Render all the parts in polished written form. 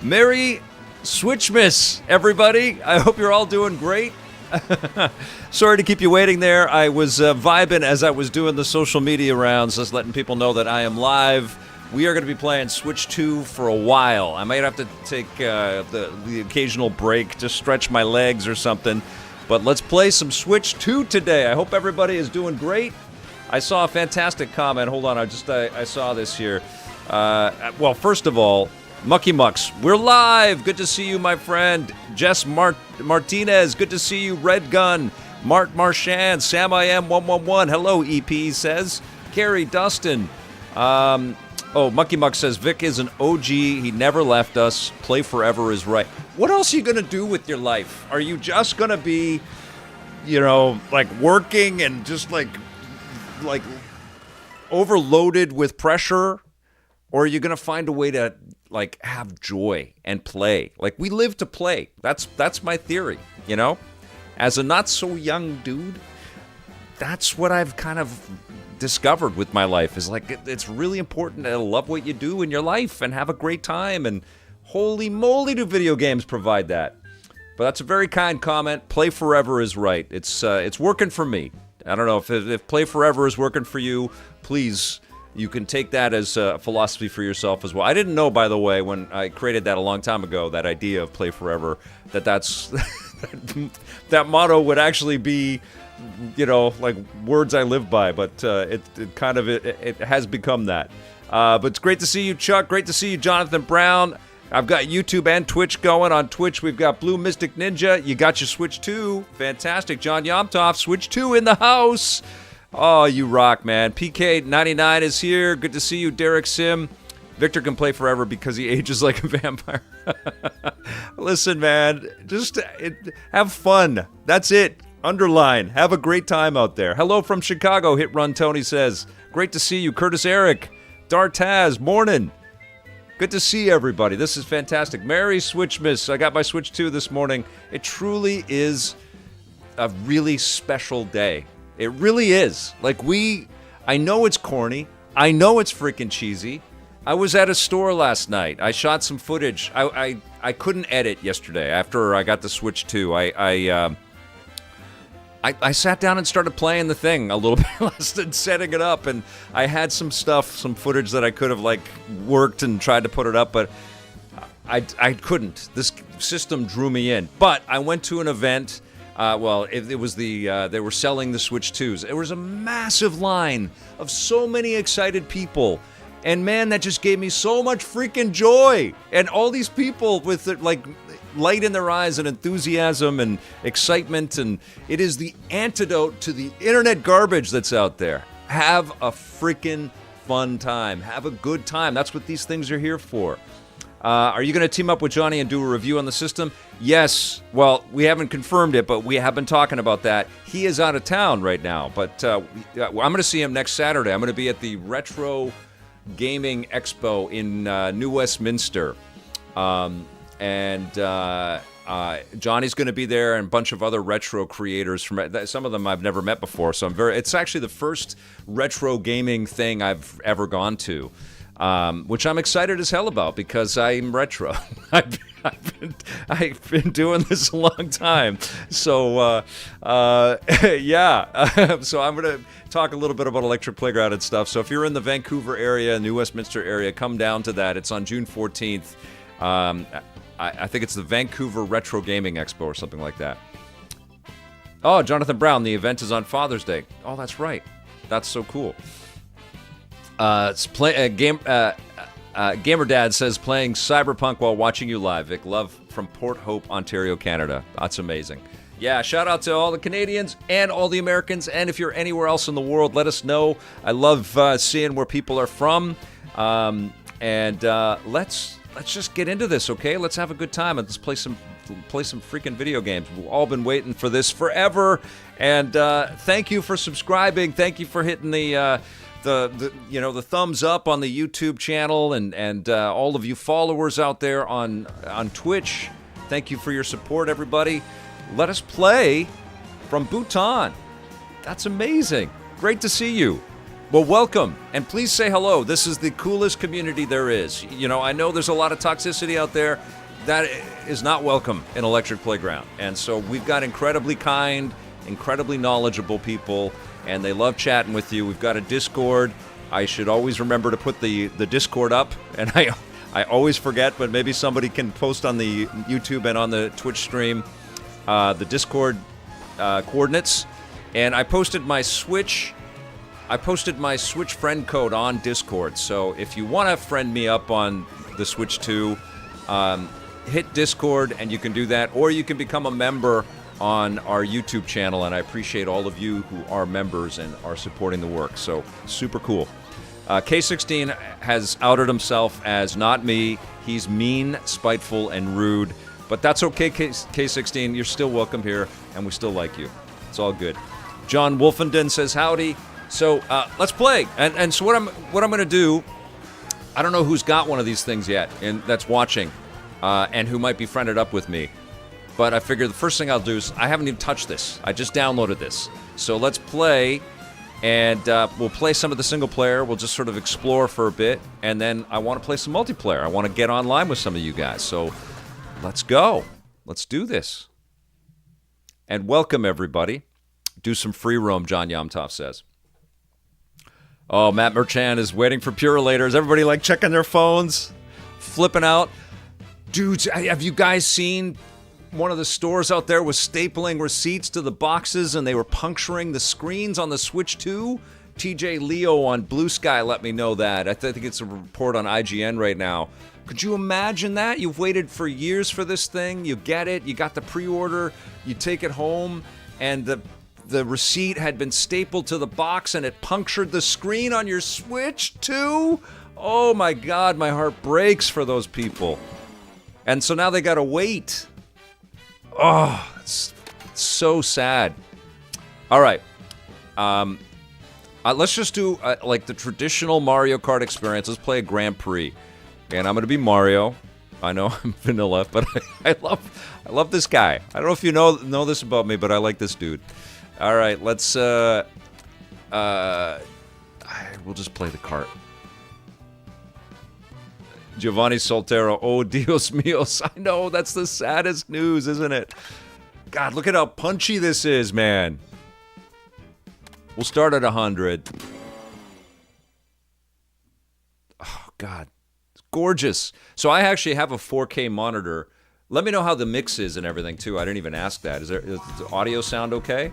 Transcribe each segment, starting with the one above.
Merry Switchmas, everybody. I hope you're all doing great. Sorry to keep you waiting there. I was vibing as I was doing the social media rounds, just letting people know that I am live. We are going to be playing Switch 2 for a while. I might have to take the occasional break to stretch my legs or something. But let's play some Switch 2 today. I hope everybody is doing great. I saw a fantastic comment. Hold on, I saw this here. Well, first of all, Mucky Mucks, we're live. Good to see you, my friend. Jess Martinez, good to see you. Red Gun, Mart Marchand, Sam I Am 111. Hello, EP says. Carrie Dustin. Mucky Muck says, Vic is an OG. He never left us. Play forever is right. What else are you going to do with your life? Are you just going to be, like working and just like overloaded with pressure? Or are you going to find a way to like have joy and play? Like, we live to play. That's my theory, As a not so young dude, that's what I've kind of discovered with my life, is like it's really important to love what you do in your life and have a great time, and holy moly do video games provide that. But that's a very kind comment. Play forever is right. It's working for me. I don't know if play forever is working for you. Please, you can take that as a philosophy for yourself as well. I didn't know, by the way, when I created that a long time ago, that idea of play forever, that's that motto would actually be like words I live by, but it has become that. But it's great to see you, Chuck. Great to see you, Jonathan Brown. I've got YouTube and Twitch going. On Twitch, we've got Blue Mystic Ninja. You got your Switch 2. Fantastic. John Yomtoff, Switch 2 in the house. Oh, you rock, man. PK99 is here. Good to see you, Derek Sim. Victor can play forever because he ages like a vampire. Listen, man, just have fun. That's it. Underline. Have a great time out there. Hello from Chicago, Hit Run Tony says. Great to see you, Curtis Eric. Dartaz, morning. Good to see everybody. This is fantastic. Merry Switchmas. I got my Switch 2 this morning. It truly is a really special day. It really is. I know it's corny. I know it's freaking cheesy. I was at a store last night. I shot some footage. I couldn't edit yesterday after I got the Switch 2. I sat down and started playing the thing a little bit less than setting it up, and I had some footage that I could have worked and tried to put it up, but I couldn't. This system drew me in. But I went to an event. It was they were selling the Switch 2s. There was a massive line of so many excited people. And man, that just gave me so much freaking joy. And all these people with light in their eyes and enthusiasm and excitement. And it is the antidote to the internet garbage that's out there. Have a freaking fun time. Have a good time. That's what these things are here for. Are you going to team up with Johnny and do a review on the system? Yes. Well, we haven't confirmed it, but we have been talking about that. He is out of town right now, but I'm going to see him next Saturday. I'm going to be at the Retro Gaming Expo in New Westminster. Johnny's going to be there, and a bunch of other retro creators. Some of them I've never met before, so it's actually the first retro gaming thing I've ever gone to. Which I'm excited as hell about because I'm retro. I've been doing this a long time. So, yeah. So I'm going to talk a little bit about Electric Playground and stuff. So if you're in the Vancouver area, New Westminster area, come down to that. It's on June 14th. I think it's the Vancouver Retro Gaming Expo or something like that. Oh, Jonathan Brown, the event is on Father's Day. Oh, that's right. That's so cool. Gamer Dad says playing Cyberpunk while watching you live. Vic, love from Port Hope, Ontario, Canada. That's amazing. Yeah, shout out to all the Canadians and all the Americans. And if you're anywhere else in the world, let us know. I love seeing where people are from. Let's just get into this, okay? Let's have a good time and let's play some freaking video games. We've all been waiting for this forever. And thank you for subscribing. Thank you for hitting the thumbs up on the YouTube channel, and all of you followers out there on Twitch. Thank you for your support, everybody. Let us play from Bhutan. That's amazing. Great to see you. Well, welcome, and please say hello. This is the coolest community there is. You know, I know there's a lot of toxicity out there. That is not welcome in Electric Playground. And so we've got incredibly kind, incredibly knowledgeable people, and they love chatting with you. We've got a Discord. I should always remember to put the Discord up, and I always forget, but maybe somebody can post on the YouTube and on the Twitch stream the Discord coordinates. And I posted my Switch friend code on Discord. So if you want to friend me up on the Switch 2, hit Discord and you can do that, or you can become a member on our YouTube channel, and I appreciate all of you who are members and are supporting the work. So super cool. K16 has outed himself as not me. He's mean, spiteful, and rude, but that's okay. K16, you're still welcome here, and we still like you. It's all good. John Wolfenden says howdy. So let's play. And so what I'm going to do, I don't know who's got one of these things yet and that's watching and who might be friended up with me. But I figure the first thing I'll do is I haven't even touched this. I just downloaded this. So let's play, and we'll play some of the single player. We'll just sort of explore for a bit, and then I want to play some multiplayer. I want to get online with some of you guys. So let's go. Let's do this. And welcome, everybody. Do some free roam, John Yomtov says. Oh, Matt Merchan is waiting for Purilators. Everybody like checking their phones, flipping out. Dudes, have you guys seen one of the stores out there was stapling receipts to the boxes and they were puncturing the screens on the Switch 2? TJ Leo on Blue Sky let me know that. I think it's a report on IGN right now. Could you imagine that? You've waited for years for this thing. You get it. You got the pre-order. You take it home, and the receipt had been stapled to the box and it punctured the screen on your Switch too? Oh my God, my heart breaks for those people. And so now they gotta wait. Oh, it's so sad. All right. Let's just do like the traditional Mario Kart experience. Let's play a Grand Prix. And I'm gonna be Mario. I know I'm vanilla, but I love this guy. I don't know if you know this about me, but I like this dude. All right, let's we'll just play the kart. Giovanni Soltero, oh Dios míos. I know, that's the saddest news, isn't it? God, look at how punchy this is, man. We'll start at 100. Oh, God. It's gorgeous. So I actually have a 4K monitor. Let me know how the mix is and everything, too. I didn't even ask that. Is the audio sound okay?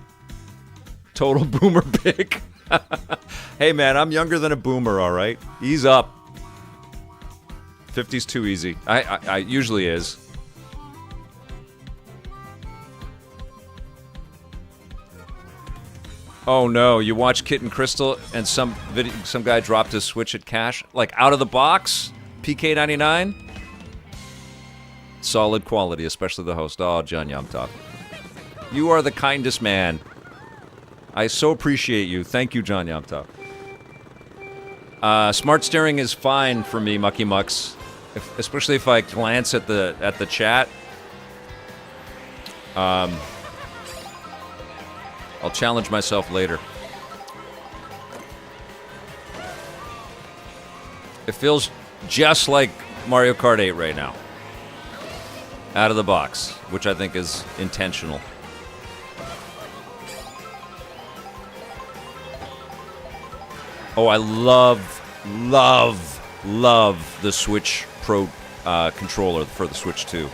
Total boomer pick. Hey, man, I'm younger than a boomer, all right? Ease up. 50's too easy. I usually is. Oh no, you watch Kit and Crystal and some guy dropped his Switch at cash? Like out of the box? PK99? Solid quality, especially the host. Oh, John Yomtov. You are the kindest man. I so appreciate you. Thank you, John Yomtov. Smart steering is fine for me, Mucky Mucks. Especially if I glance at the chat. I'll challenge myself later. It feels just like Mario Kart 8 right now. Out of the box, which I think is intentional. Oh, I love the Switch Pro controller for the Switch 2.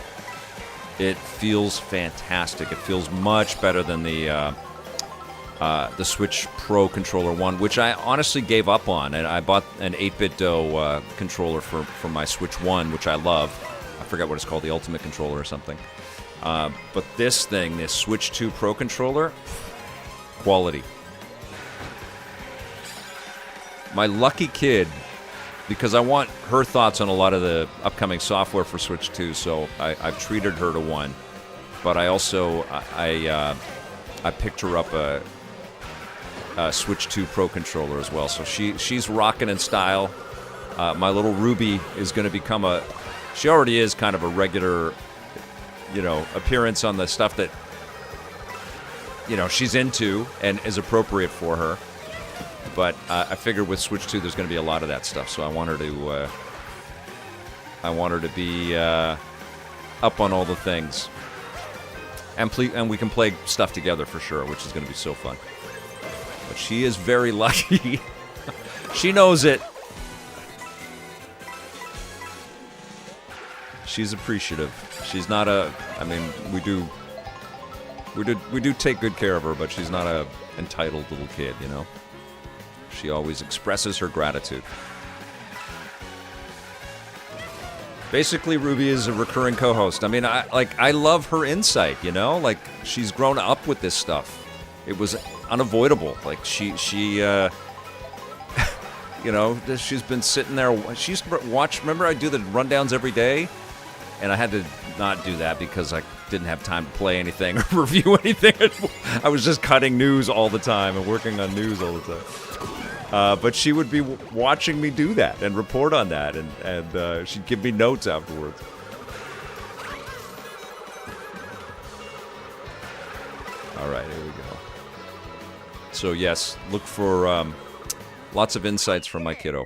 It feels fantastic. It feels much better than the Switch Pro Controller 1, which I honestly gave up on. And I bought an 8BitDo controller for my Switch 1, which I love. I forget what it's called, the Ultimate Controller or something. But this thing, this Switch 2 Pro Controller, quality. My lucky kid, because I want her thoughts on a lot of the upcoming software for Switch 2, so I've treated her to one. But I also, I picked her up a Switch 2 Pro Controller as well. So she's rocking in style. My little Ruby is going to become she already is kind of a regular, appearance on the stuff that, she's into and is appropriate for her. But I figured with Switch 2, there's going to be a lot of that stuff, so I want her to be up on all the things, and we can play stuff together for sure, which is going to be so fun. But she is very lucky. She knows it. She's appreciative. She's not I mean, we do take good care of her, but she's not a entitled little kid, you know. She always expresses her gratitude. Basically, Ruby is a recurring co-host. I mean, I love her insight, you know? Like, she's grown up with this stuff. It was unavoidable. Like, she you know, she's been sitting there. She used to watch, remember I do the rundowns every day? And I had to not do that because I didn't have time to play anything or review anything. I was just cutting news all the time and working on news all the time. But she would be watching me do that and report on that, and she'd give me notes afterwards. All right, here we go. So yes, look for lots of insights from my kiddo.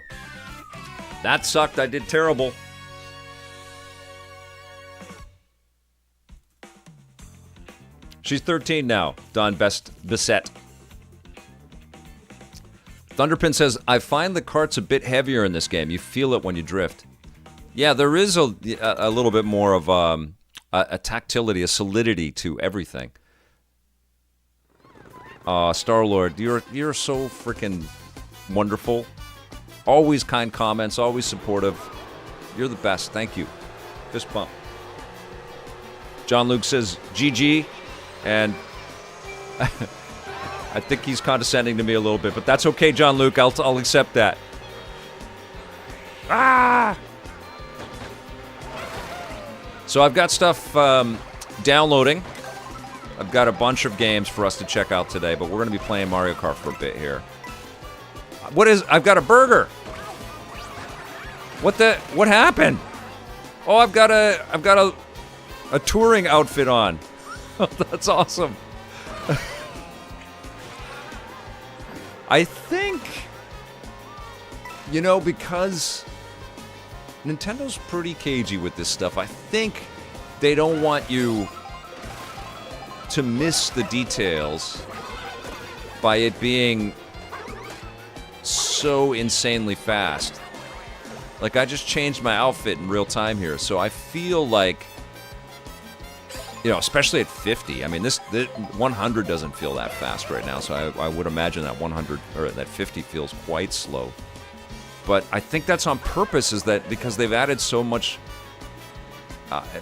That sucked. I did terrible. She's 13 now. Don Bissett. Thunderpin says, I find the kart's a bit heavier in this game. You feel it when you drift. Yeah, there is a little bit more of a tactility, a solidity to everything. Star-Lord, you're so freaking wonderful. Always kind comments, always supportive. You're the best. Thank you. Fist bump. John Luke says, GG. And I think he's condescending to me a little bit, but that's okay, John Luke. I'll accept that. Ah! So I've got stuff downloading. I've got a bunch of games for us to check out today, but we're going to be playing Mario Kart for a bit here. I've got a burger. What happened? Oh, I've got a touring outfit on. Oh, that's awesome. I think, you know, because Nintendo's pretty cagey with this stuff, I think they don't want you to miss the details by it being so insanely fast. Like, I just changed my outfit in real time here, so I feel like, you know, especially at 50. I mean, this 100 doesn't feel that fast right now, so I would imagine that 100 or that 50 feels quite slow. But I think that's on purpose, is that because they've added so much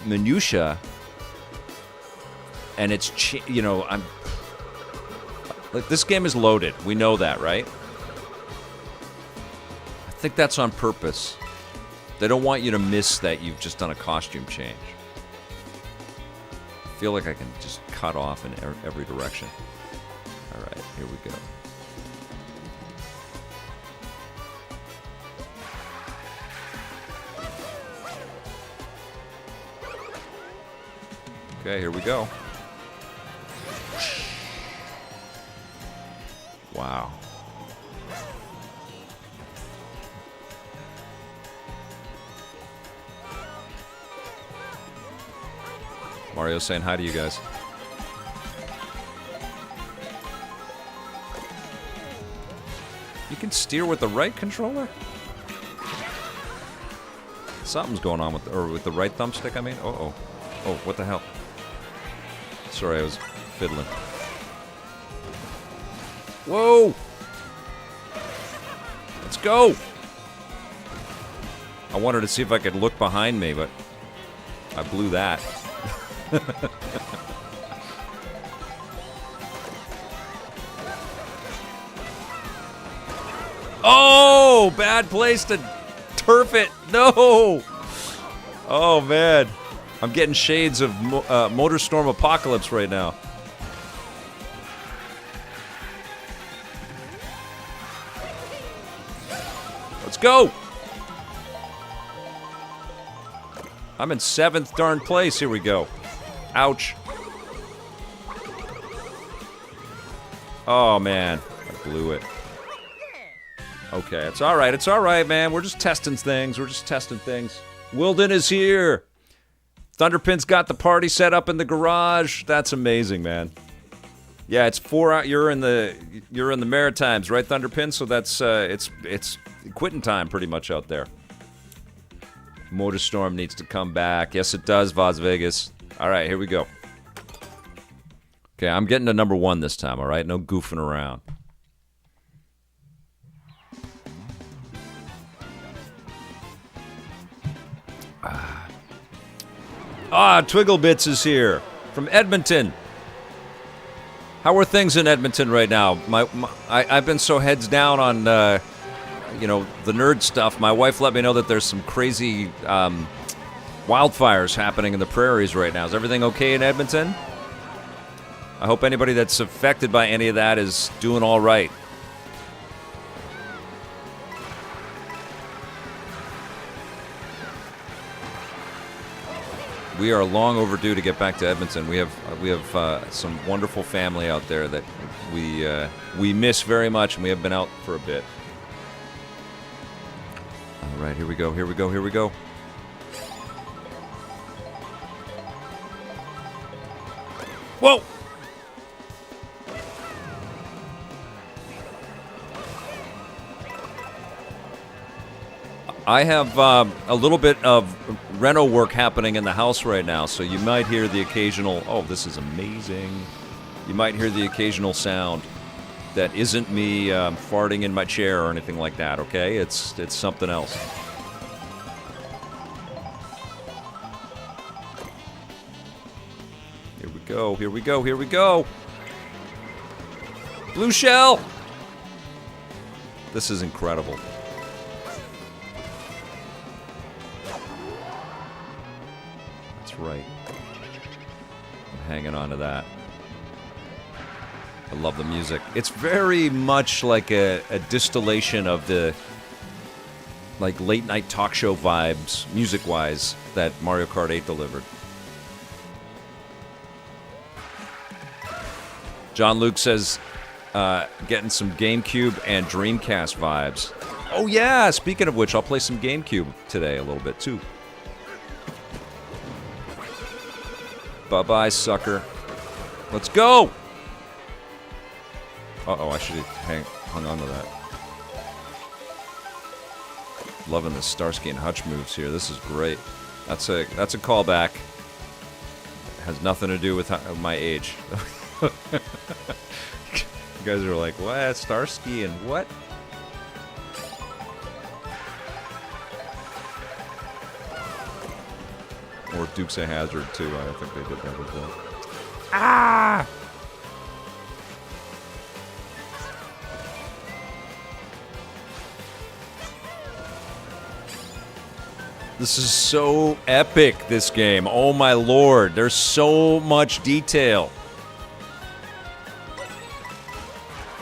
minutia, and it's you know, like, this game is loaded. We know that, right? I think that's on purpose. They don't want you to miss that you've just done a costume change. I feel like I can just cut off in every direction. All right, here we go. Okay, here we go. Wow. Mario's saying hi to you guys. You can steer with the right controller? Something's going on with the right thumbstick, I mean. Uh-oh. Oh, what the hell? Sorry, I was fiddling. Whoa! Let's go! I wanted to see if I could look behind me, but I blew that. Oh, bad place to turf it. No. Oh, man. I'm getting shades of Motorstorm Apocalypse right now. Let's go. I'm in 7th darn place. Here we go. Ouch. Oh, man. I blew it. Okay, it's all right. It's all right, man. We're just testing things. Wilden is here. Thunderpin's got the party set up in the garage. That's amazing, man. Yeah, it's 4 out. You're in the Maritimes, right, Thunderpin? So that's it's quitting time pretty much out there. Motorstorm needs to come back. Yes, it does, Vaz Vegas. All right, here we go. Okay, I'm getting to number 1 this time, all right? No goofing around. Twigglebits is here from Edmonton. How are things in Edmonton right now? I've been so heads down on, the nerd stuff. My wife let me know that there's some crazy wildfires happening in the prairies right now. Is everything okay in Edmonton? I hope anybody that's affected by any of that is doing all right. We are long overdue to get back to Edmonton. We have some wonderful family out there that we miss very much, and we have been out for a bit. All right, here we go. Whoa! I have a little bit of reno work happening in the house right now, so you might hear the occasional, oh, this is amazing. You might hear the occasional sound that isn't me farting in my chair or anything like that, okay? It's something else. Here we go. Blue shell! This is incredible. Right. I'm hanging on to that. I love the music. It's very much like a distillation of the late night talk show vibes, music-wise, that Mario Kart 8 delivered. John Luke says, getting some GameCube and Dreamcast vibes. Oh yeah, speaking of which, I'll play some GameCube today a little bit too. Bye-bye, sucker. Let's go! Uh-oh, I should have hung on to that. Loving the Starsky and Hutch moves here. This is great. That's a callback. It has nothing to do with my age. You guys are like, what? Starsky and what? Or Dukes of Hazzard, too. I think they did that as well. Ah! This is so epic, this game. Oh, my lord. There's so much detail.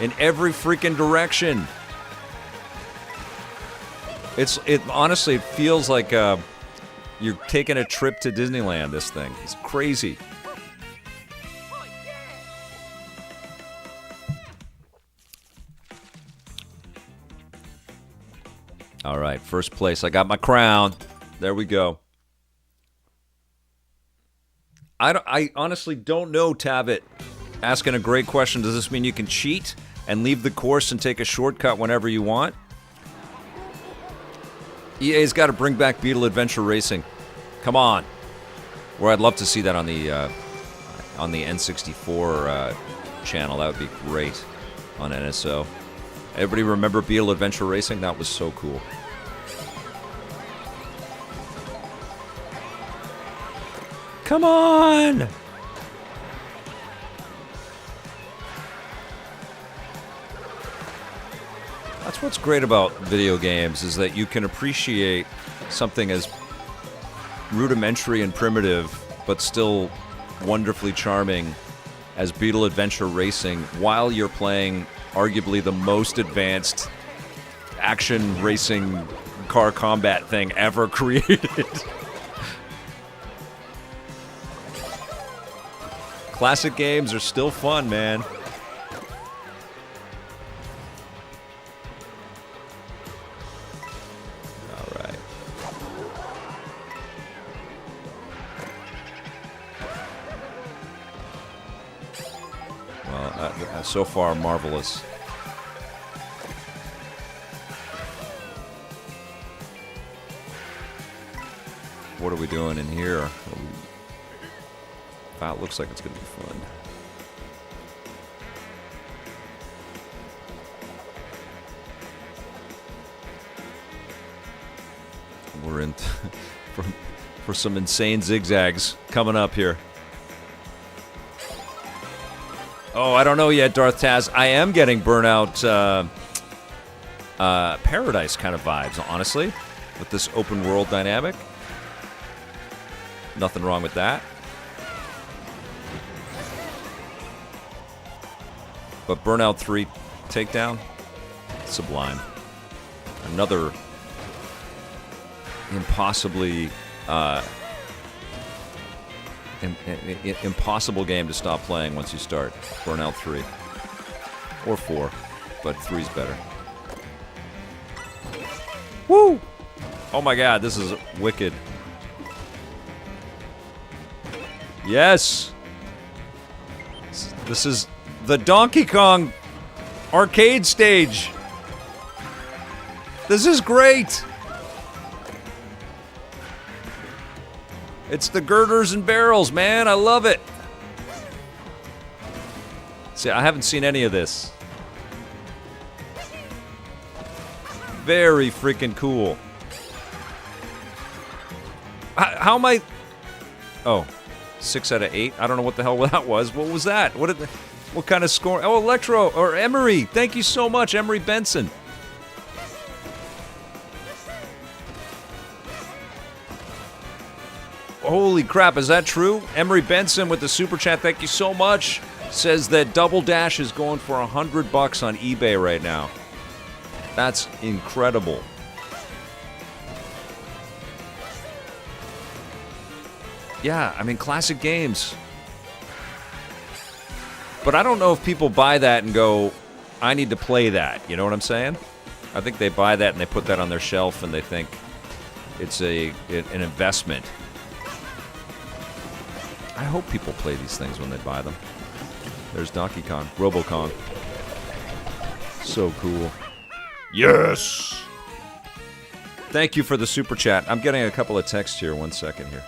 In every freaking direction. Honestly, it feels like... you're taking a trip to Disneyland, this thing. It's crazy. All right, first place. I got my crown. There we go. I honestly don't know, Tabbit. Asking a great question. Does this mean you can cheat and leave the course and take a shortcut whenever you want? EA's got to bring back Beetle Adventure Racing. Come on. Or I'd love to see that on the N64 channel. That would be great on NSO. Everybody remember Beetle Adventure Racing? That was so cool. Come on! That's what's great about video games, is that you can appreciate something as rudimentary and primitive, but still wonderfully charming as Beetle Adventure Racing while you're playing arguably the most advanced action racing car combat thing ever created. Classic games are still fun, man. So far, marvelous. What are we doing in here? Wow, it looks like it's going to be fun. We're in for some insane zigzags coming up here. Oh, I don't know yet, Darth Taz. I am getting Burnout Paradise kind of vibes, honestly, with this open world dynamic. Nothing wrong with that. But Burnout 3 Takedown, sublime. Another impossibly impossible game to stop playing once you start. Burnout 3 or 4, but 3's better. Woo! Oh my God, this is wicked. Yes! This is the Donkey Kong arcade stage. This is great! It's the girders and barrels, man. I love it. See, I haven't seen any of this. Very freaking cool. How am I... Oh. 6 out of 8. I don't know what the hell that was. What was that? What kind of score? Oh, Electro or Emery. Thank you so much, Emery Benson. Holy crap, is that true? Emery Benson with the super chat. Thank you so much. Says that Double Dash is going for $100 on eBay right now. That's incredible. Yeah, I mean, classic games. But I don't know if people buy that and go, I need to play that. You know what I'm saying? I think they buy that and they put that on their shelf and they think it's an investment. I hope people play these things when they buy them. There's Donkey Kong. Robo-Kong. So cool. Yes! Thank you for the super chat. I'm getting a couple of texts here. 1 second here.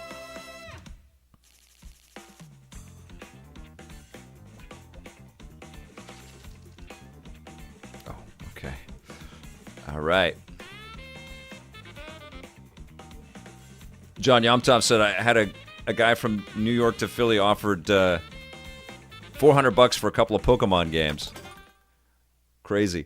All right. John Yomtov said, I had a guy from New York to Philly offered $400 for a couple of Pokemon games. Crazy.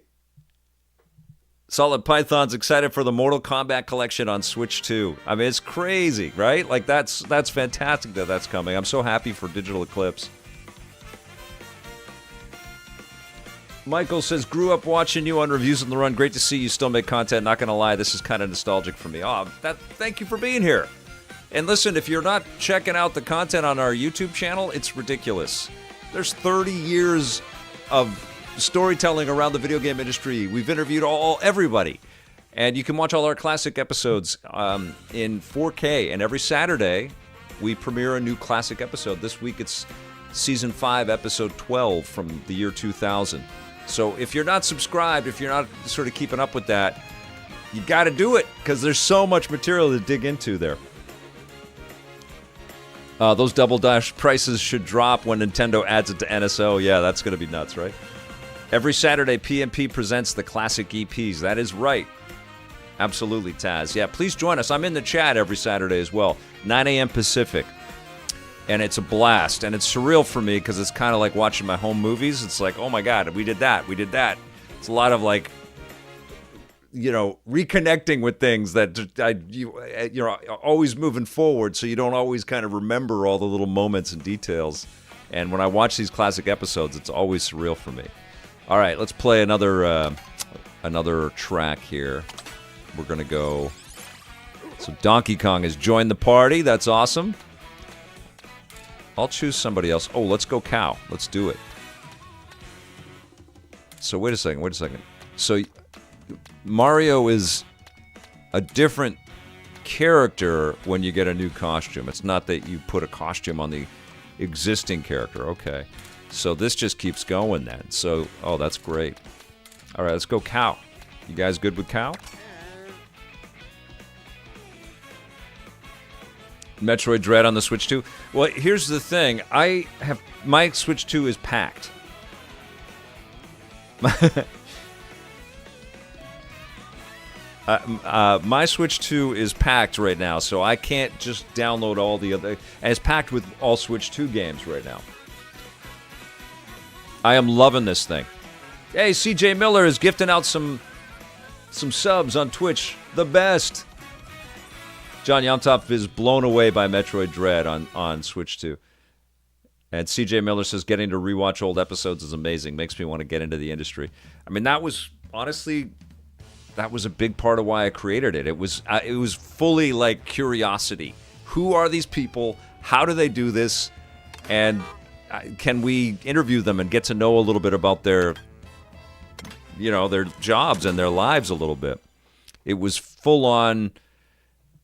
Solid Python's excited for the Mortal Kombat collection on Switch 2. I mean, it's crazy, right? Like, that's fantastic that that's coming. I'm so happy for Digital Eclipse. Michael says, grew up watching you on Reviews on the Run. Great to see you still make content. Not going to lie, this is kind of nostalgic for me. Thank you for being here. And listen, if you're not checking out the content on our YouTube channel, it's ridiculous. There's 30 years of storytelling around the video game industry. We've interviewed everybody. And you can watch all our classic episodes in 4K. And every Saturday, we premiere a new classic episode. This week, it's Season 5, Episode 12 from the year 2000. So if you're not subscribed, if you're not sort of keeping up with that, you got to do it because there's so much material to dig into there. Those Double Dash prices should drop when Nintendo adds it to NSO. Yeah, that's going to be nuts, right? Every Saturday, PMP presents the classic EPs. That is right. Absolutely, Taz. Yeah, please join us. I'm in the chat every Saturday as well, 9 a.m. Pacific. And it's a blast. And it's surreal for me because it's kind of like watching my home movies. It's like, oh my God, we did that. We did that. It's a lot of like, you know, reconnecting with things that you're always moving forward. So you don't always kind of remember all the little moments and details. And when I watch these classic episodes, it's always surreal for me. All right, let's play another track here. We're going to go. So Donkey Kong has joined the party. That's awesome. I'll choose somebody else. Oh, let's go Cow. Let's do it. So wait a second. So Mario is a different character when you get a new costume. It's not that you put a costume on the existing character. Okay. So this just keeps going then. So, oh, that's great. All right, let's go cow. You guys good with cow? Metroid Dread on the Switch 2. Well, here's the thing. My Switch 2 is packed. My Switch 2 is packed right now, so I can't just download all the other... And it's packed with all Switch 2 games right now. I am loving this thing. Hey, CJ Miller is gifting out some subs on Twitch. The best. John Yomtop is blown away by Metroid Dread on Switch 2. And CJ Miller says getting to rewatch old episodes is amazing. Makes me want to get into the industry. I mean, that was honestly... That was a big part of why I created it. It was fully like curiosity. Who are these people? How do they do this? And can we interview them and get to know a little bit about their jobs and their lives a little bit? It was full on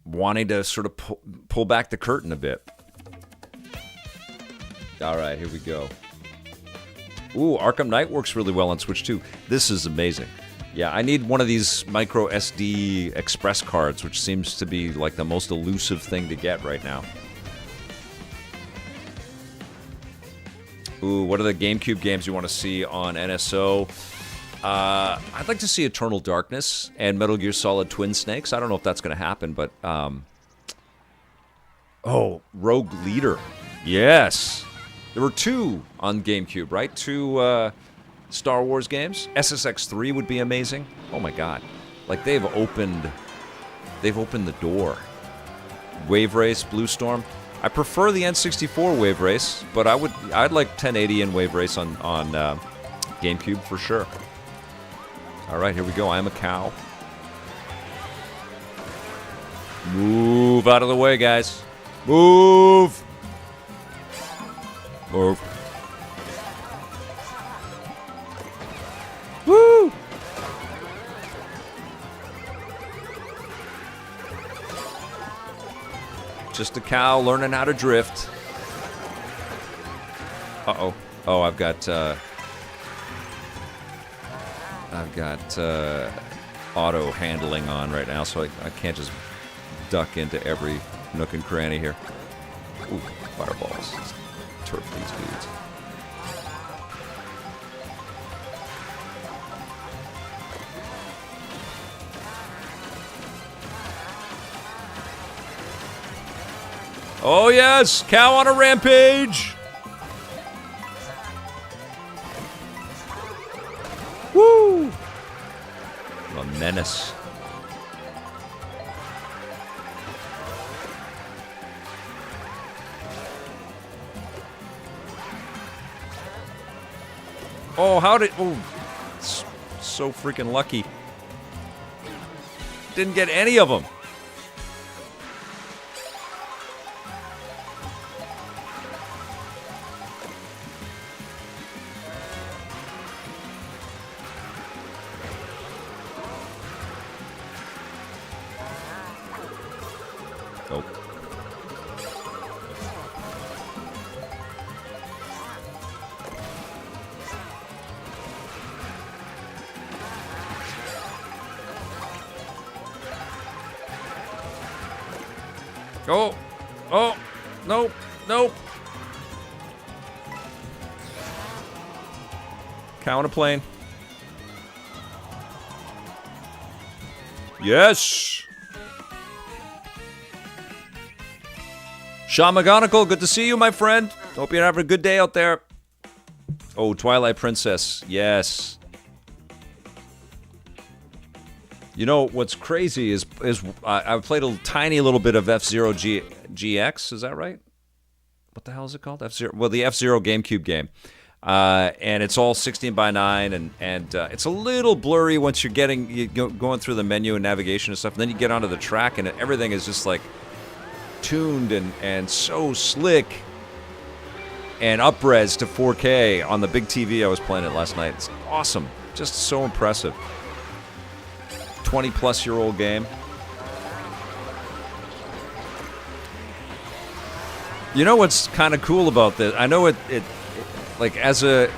wanting to sort of pull back the curtain a bit. All right, here we go. Ooh, Arkham Knight works really well on Switch 2. This is amazing. Yeah, I need one of these micro SD express cards, which seems to be like the most elusive thing to get right now. Ooh, what are the GameCube games you want to see on NSO? I'd like to see Eternal Darkness and Metal Gear Solid Twin Snakes. I don't know if that's going to happen, but... Rogue Leader. Yes! There were 2 on GameCube, right? 2... Star Wars games. SSX3 would be amazing. Oh my god. Like they've opened the door. Wave Race, Blue Storm. I prefer the N64 Wave Race, but I'd like 1080 and Wave Race on GameCube for sure. All right, here we go. I am a cow. Move out of the way, guys. Move. Move. Woo! Just a cow learning how to drift. Uh-oh. Oh, I've got auto handling on right now, so I can't just duck into every nook and cranny here. Ooh, fireballs. Let's turf these dudes. Oh yes, cow on a rampage. Woo! A menace. Oh, how did... Oh, so freaking lucky. Didn't get any of them. Oh, oh, nope, nope. Cow on a plane. Yes. Sean McGonigal, good to see you, my friend. Hope you're having a good day out there. Oh, Twilight Princess, yes. You know, what's crazy is I've played a tiny little bit of F-Zero GX, is that right? What the hell is it called? F-Zero? Well, the F-Zero GameCube game. And it's all 16:9, and it's a little blurry once you're going through the menu and navigation and stuff. And then you get onto the track, and everything is just like tuned and so slick and up-res to 4K on the big TV I was playing it last night. It's awesome. Just so impressive. 20-plus-year-old game. You know what's kind of cool about this? I know like as a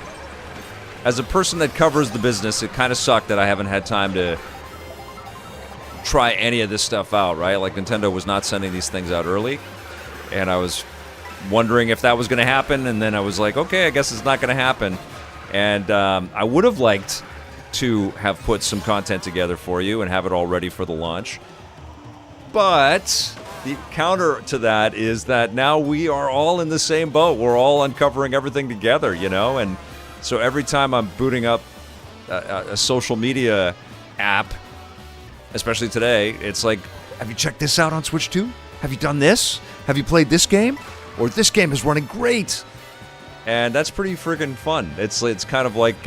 person that covers the business, it kind of sucked that I haven't had time to try any of this stuff out, right? Like Nintendo was not sending these things out early, and I was wondering if that was going to happen, and then I was like, okay, I guess it's not going to happen. And I would have liked to have put some content together for you and have it all ready for the launch. But the counter to that is that now we are all in the same boat. We're all uncovering everything together, you know? And so every time I'm booting up a social media app, especially today, it's like, have you checked this out on Switch 2? Have you done this? Have you played this game? Or this game is running great. And that's pretty friggin' fun. It's kind of like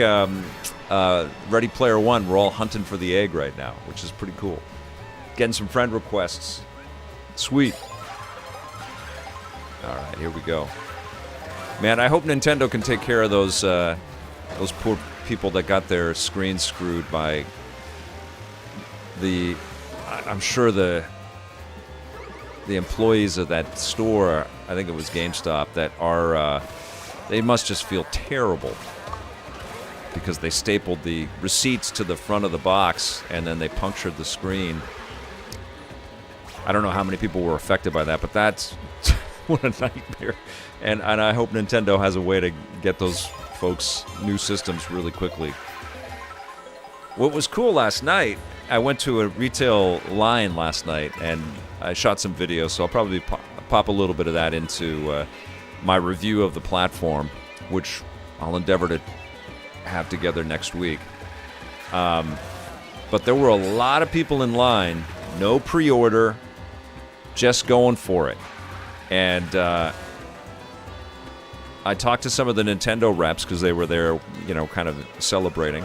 Ready Player One. We're all hunting for the egg right now, which is pretty cool. Getting some friend requests. Sweet. All right, here we go. Man, I hope Nintendo can take care of those poor people that got their screens screwed by I'm sure the employees of that store, I think it was GameStop, that are, they must just feel terrible because they stapled the receipts to the front of the box and then they punctured the screen. I don't know how many people were affected by that, but that's what a nightmare. And I hope Nintendo has a way to get those folks new systems really quickly. What was cool last night, I went to a retail line last night and I shot some video, so I'll probably pop a little bit of that into my review of the platform, which I'll endeavor to have together next week. But there were a lot of people in line, no pre-order, just going for it. And I talked to some of the Nintendo reps because they were there, you know, kind of celebrating,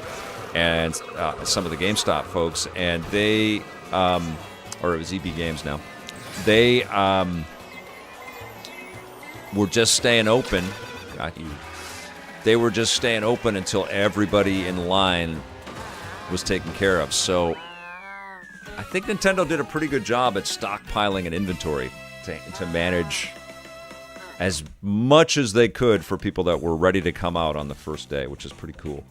and some of the GameStop folks, and they, or it was EB Games now, they were just staying open. They were just staying open until everybody in line was taken care of. So I think Nintendo did a pretty good job at stockpiling an inventory to manage as much as they could for people that were ready to come out on the first day, which is pretty cool.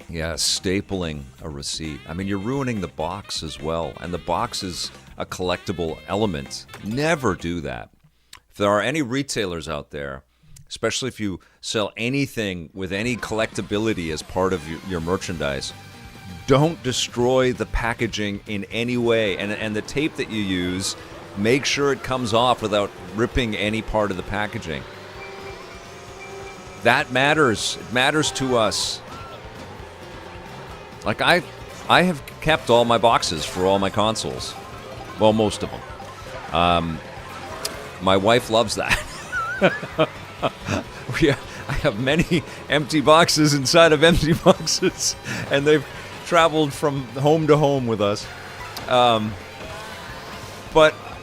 Yeah, stapling a receipt. I mean, you're ruining the box as well, and the box is a collectible element. Never do that. If there are any retailers out there, especially if you sell anything with any collectability as part of your merchandise, don't destroy the packaging in any way. And the tape that you use, make sure it comes off without ripping any part of the packaging. That matters. It matters to us. Like, I have kept all my boxes for all my consoles. Well, most of them. My wife loves that. I have many empty boxes inside of empty boxes, and they've traveled from home to home with us. But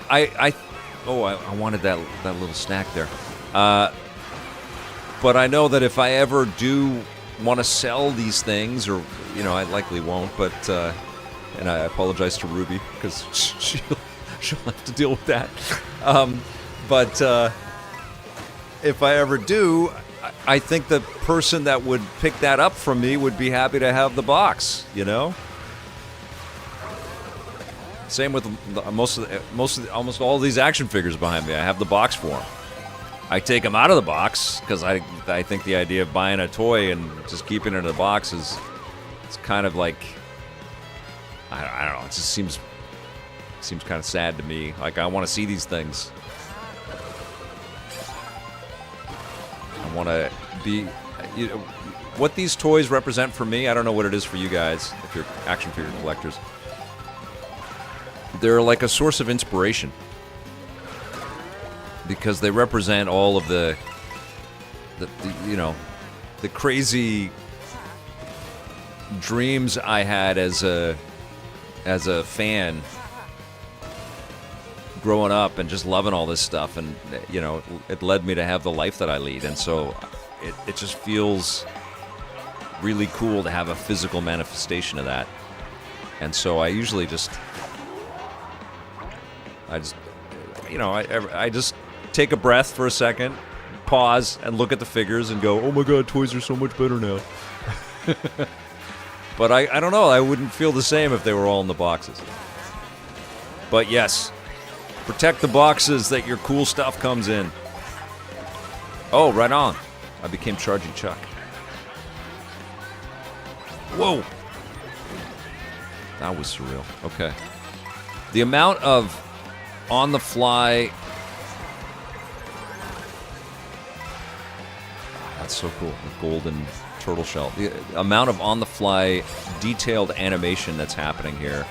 I wanted that little snack there. But I know that if I ever do want to sell these things, or, you know, I likely won't, but and I apologize to Ruby because she'll have to deal with that. But if I ever do, I think the person that would pick that up from me would be happy to have the box, you know? Same with almost all these action figures behind me. I have the box for them. I take them out of the box because I think the idea of buying a toy and just keeping it in the box it's kind of like, I don't know, it just seems kind of sad to me. Like, I want to see these things. I want to be, you know, what these toys represent for me. I don't know what it is for you guys if you're action figure collectors. They're like a source of inspiration because they represent all of the you know, the crazy dreams I had as a fan growing up and just loving all this stuff, and, you know, it led me to have the life that I lead, and so it just feels really cool to have a physical manifestation of that. And so I usually just I just, I just take a breath for a second, pause, and look at the figures and go, oh my god, toys are so much better now. But I don't know, I wouldn't feel the same if they were all in the boxes. But yes, protect the boxes that your cool stuff comes in. Oh, right on. I became Charging Chuck. Whoa. That was surreal. Okay. The amount of on-the-fly... That's so cool. The golden turtle shell. The amount of on-the-fly detailed animation that's happening here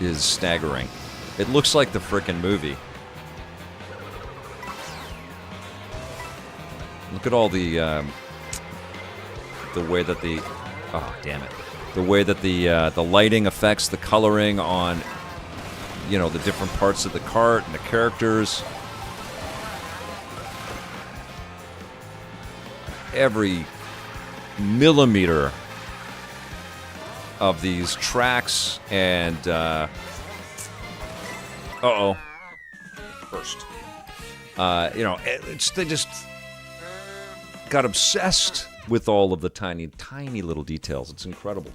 is staggering. It looks like the frickin' movie. Look at all the way that the... Oh, damn it. The way that the lighting affects the coloring on, the different parts of the cart and the characters. Every millimeter of these tracks and, First. They just got obsessed with all of the tiny, tiny little details. It's incredible.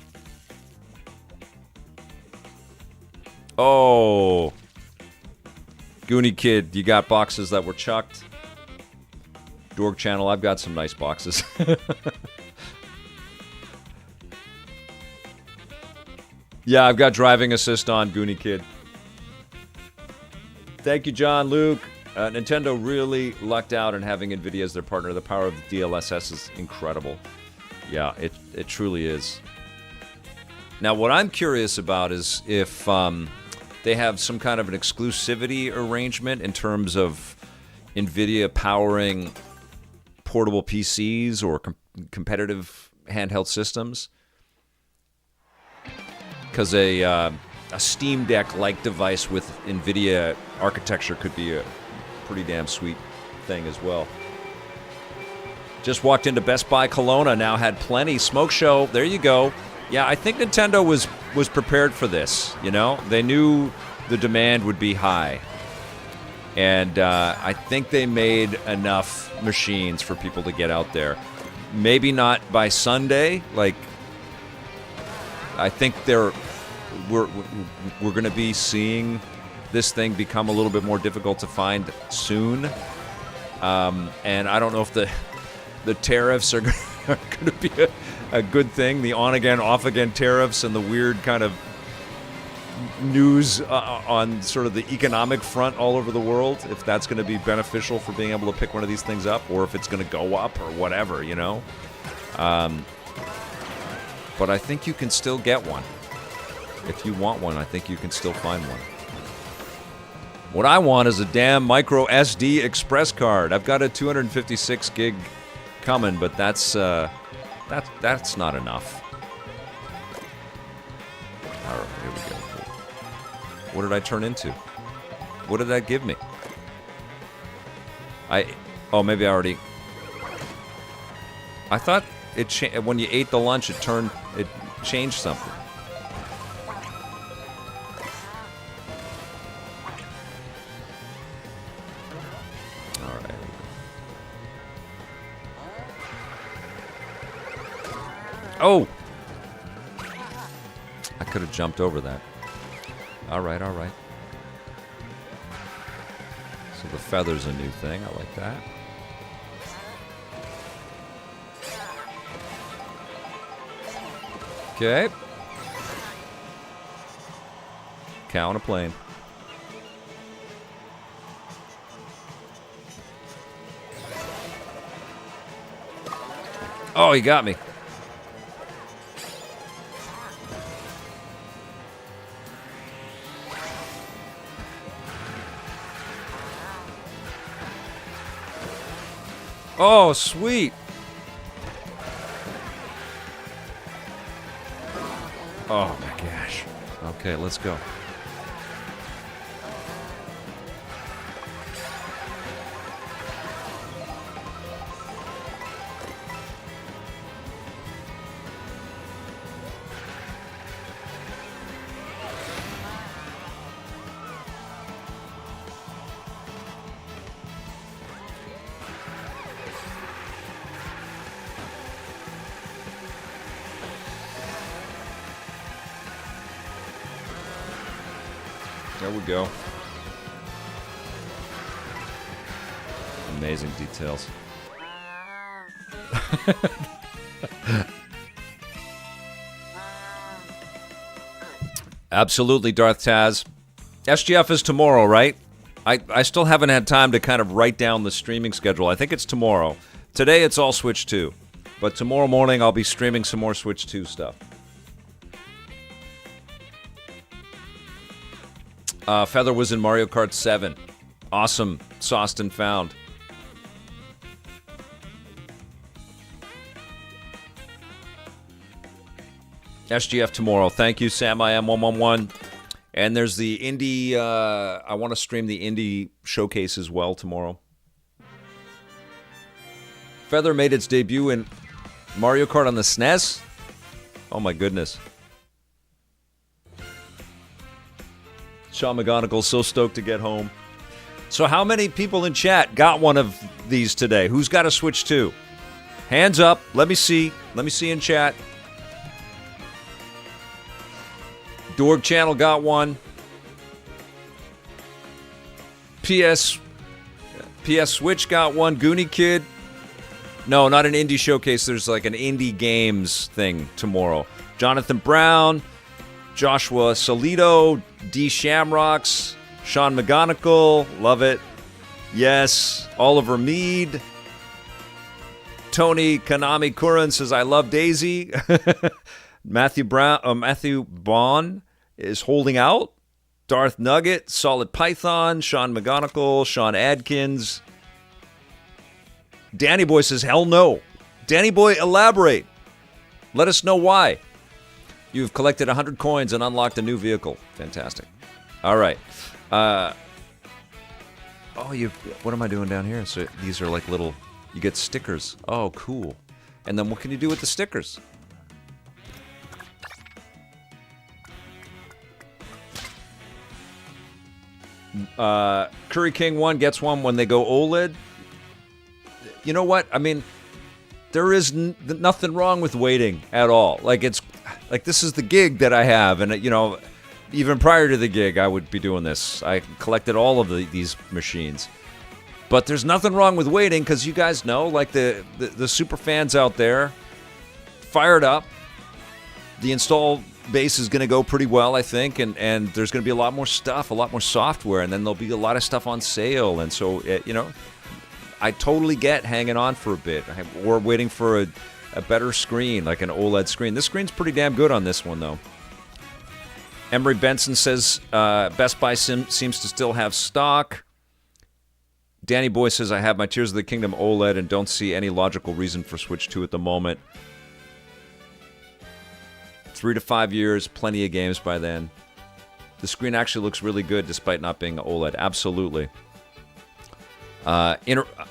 Oh. Goonie Kid, you got boxes that were chucked. Dorg Channel, I've got some nice boxes. Yeah, I've got driving assist on, Goonie Kid. Thank you, John, Luke. Nintendo really lucked out in having NVIDIA as their partner. The power of the DLSS is incredible. Yeah, it truly is. Now, what I'm curious about is if they have some kind of an exclusivity arrangement in terms of NVIDIA powering portable PCs or competitive handheld systems. Because a Steam Deck-like device with NVIDIA architecture could be a pretty damn sweet thing as well. Just walked into Best Buy Kelowna, now had plenty. Smoke Show, there you go. Yeah, I think Nintendo was prepared for this, They knew the demand would be high. And I think they made enough machines for people to get out there. Maybe not by Sunday, I think we're going to be seeing this thing become a little bit more difficult to find soon. And I don't know if the tariffs are going to be a good thing. The on-again, off-again tariffs and the weird kind of news on sort of the economic front all over the world, if that's going to be beneficial for being able to pick one of these things up, or if it's going to go up or whatever, But I think you can still get one. If you want one, I think you can still find one. What I want is a damn micro SD express card. I've got a 256 gig coming, but that's not enough. All right, here we go. What did I turn into? What did that give me? Maybe I already... I thought when you ate the lunch, it changed something. All right. Oh! I could have jumped over that. All right. So the feather's a new thing. I like that. Okay. Cow on a plane. Oh, he got me. Oh, sweet. Oh my gosh. Okay, let's go. There we go. Amazing details. Absolutely, Darth Taz. SGF is tomorrow, right? I still haven't had time to kind of write down the streaming schedule. I think it's tomorrow. Today it's all Switch 2. But tomorrow morning I'll be streaming some more Switch 2 stuff. Feather was in Mario Kart 7. Awesome. Sauced and found. SGF tomorrow. Thank you, Sam. I am 111. And there's the indie. I want to stream the indie showcase as well tomorrow. Feather made its debut in Mario Kart on the SNES. Oh my goodness. Sean McGonagall's so stoked to get home. So how many people in chat got one of these today? Who's got a Switch 2? Hands up. Let me see. Let me see in chat. Dorg Channel got one. PS Switch got one. Goonie Kid. No, not an indie showcase. There's like an indie games thing tomorrow. Jonathan Brown, Joshua Solito, D. Shamrocks, Sean McGonagall, love it. Yes, Oliver Mead. Tony Kanami Kuran says, I love Daisy. Matthew Bond is holding out. Darth Nugget, Solid Python, Sean McGonagall, Sean Adkins. Danny Boy says, hell no. Danny Boy, elaborate. Let us know why. You've collected 100 coins and unlocked a new vehicle. Fantastic. All right. What am I doing down here? So these are like little, you get stickers. Oh, cool. And then what can you do with the stickers? Curry King 1 gets one when they go OLED. You know what? I mean, there is nothing wrong with waiting at all. Like, it's like this is the gig that I have, and you know, even prior to the gig, I would be doing this. I collected all of these machines, but there's nothing wrong with waiting because you guys know, like the super fans out there, fired up. The install base is going to go pretty well, I think, and there's going to be a lot more stuff, a lot more software, and then there'll be a lot of stuff on sale, and so you know. I totally get hanging on for a bit. We're waiting for a better screen, like an OLED screen. This screen's pretty damn good on this one, though. Emery Benson says Best Buy seems to still have stock. Danny Boy says, I have my Tears of the Kingdom OLED and don't see any logical reason for Switch 2 at the moment. 3 to 5 years, plenty of games by then. The screen actually looks really good despite not being OLED. Absolutely. IO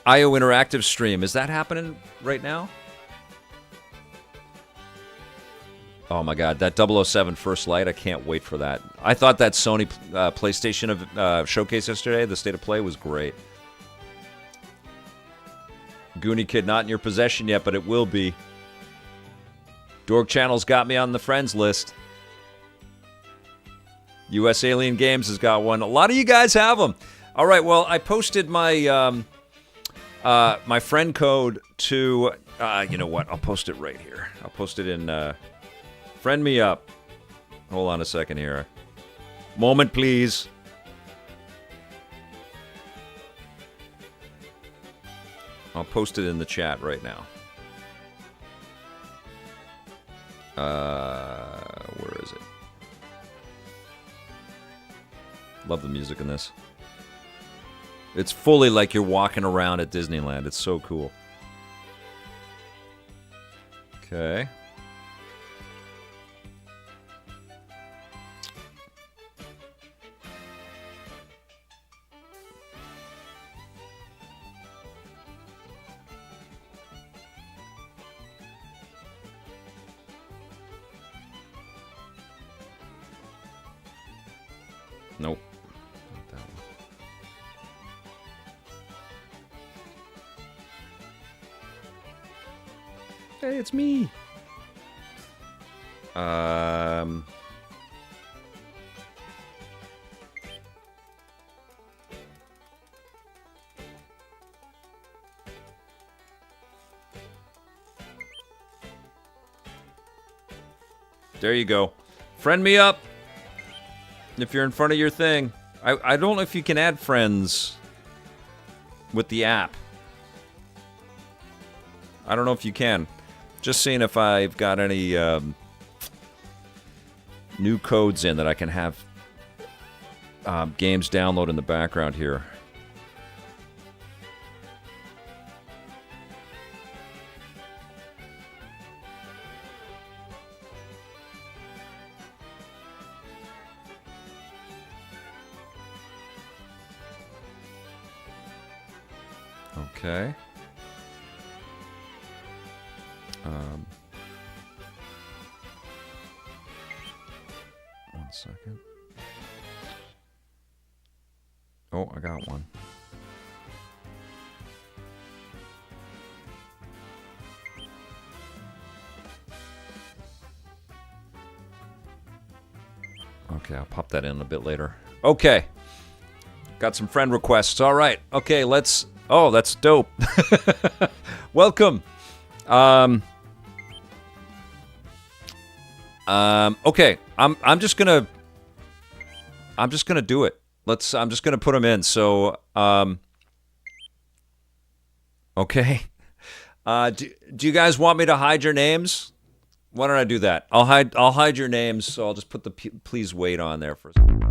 Interactive Stream. Is that happening right now? Oh my god, that 007 First Light, I can't wait for that. I thought that Sony PlayStation showcase yesterday, the State of Play, was great. Goonie Kid, not in your possession yet, but it will be. Dork Channel's got me on the friends list. US Alien Games has got one. A lot of you guys have them. All right, well, I posted my my friend code to, you know what, I'll post it right here. I'll post it in, friend me up. Hold on a second here. Moment, please. I'll post it in the chat right now. Where is it? Love the music in this. It's fully like you're walking around at Disneyland. It's so cool. Okay. Nope. Not that one. Hey, it's me. There you go. Friend me up if you're in front of your thing. I don't know if you can add friends with the app. I don't know if you can. Just seeing if I've got any new codes in that I can have games download in the background here. Okay. One second. Oh, I got one. Okay, I'll pop that in a bit later. Okay. Got some friend requests. All right. Okay, let's... Oh, that's dope. Welcome. Okay. I'm just gonna do it. I'm just gonna put them in. So, okay. Do you guys want me to hide your names? Why don't I do that? I'll hide your names. So I'll just put the please wait on there for a second.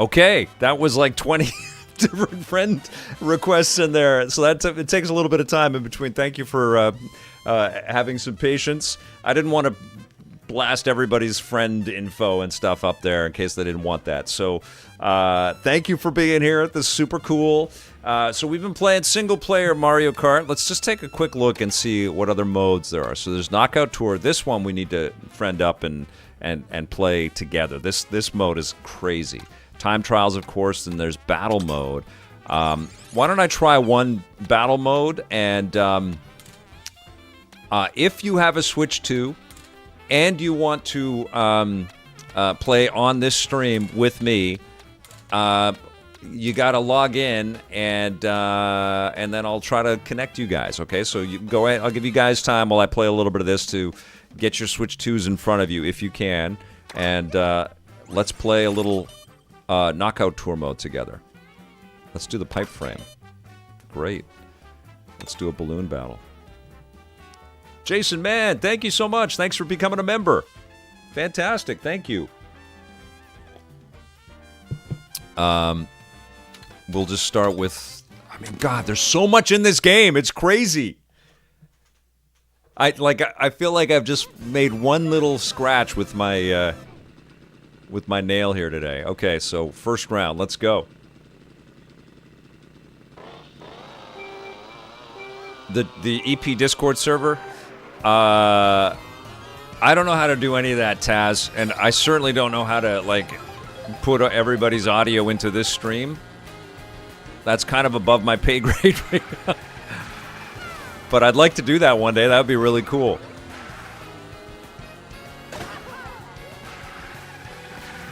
Okay, that was like 20 different friend requests in there. So it takes a little bit of time in between. Thank you for having some patience. I didn't want to blast everybody's friend info and stuff up there in case they didn't want that. So thank you for being here. This is super cool. So we've been playing single-player Mario Kart. Let's just take a quick look and see what other modes there are. So there's Knockout Tour. This one we need to friend up and play together. This mode is crazy. Time Trials, of course, and there's Battle Mode. Why don't I try one Battle Mode? And if you have a Switch 2 and you want to play on this stream with me, you got to log in, and then I'll try to connect you guys, okay? So you can go ahead. I'll give you guys time while I play a little bit of this to get your Switch 2s in front of you if you can. And let's play a little Knockout Tour mode together. Let's do the pipe frame. Great. Let's do a balloon battle. Jason, man, thank you so much. Thanks for becoming a member. Fantastic. Thank you. We'll just start with... I mean, God, there's so much in this game. It's crazy. I feel like I've just made one little scratch with my nail here today. Okay, so first round. Let's go. The EP Discord server... I don't know how to do any of that, Taz, and I certainly don't know how to, like, put everybody's audio into this stream. That's kind of above my pay grade right now. But I'd like to do that one day. That would be really cool.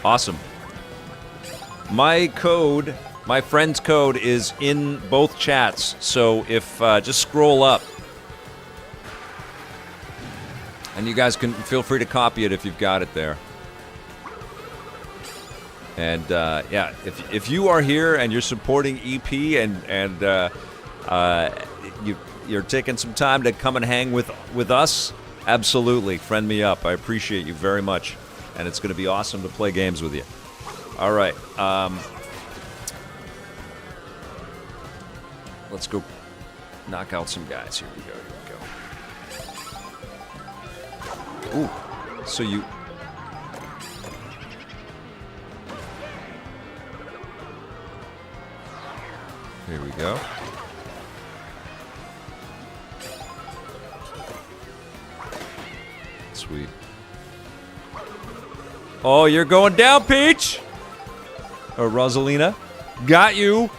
Awesome. My friend's code is in both chats, so if, just scroll up. And you guys can feel free to copy it if you've got it there. And yeah, if you are here and you're supporting EP and you're taking some time to come and hang with us, absolutely, friend me up. I appreciate you very much, and it's going to be awesome to play games with you. All right, let's go knock out some guys. Here we go. Ooh, so you... Here we go. Sweet. Oh, you're going down, Peach! Or Rosalina. Got you!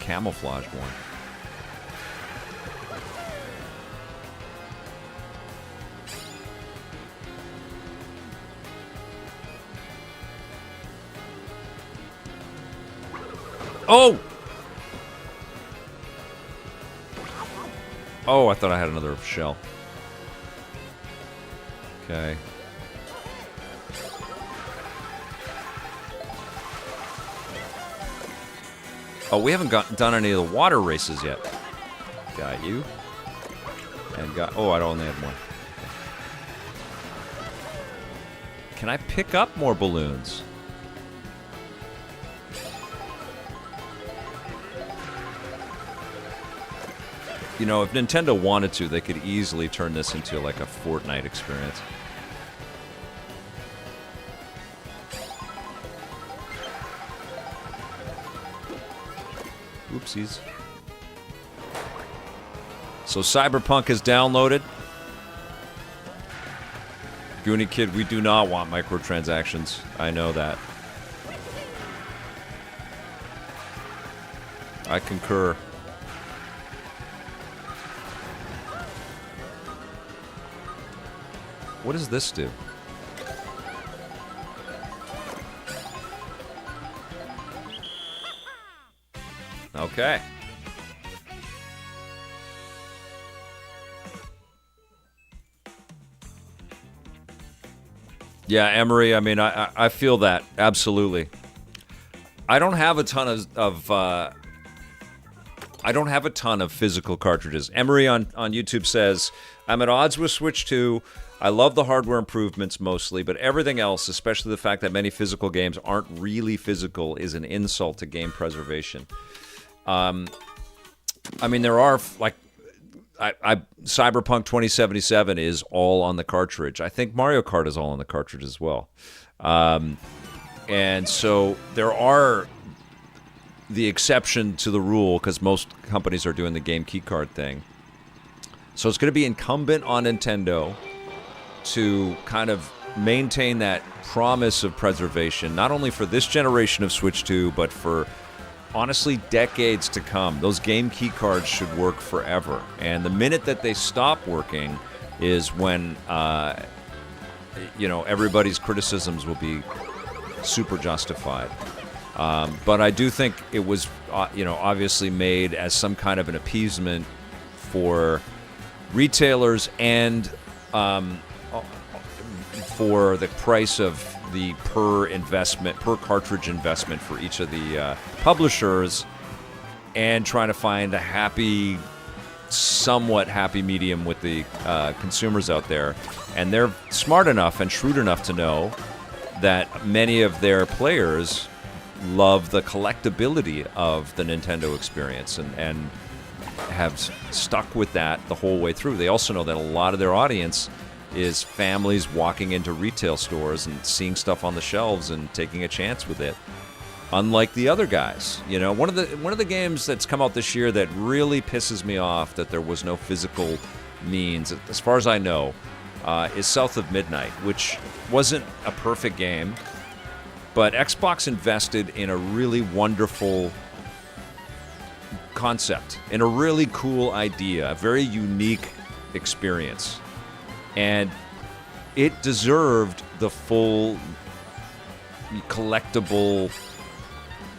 Camouflage one. Oh! Oh, I thought I had another shell. Okay. Oh, we haven't done any of the water races yet. Got you. And got... Oh, I only had one. Can I pick up more balloons? You know, if Nintendo wanted to, they could easily turn this into like a Fortnite experience. Oopsies. So Cyberpunk is downloaded. Goonie Kid, we do not want microtransactions. I know that. I concur. What does this do? Okay. Yeah, Emery, I mean, I feel that. Absolutely. I don't have a ton of I I don't have a ton of physical cartridges. Emery on YouTube says, I'm at odds with Switch 2. I love the hardware improvements mostly, but everything else, especially the fact that many physical games aren't really physical, is an insult to game preservation. I mean, there are, like, Cyberpunk 2077 is all on the cartridge. I think Mario Kart is all on the cartridge as well. And so there are the exception to the rule, because most companies are doing the game keycard thing. So it's going to be incumbent on Nintendo to kind of maintain that promise of preservation, not only for this generation of Switch 2, but for, honestly, decades to come. Those game keycards should work forever. And the minute that they stop working is when, everybody's criticisms will be super justified. But I do think it was, obviously made as some kind of an appeasement for retailers and for the price of the per cartridge investment for each of the publishers, and trying to find a somewhat happy medium with the consumers out there. And they're smart enough and shrewd enough to know that many of their players love the collectability of the Nintendo experience and have stuck with that the whole way through. They also know that a lot of their audience is families walking into retail stores and seeing stuff on the shelves and taking a chance with it. Unlike the other guys, one of the games that's come out this year that really pisses me off that there was no physical means, as far as I know, is South of Midnight, which wasn't a perfect game, but Xbox invested in a really wonderful concept, in a really cool idea, a very unique experience. And it deserved the full collectible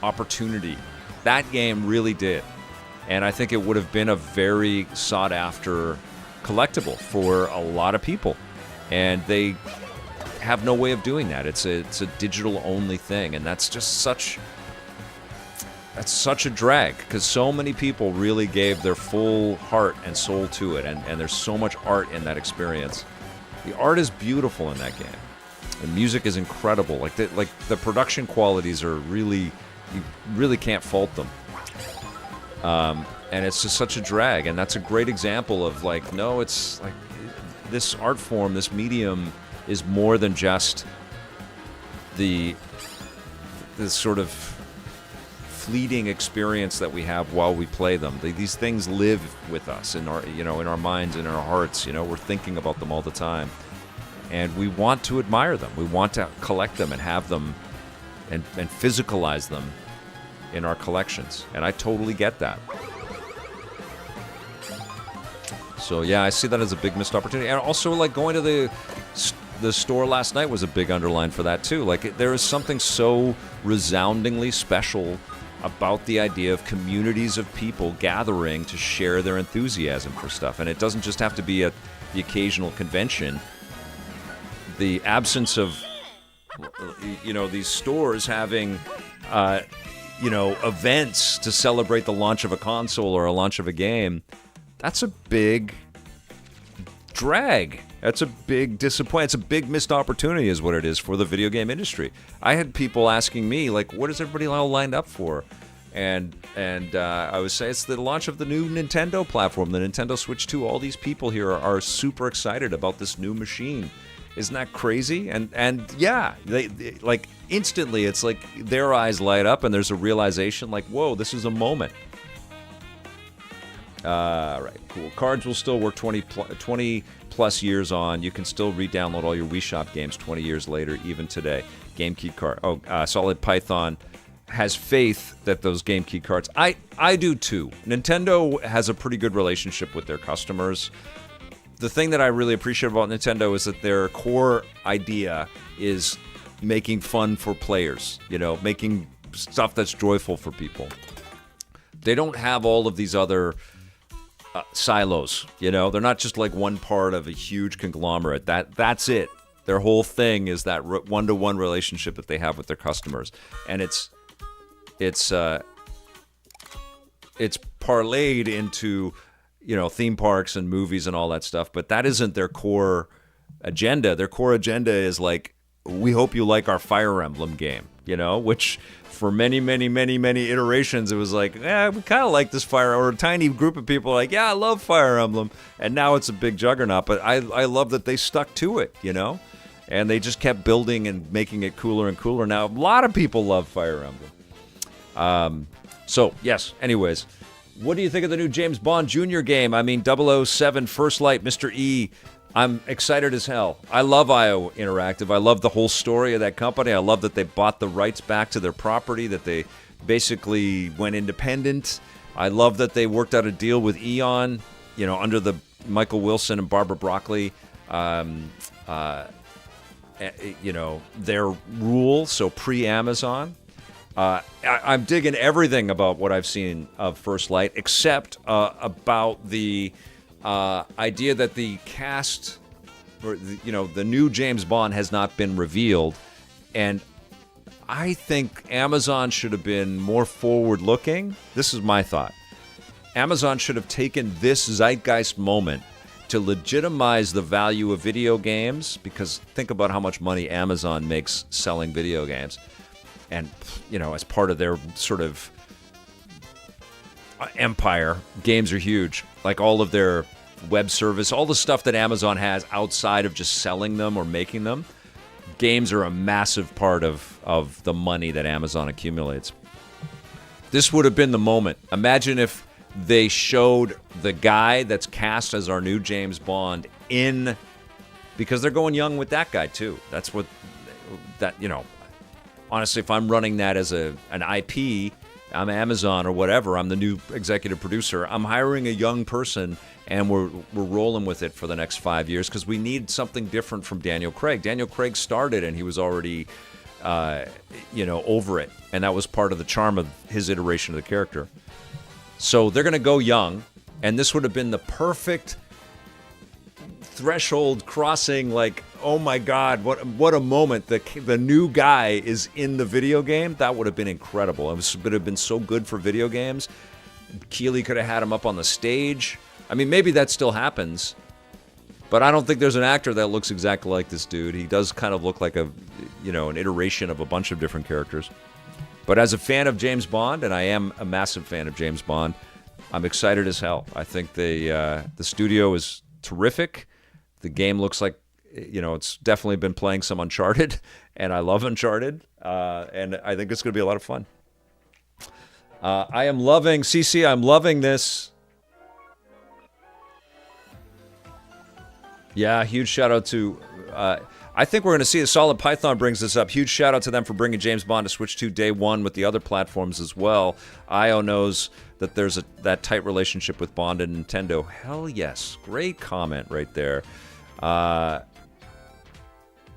opportunity. That game really did. And I think it would have been a very sought-after collectible for a lot of people. And they have no way of doing that. It's a digital-only thing, and that's just such a drag, because so many people really gave their full heart and soul to it, and there's so much art in that experience. The art is beautiful in that game. The music is incredible. Like the production qualities are really, you really can't fault them. And it's just such a drag, and that's a great example of it's like this art form, this medium is more than just this sort of fleeting experience that we have while we play them. These things live with us in our, in our minds, in our hearts. We're thinking about them all the time, and we want to admire them. We want to collect them and have them, and physicalize them in our collections. And I totally get that. So yeah, I see that as a big missed opportunity. And also, going to the store last night was a big underline for that too. There is something so resoundingly special about the idea of communities of people gathering to share their enthusiasm for stuff. And it doesn't just have to be at the occasional convention. The absence of, these stores having, events to celebrate the launch of a console or a launch of a game, that's a big drag. That's a big disappointment. It's a big missed opportunity is what it is for the video game industry. I had people asking me, what is everybody all lined up for? And I would say it's the launch of the new Nintendo platform, the Nintendo Switch 2. All these people here are super excited about this new machine. Isn't that crazy? And yeah, they instantly, it's like their eyes light up and there's a realization whoa, this is a moment. Right, cool. Cards will still work 20 plus years on. You can still re-download all your Wii Shop games 20 years later, even today. GameCube card. Solid Python has faith that those GameCube cards. I do too. Nintendo has a pretty good relationship with their customers. The thing that I really appreciate about Nintendo is that their core idea is making fun for players. Making stuff that's joyful for people. They don't have all of these other silos, they're not just one part of a huge conglomerate. That's it. Their whole thing is that one-to-one relationship that they have with their customers, and it's it's parlayed into, theme parks and movies and all that stuff, but that isn't their core agenda. Their core agenda is like, we hope you like our Fire Emblem game, which for many, many, many, many iterations, it was like, we kind of like this or a tiny group of people like, yeah, I love Fire Emblem. And now it's a big juggernaut, but I love that they stuck to it, and they just kept building and making it cooler and cooler. Now, a lot of people love Fire Emblem. So, yes, anyways, what do you think of the new James Bond Jr. game? I mean, 007 First Light, Mr. E. I'm excited as hell. I love IO Interactive. I love the whole story of that company. I love that they bought the rights back to their property, that they basically went independent. I love that they worked out a deal with Eon, under the Michael Wilson and Barbara Broccoli, their rule, so pre-Amazon. I'm digging everything about what I've seen of First Light, except about the idea that the cast, or the new James Bond has not been revealed, and I think Amazon should have been more forward-looking. This is my thought. Amazon should have taken this zeitgeist moment to legitimize the value of video games, because think about how much money Amazon makes selling video games. And, as part of their sort of empire, games are huge. Like all of their web service, all the stuff that Amazon has outside of just selling them or making them, games are a massive part of the money that Amazon accumulates. This would have been the moment. Imagine if they showed the guy that's cast as our new James Bond because they're going young with that guy too. That's what honestly, if I'm running that as an IP, I'm Amazon or whatever, I'm the new executive producer, I'm hiring a young person, and we're rolling with it for the next 5 years, because we need something different from Daniel Craig. Daniel Craig started, and he was already, over it, and that was part of the charm of his iteration of the character. So they're going to go young, and this would have been the perfect threshold crossing, like, oh my God, what a moment. The new guy is in the video game. That would have been incredible. It would have been so good for video games. Keighley could have had him up on the stage. I mean, maybe that still happens, but I don't think there's an actor that looks exactly like this dude. He does kind of look like an iteration of a bunch of different characters. But as a fan of James Bond, and I am a massive fan of James Bond, I'm excited as hell. I think the studio is terrific. The game looks like, it's definitely been playing some Uncharted, and I love Uncharted, and I think it's going to be a lot of fun. I'm loving this. Yeah, huge shout out to, I think we're going to see Solid Python brings this up. Huge shout out to them for bringing James Bond to Switch 2 day one with the other platforms as well. IO knows that there's that tight relationship with Bond and Nintendo. Hell yes. Great comment right there.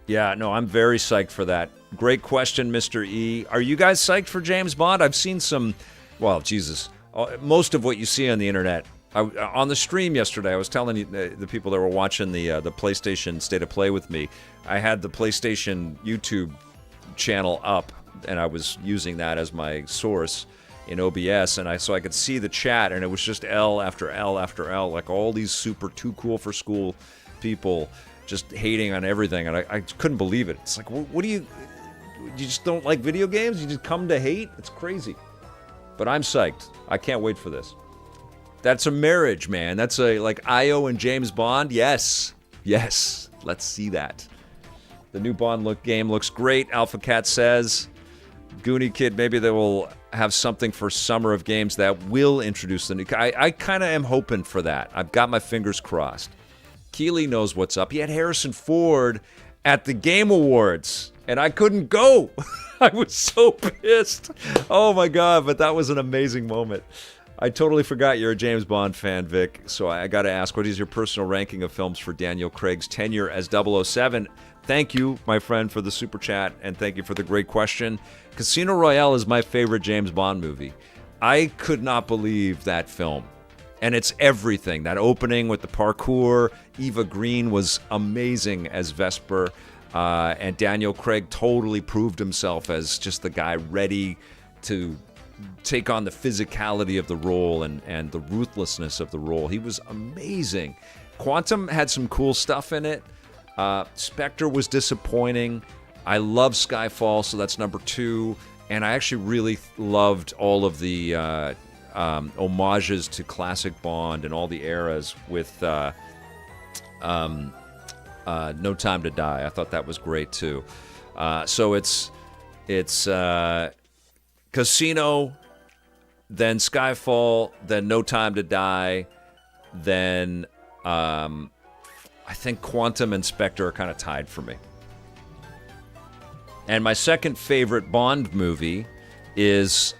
Yeah, no, I'm very psyched for that. Great question, Mr. E. Are you guys psyched for James Bond? I've seen some, most of what you see on the internet. On the stream yesterday, I was telling you, the people that were watching the PlayStation State of Play with me, I had the PlayStation YouTube channel up, and I was using that as my source in OBS, and so I could see the chat, and it was just L after L after L, like all these super too cool for school people just hating on everything, and I couldn't believe it. It's like, what do you just don't like video games? You just come to hate? It's crazy. But I'm psyched. I can't wait for this. That's a marriage, man. That's like IO and James Bond. Yes. Let's see that. The new Bond game looks great, Alpha Cat says. Goonie Kid, maybe they will have something for Summer of Games that will introduce the new... I kind of am hoping for that. I've got my fingers crossed. Keighley knows what's up. He had Harrison Ford at the Game Awards, and I couldn't go. I was so pissed. Oh, my God, but that was an amazing moment. I totally forgot you're a James Bond fan, Vic, so I got to ask, what is your personal ranking of films for Daniel Craig's tenure as 007? Thank you, my friend, for the super chat, and thank you for the great question. Casino Royale is my favorite James Bond movie. I could not believe that film. And it's everything. That opening with the parkour. Eva Green was amazing as Vesper. And Daniel Craig totally proved himself as just the guy ready to take on the physicality of the role and the ruthlessness of the role. He was amazing. Quantum had some cool stuff in it. Spectre was disappointing. I love Skyfall, so that's number 2. And I actually really loved all of the homages to classic Bond and all the eras with No Time to Die. I thought that was great too. So it's Casino, then Skyfall, then No Time to Die, then I think Quantum and Spectre are kind of tied for me. And my second favorite Bond movie is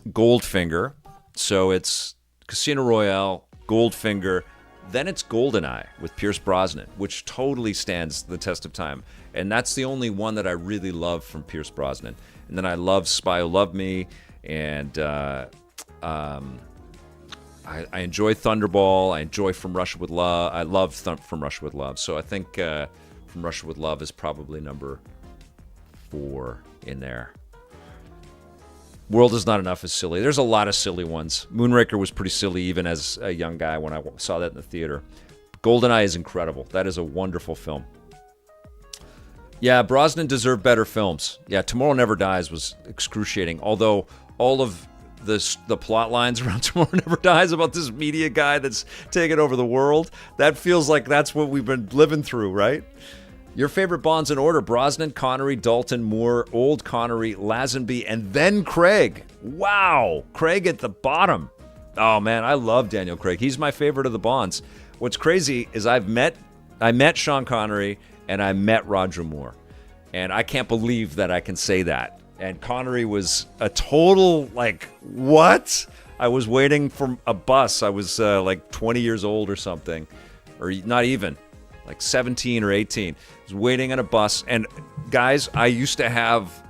Goldfinger. So it's Casino Royale, Goldfinger, then it's GoldenEye with Pierce Brosnan, which totally stands the test of time. And that's the only one that I really love from Pierce Brosnan. And then I love Spy Who Loved Me, and I enjoy Thunderball. I enjoy From Russia with Love. I love From Russia with Love. So I think From Russia with Love is probably number 4 in there. World Is Not Enough is silly. There's a lot of silly ones. Moonraker was pretty silly even as a young guy when I saw that in the theater. GoldenEye is incredible. That is a wonderful film. Yeah, Brosnan deserved better films. Yeah, Tomorrow Never Dies was excruciating. Although all of the plot lines around Tomorrow Never Dies about this media guy that's taking over the world, that feels like that's what we've been living through, right? Your favorite Bonds in order: Brosnan, Connery, Dalton, Moore, Old Connery, Lazenby, and then Craig. Wow, Craig at the bottom. Oh man, I love Daniel Craig. He's my favorite of the Bonds. What's crazy is I met Sean Connery and I met Roger Moore, and I can't believe that I can say that. And Connery was a total like, what? I was waiting for a bus. I was like 20 years old or something, or not even. Like 17 or 18. I was waiting on a bus. And guys, I used to have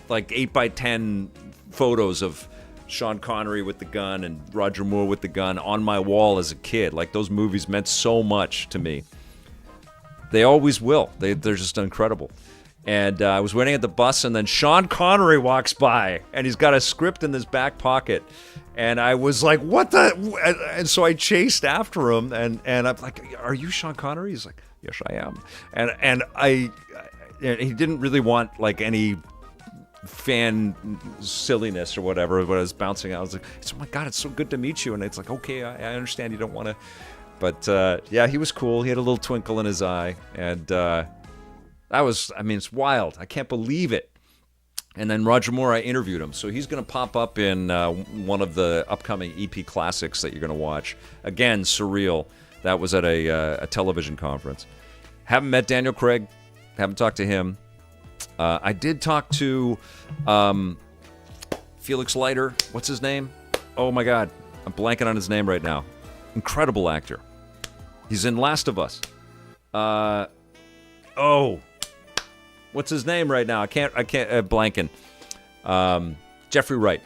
like 8x10 photos of Sean Connery with the gun and Roger Moore with the gun on my wall as a kid. Like, those movies meant so much to me. They always will. They're just incredible. And I was waiting at the bus, and then Sean Connery walks by, and he's got a script in his back pocket. And I was like, what the? And so I chased after him, and I'm like, are you Sean Connery? He's like, yes, I am. And he didn't really want like any fan silliness or whatever, but I was bouncing out. I was like, oh my God, it's so good to meet you. And it's like, okay, I understand you don't want to. But yeah, he was cool. He had a little twinkle in his eye. And it's wild. I can't believe it. And then Roger Moore, I interviewed him. So he's going to pop up in one of the upcoming EP classics that you're going to watch. Again, surreal. That was at a television conference. Haven't met Daniel Craig. Haven't talked to him. I did talk to Felix Leiter. What's his name? Oh, my God. I'm blanking on his name right now. Incredible actor. He's in Last of Us. What's his name right now? I can't blanking. Jeffrey Wright.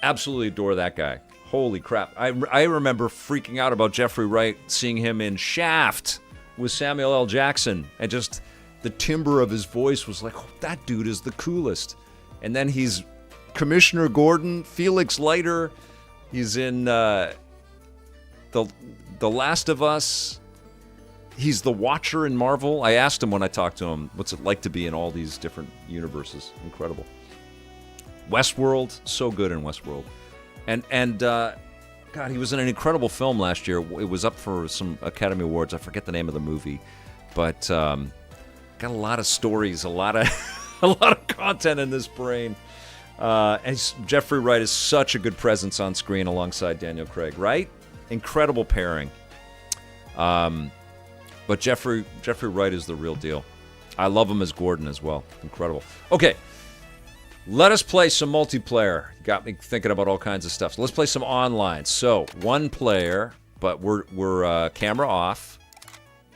Absolutely adore that guy. Holy crap. I remember freaking out about Jeffrey Wright, seeing him in Shaft with Samuel L. Jackson, and just the timbre of his voice was like, oh, that dude is the coolest. And then he's Commissioner Gordon, Felix Leiter. He's in The Last of Us. He's the Watcher in Marvel. I asked him when I talked to him, what's it like to be in all these different universes? Incredible. Westworld, so good in Westworld. And God, he was in an incredible film last year. It was up for some Academy Awards. I forget the name of the movie, but got a lot of stories, a lot of content in this brain. And Jeffrey Wright is such a good presence on screen alongside Daniel Craig, right? Incredible pairing. But Jeffrey Wright is the real deal. I love him as Gordon as well. Incredible. Okay, let us play some multiplayer. Got me thinking about all kinds of stuff. So let's play some online. So, one player, but we're camera off,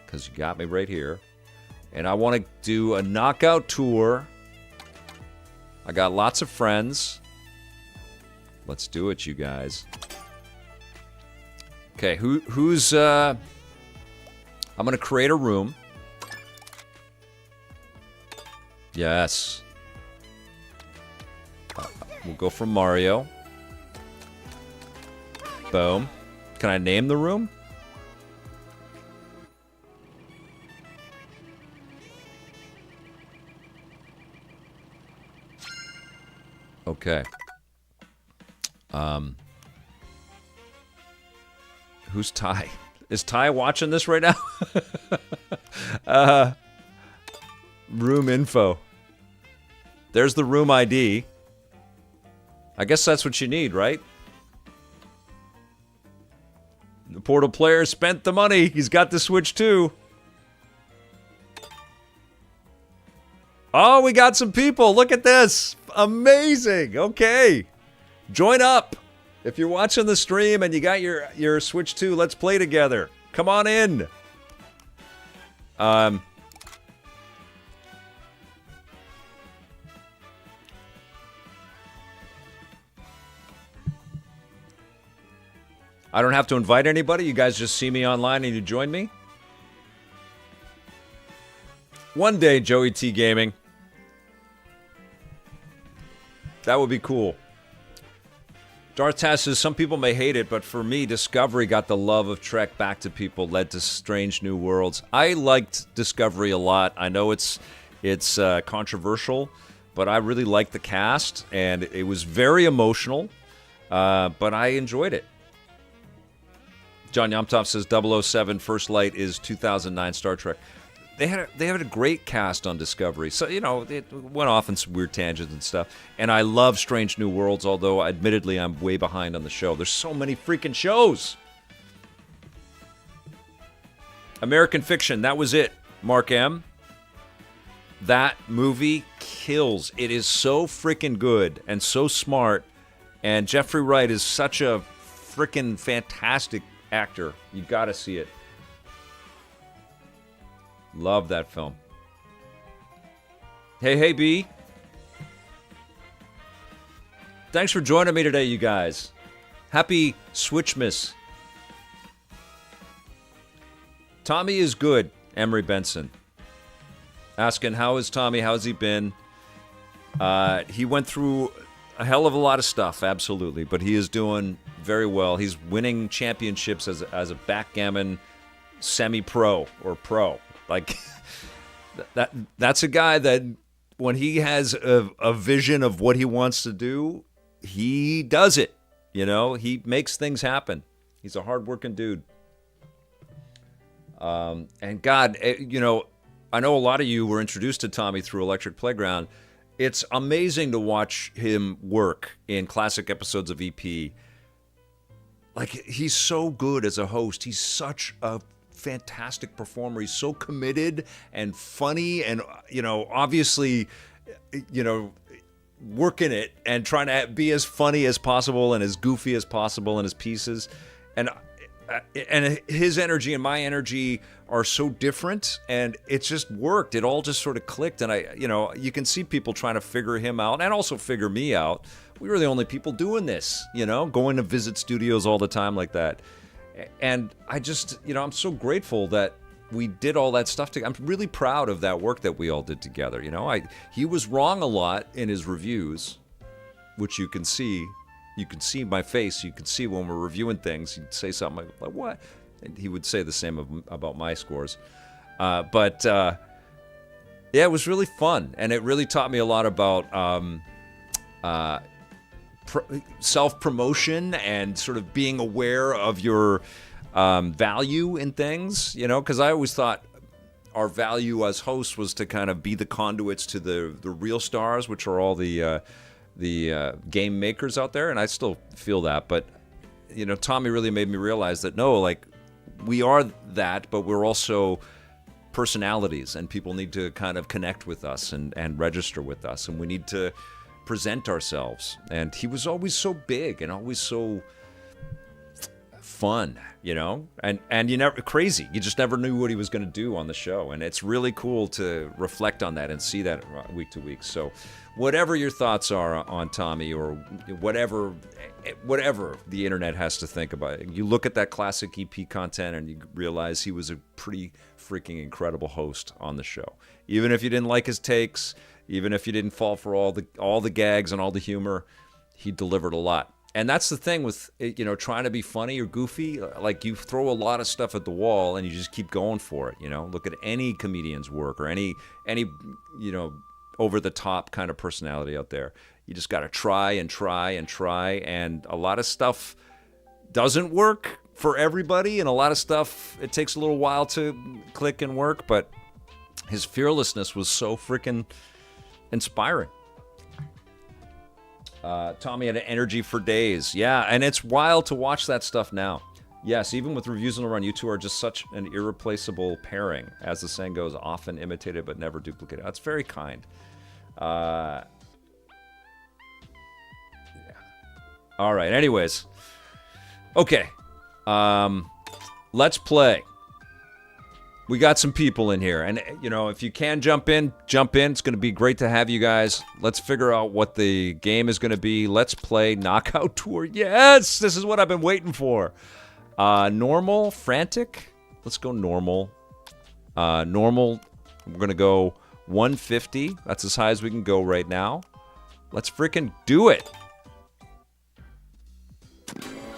because you got me right here. And I want to do a knockout tour. I got lots of friends. Let's do it, you guys. Okay, who's... I'm going to create a room. Yes. We'll go for Mario. Boom. Can I name the room? Okay. Who's Ty? Is Ty watching this right now? Room info. There's the room ID. I guess that's what you need, right? The Portal player spent the money. He's got the Switch too. Oh, we got some people. Look at this. Amazing. Okay. Join up. If you're watching the stream and you got your Switch 2, let's play together. Come on in. I don't have to invite anybody. You guys just see me online and you join me. One day, Joey T Gaming. That would be cool. Darth Tass says, some people may hate it, but for me, Discovery got the love of Trek back to people, led to Strange New Worlds. I liked Discovery a lot. I know it's controversial, but I really liked the cast, and it was very emotional, but I enjoyed it. John Yomtov says, 007 First Light is 2009 Star Trek. They had a great cast on Discovery. So, you know, it went off in some weird tangents and stuff. And I love Strange New Worlds, although admittedly I'm way behind on the show. There's so many freaking shows. American Fiction, that was it. Mark M. That movie kills. It is so freaking good and so smart. And Jeffrey Wright is such a freaking fantastic actor. You got to see it. Love that film. Hey, B. Thanks for joining me today, you guys. Happy Switchmas. Tommy is good, Emery Benson. Asking, how is Tommy? How's he been? He went through a hell of a lot of stuff, absolutely, but he is doing very well. He's winning championships as a backgammon semi-pro or pro. Like, that's a guy that when he has a vision of what he wants to do, he does it. You know, he makes things happen. He's a hardworking dude. And God, you know, I know a lot of you were introduced to Tommy through Electric Playground. It's amazing to watch him work in classic episodes of EP. Like, he's so good as a host. He's such a fantastic performer. He's so committed and funny and, you know, obviously, you know, working it and trying to be as funny as possible and as goofy as possible in his pieces. And his energy and my energy are so different, and it just worked. It all just sort of clicked, and you can see people trying to figure him out and also figure me out. We were the only people doing this, you know, going to visit studios all the time like that. And I just, you know, I'm so grateful that we did all that stuff together. I'm really proud of that work that we all did together. You know, he was wrong a lot in his reviews, which you can see. You can see my face. You can see when we're reviewing things. He'd say something like, what? And he would say the same about my scores. Yeah, it was really fun. And it really taught me a lot about self-promotion and sort of being aware of your value in things, you know, because I always thought our value as hosts was to kind of be the conduits to the real stars, which are all the game makers out there, and I still feel that. But, you know, Tommy really made me realize that, no, like, we are that, but we're also personalities, and people need to kind of connect with us and register with us, and we need to present ourselves. And he was always so big and always so fun, you know, and you never crazy. You just never knew what he was going to do on the show, and it's really cool to reflect on that and see that week to week. So whatever your thoughts are on Tommy, or whatever the internet has to think about it, you look at that classic EP content and you realize he was a pretty freaking incredible host on the show. Even if you didn't like his takes, even if you didn't fall for all the gags and all the humor, he delivered a lot. And that's the thing with, you know, trying to be funny or goofy. Like, you throw a lot of stuff at the wall and you just keep going for it, you know? Look at any comedian's work or any you know, over-the-top kind of personality out there. You just got to try and try and try, and a lot of stuff doesn't work for everybody, and a lot of stuff, it takes a little while to click and work, but his fearlessness was so freaking inspiring. Tommy had an energy for days. Yeah, and it's wild to watch that stuff now. Yes, even with reviews on the run, you two are just such an irreplaceable pairing. As the saying goes, often imitated but never duplicated. That's very kind. Yeah. All right, anyways. Okay. Let's play. We got some people in here, and you know, if you can jump in. It's going to be great to have you guys. Let's figure out what the game is going to be. Let's play Knockout Tour. Yes, this is what I've been waiting for. Normal, frantic. Let's go normal. Normal. We're going to go 150. That's as high as we can go right now. Let's freaking do it.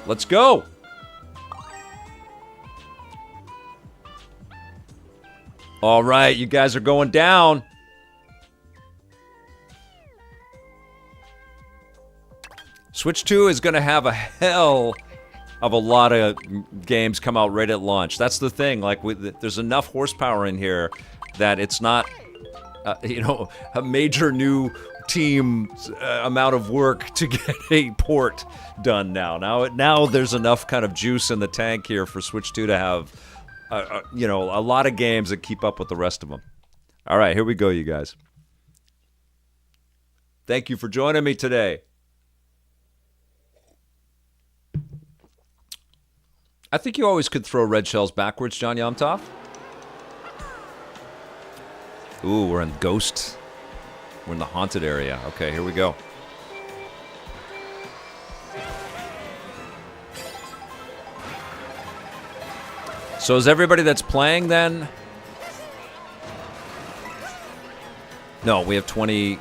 Let's go. All right, you guys are going down. Switch 2 is going to have a hell of a lot of games come out right at launch. That's the thing. Like, there's enough horsepower in here that it's not, you know, a major new team amount of work to get a port done now. Now there's enough kind of juice in the tank here for Switch 2 to have, you know, a lot of games that keep up with the rest of them. All right, here we go, you guys. Thank you for joining me today. I think you always could throw red shells backwards, John Yomtov. Ooh, we're in Ghost. We're in the haunted area. Okay, here we go. So is everybody that's playing then? No, we have 20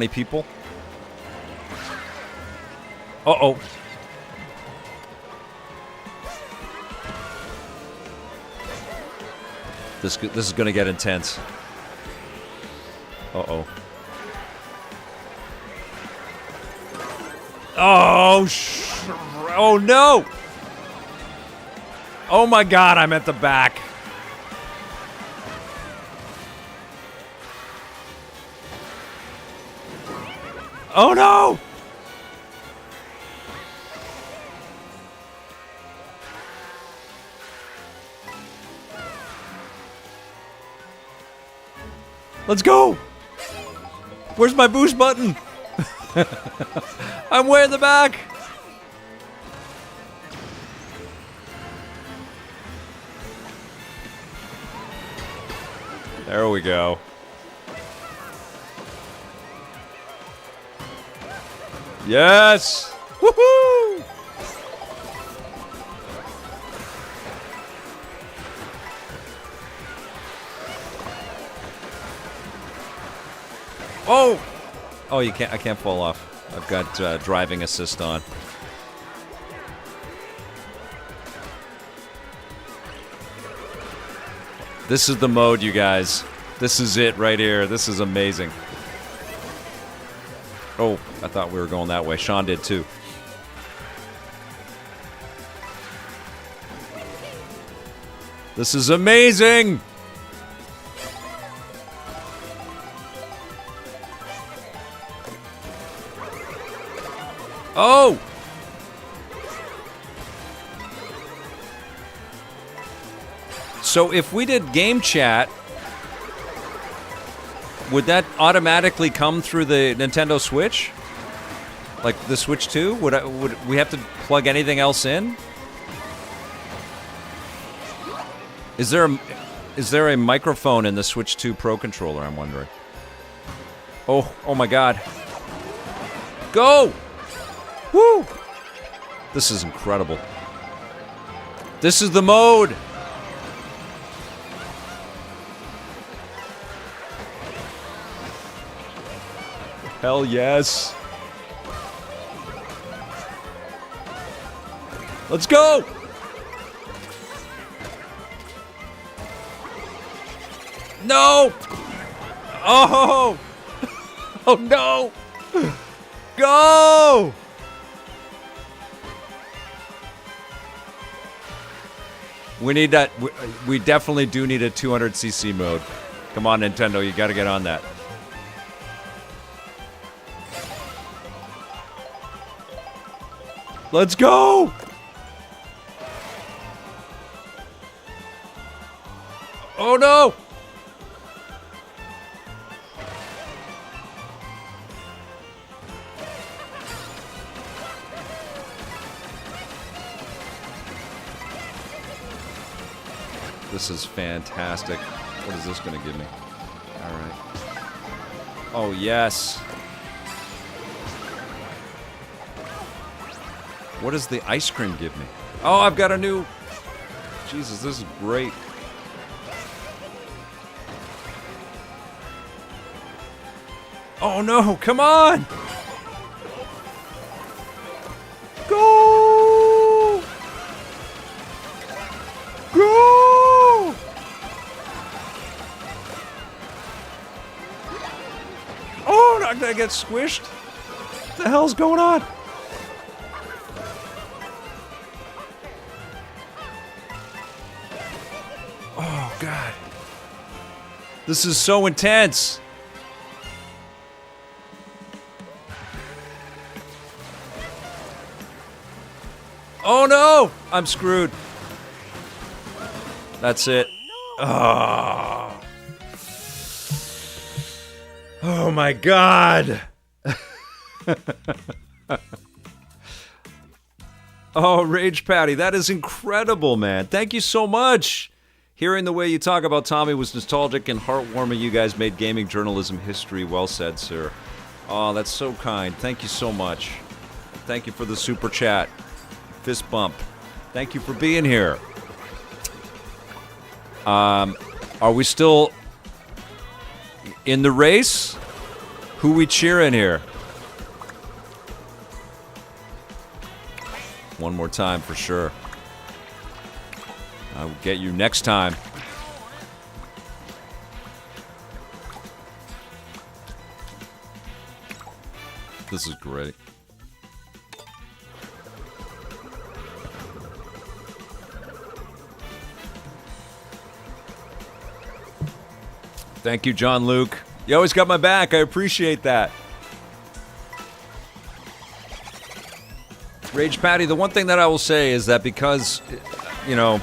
people. Uh-oh. This is going to get intense. Uh-oh. Oh, no! Oh, my God, I'm at the back. Oh, no! Let's go! Where's my boost button? I'm way in the back! There we go. Yes! Woohoo! Oh! Oh, you can't. I can't fall off. I've got driving assist on. This is the mode, you guys. This is it right here. This is amazing. Oh, I thought we were going that way. Sean did too. This is amazing! Oh! So if we did game chat, would that automatically come through the Nintendo Switch? Like the Switch 2? Would we have to plug anything else in? Is there a microphone in the Switch 2 Pro controller, I'm wondering? Oh my God. Go! Woo! This is incredible. This is the mode! Hell yes. Let's go! No! Oh! Oh no! Go! We need that. We definitely do need a 200cc mode. Come on, Nintendo, you gotta get on that. Let's go! Oh no! This is fantastic. What is this going to give me? All right. Oh, yes. What does the ice cream give me? Oh, I've got a new... Jesus, this is great. Oh, no. Come on. Go. Go. Oh, I'm going to get squished. What the hell's going on? Oh, God. This is so intense. Oh, no! I'm screwed. That's it. Oh, oh my God. Oh, Rage Patty, that is incredible, man. Thank you so much. Hearing the way you talk about Tommy was nostalgic and heartwarming. You guys made gaming journalism history. Well said, sir. Oh, that's so kind. Thank you so much. Thank you for the super chat. Fist bump. Thank you for being here. Are we still in the race? Who we cheering here? One more time for sure. I will get you next time. This is great. Thank you, John Luke. You always got my back. I appreciate that. Rage Patty, the one thing that I will say is that because, you know,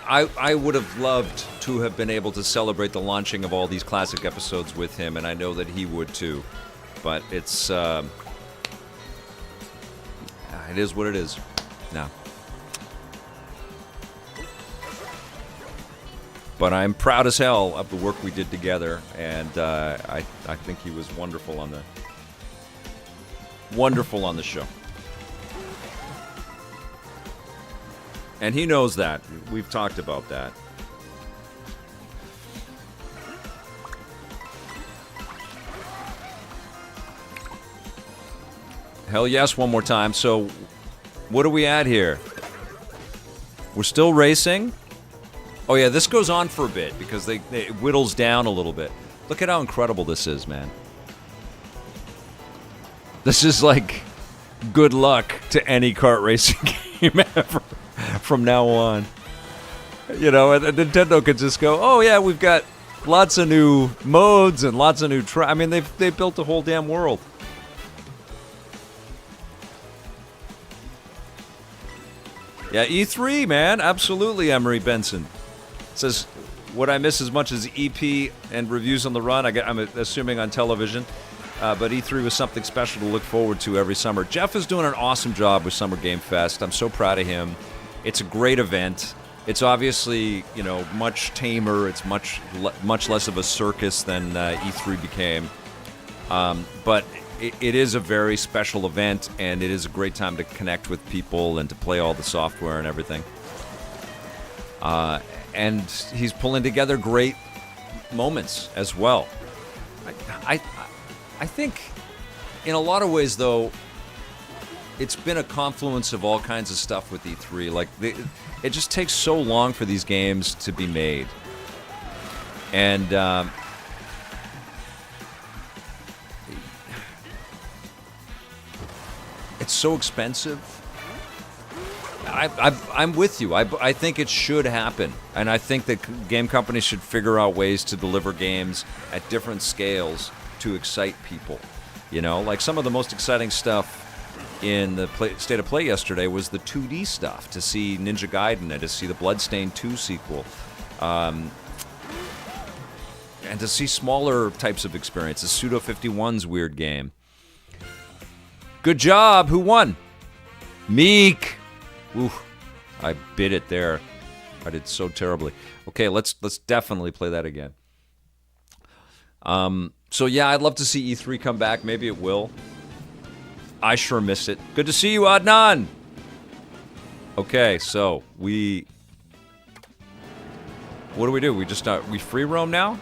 I would have loved to have been able to celebrate the launching of all these classic episodes with him, and I know that he would too. But it's, it is what it is now. But I'm proud as hell of the work we did together, and I think he was wonderful on the show. And he knows that. We've talked about that. Hell yes, one more time. So, what are we at here? We're still racing? Oh yeah, this goes on for a bit because it whittles down a little bit. Look at how incredible this is, man. This is like good luck to any kart racing game ever from now on. You know, and Nintendo could just go, oh yeah, we've got lots of new modes and lots of new I mean, they've built a whole damn world. Yeah, E3, man. Absolutely, Emery Benson. Says, would I miss as much as EP and reviews on the run? I'm assuming on television. But E3 was something special to look forward to every summer. Jeff is doing an awesome job with Summer Game Fest. I'm so proud of him. It's a great event. It's obviously, you know, much tamer. It's much less of a circus than E3 became. But it is a very special event, and it is a great time to connect with people and to play all the software and everything. And he's pulling together great moments as well. I think in a lot of ways, though, it's been a confluence of all kinds of stuff with E3. Like, it just takes so long for these games to be made. And, it's so expensive. I'm with you. I think it should happen. And I think that game companies should figure out ways to deliver games at different scales to excite people. You know, like some of the most exciting stuff in the State of Play yesterday was the 2D stuff, to see Ninja Gaiden and to see the Bloodstained 2 sequel. And to see smaller types of experiences. Pseudo51's weird game. Good job. Who won? Meek. Ooh, I bit it there. I did so terribly. Okay, let's definitely play that again. So yeah, I'd love to see E3 come back. Maybe it will. I sure miss it. Good to see you, Adnan. Okay, so what do? We just we free roam now?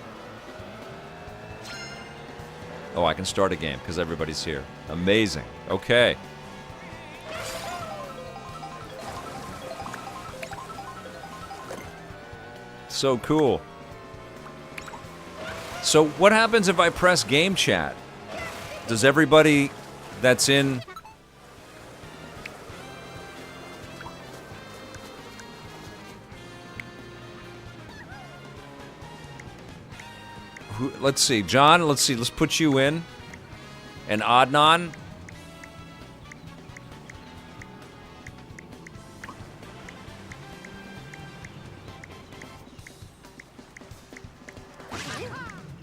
Oh, I can start a game because everybody's here. Amazing. Okay. So cool. So what happens if I press game chat? Does everybody that's in... Let's see. John, let's put you in. And Adnan.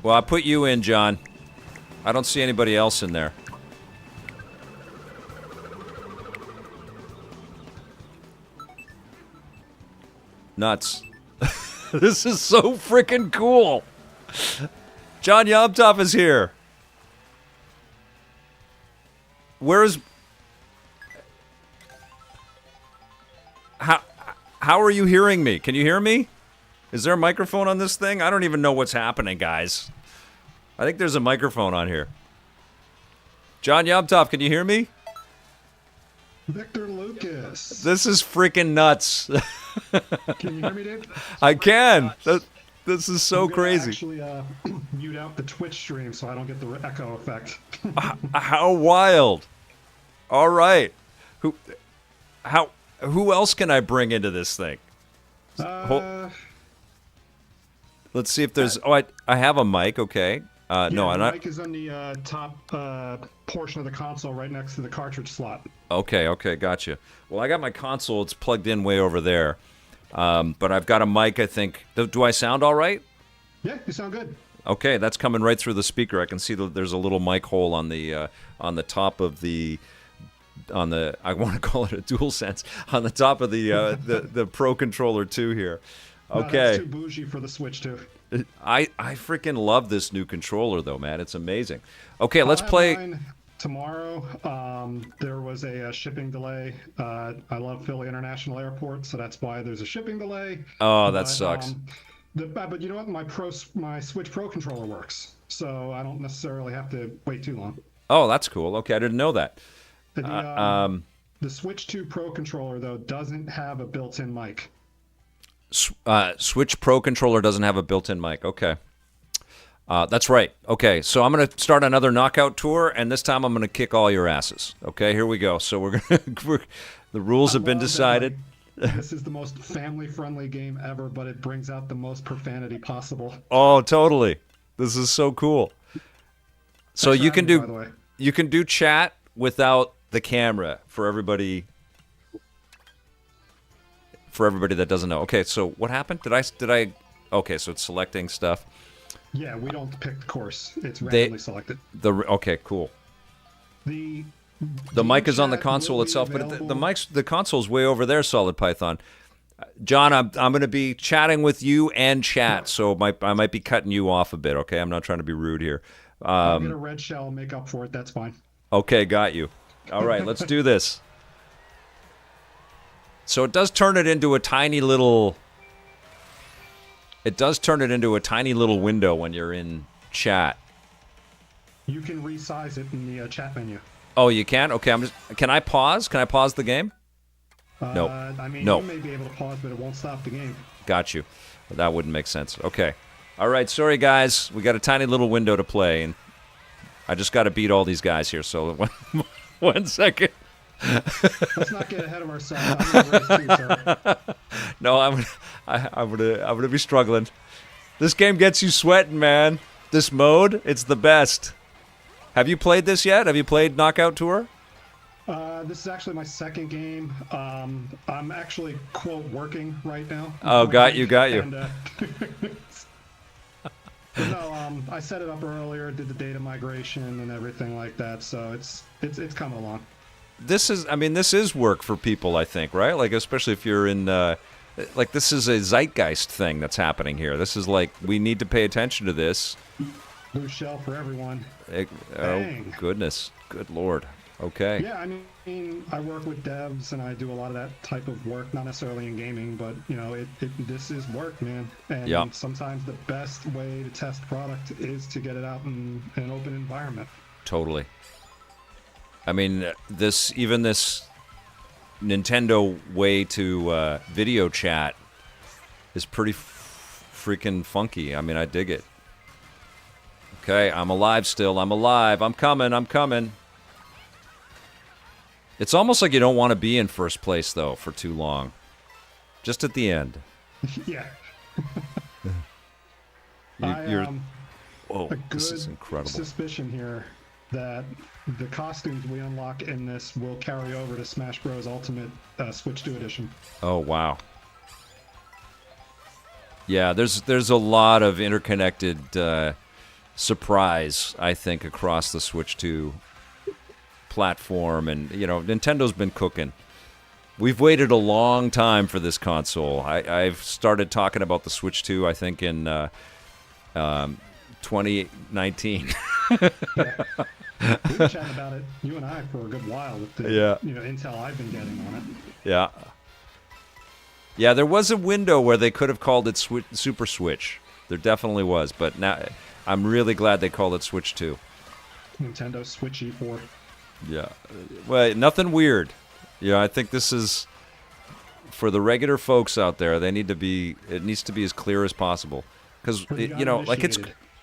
Well, I put you in, John. I don't see anybody else in there. Nuts. This is so freaking cool. John Yomtov is here. Where's... How are you hearing me? Can you hear me? Is there a microphone on this thing? I don't even know what's happening, guys. I think there's a microphone on here. John Yomtov, can you hear me? Victor Lucas. This is freaking nuts. Can you hear me, Dave? I can. This is so crazy. Actually, mute out the Twitch stream so I don't get the echo effect. How wild! All right, who else can I bring into this thing? Let's see if there's. Oh, I have a mic. Okay. Yeah, no, I'm not. The mic is on the top portion of the console, right next to the cartridge slot. Okay, gotcha. Well, I got my console. It's plugged in way over there. But I've got a mic, I think. Do I sound all right? Yeah, you sound good. Okay, that's coming right through the speaker. I can see that there's a little mic hole on the top of the... I want to call it a DualSense. On the top of the Pro Controller 2 here. Okay. No, that's too bougie for the Switch 2. I freaking love this new controller, though, man. It's amazing. Okay, let's play... Mine tomorrow. There was a shipping delay. I love Philly International Airport, so that's why there's a shipping delay. Oh, that sucks. But you know what? My Switch Pro controller works, so I don't necessarily have to wait too long. Oh, that's cool. Okay, I didn't know that. The Switch 2 Pro controller, though, doesn't have a built-in mic. Switch Pro controller doesn't have a built-in mic. Okay. That's right. Okay, so I'm going to start another knockout tour, and this time I'm going to kick all your asses. Okay, here we go. So the rules have been decided. This is the most family-friendly game ever, but it brings out the most profanity possible. Oh, totally. This is so cool. So you can do chat without the camera for everybody that doesn't know. Okay, so what happened? Did I okay, so it's selecting stuff. Yeah, we don't pick the course. It's randomly selected. Okay, cool. The mic is on the console itself, but the console's way over there, Solid Python. John, I'm going to be chatting with you and chat, so I might be cutting you off a bit, okay? I'm not trying to be rude here. I'll get a red shell and make up for it. That's fine. Okay, got you. All right, let's do this. So it does turn it into a tiny little... It does turn it into a tiny little window when you're in chat. You can resize it in the chat menu. Oh, you can? Okay, can I pause? Can I pause the game? No. I mean, No. you may be able to pause, but it won't stop the game. Got you. That wouldn't make sense. Okay. All right, sorry, guys. We got a tiny little window to play, and I just got to beat all these guys here, so 1 second. Let's not get ahead of ourselves. I'm gonna race too, sir. No, I'm gonna be struggling. This game gets you sweating, man. This mode, it's the best. Have you played this yet? Have you played Knockout Tour? This is actually my second game. I'm actually, quote, working right now. Oh, got you. And, but no, I set it up earlier, did the data migration and everything like that, so it's coming along. This is work for people, I think, right? Like, especially if you're in, like, this is a zeitgeist thing that's happening here. This is like, we need to pay attention to this. Blue shell for everyone. Oh, goodness. Good Lord. Okay. Yeah, I mean, I work with devs and I do a lot of that type of work, not necessarily in gaming, but, you know, this is work, man. And sometimes the best way to test product is to get it out in an open environment. Totally. I mean, this Nintendo way to video chat is pretty freaking funky. I mean, I dig it. Okay, I'm alive still. I'm alive. I'm coming. It's almost like you don't want to be in first place, though, for too long. Just at the end. Yeah. Oh, this is incredible. Suspicion here that the costumes we unlock in this will carry over to Smash Bros. Ultimate Switch 2 Edition. Oh, wow. Yeah, there's a lot of interconnected surprise, I think, across the Switch 2 platform, and you know, Nintendo's been cooking. We've waited a long time for this console. I've started talking about the Switch 2, I think, in 2019. Yeah. We've been chatting about it, you and I, for a good while with the intel I've been getting on it. Yeah. Yeah, there was a window where they could have called it Super Switch. There definitely was, but now I'm really glad they called it Switch 2. Nintendo Switch E4. Yeah. Well, nothing weird. Yeah, I think this is, for the regular folks out there, it needs to be as clear as possible. Because,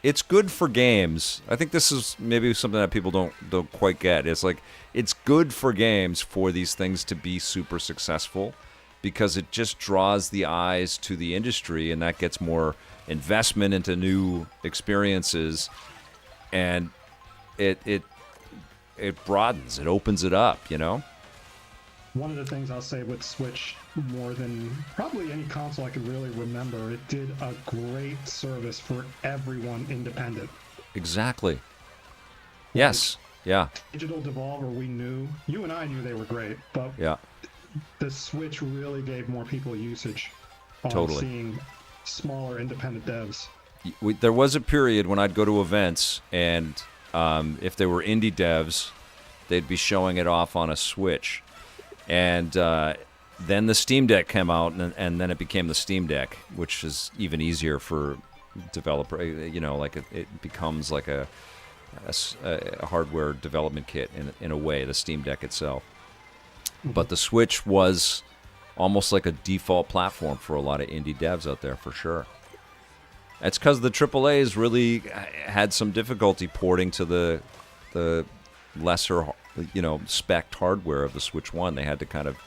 it's good for games. I think this is maybe something that people don't quite get. It's like, it's good for games for these things to be super successful, because it just draws the eyes to the industry, and that gets more investment into new experiences, and it broadens, it opens it up, you know? One of the things I'll say with Switch, more than probably any console I can really remember, it did a great service for everyone independent. Exactly. Yes. Yeah. Digital Devolver, we knew, you and I knew they were great, but the Switch really gave more people usage on seeing smaller independent devs. There was a period when I'd go to events, and if they were indie devs, they'd be showing it off on a Switch. And then the Steam Deck came out, and then it became the Steam Deck, which is even easier for developer. You know, like it becomes like a hardware development kit in a way, the Steam Deck itself. But the Switch was almost like a default platform for a lot of indie devs out there, for sure. It's because the AAAs really had some difficulty porting to the lesser, spec'd hardware of the Switch 1. They had to kind of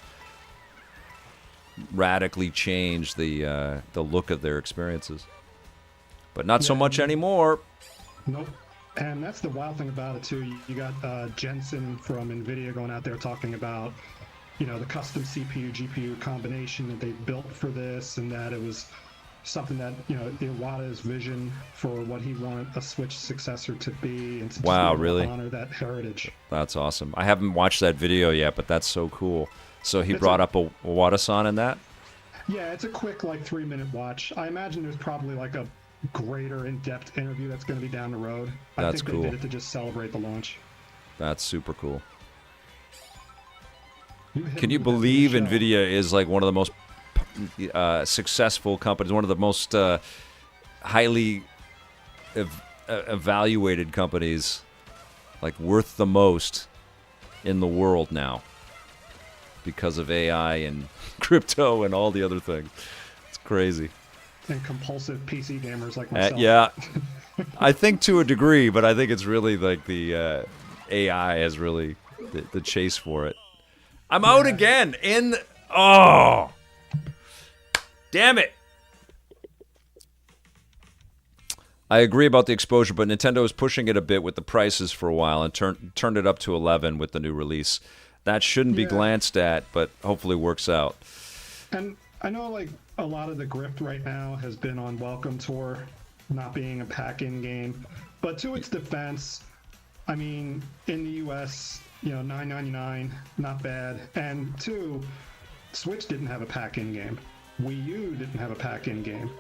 radically change the look of their experiences. But not so much anymore. Nope. And that's the wild thing about it, too. You got Jensen from NVIDIA going out there talking about, the custom CPU, GPU combination that they built for this, and that it was something that, Iwata's vision for what he wanted a Switch successor to be, and to really honor that heritage. That's awesome. I haven't watched that video yet, but that's so cool. So he brought up a Iwata-san in that? Yeah, it's a quick, 3-minute watch. I imagine there's probably a greater in-depth interview that's going to be down the road. That's cool. They did it to just celebrate the launch. That's super cool. Can you believe NVIDIA is one of the most successful companies, one of the most highly evaluated companies, worth the most, in the world now because of AI and crypto and all the other things. It's crazy. And compulsive PC gamers like myself. Yeah, I think to a degree, but I think it's really like the AI has really the chase for it. I'm out again oh, damn it. I agree about the exposure, but Nintendo is pushing it a bit with the prices for a while and turned it up to 11 with the new release. That shouldn't be glanced at, but hopefully works out. And I know like a lot of the grift right now has been on Welcome Tour not being a pack-in game, but to its defense, I mean, in the US, $9.99, not bad. And two, Switch didn't have a pack-in game. Wii U didn't have a pack-in game.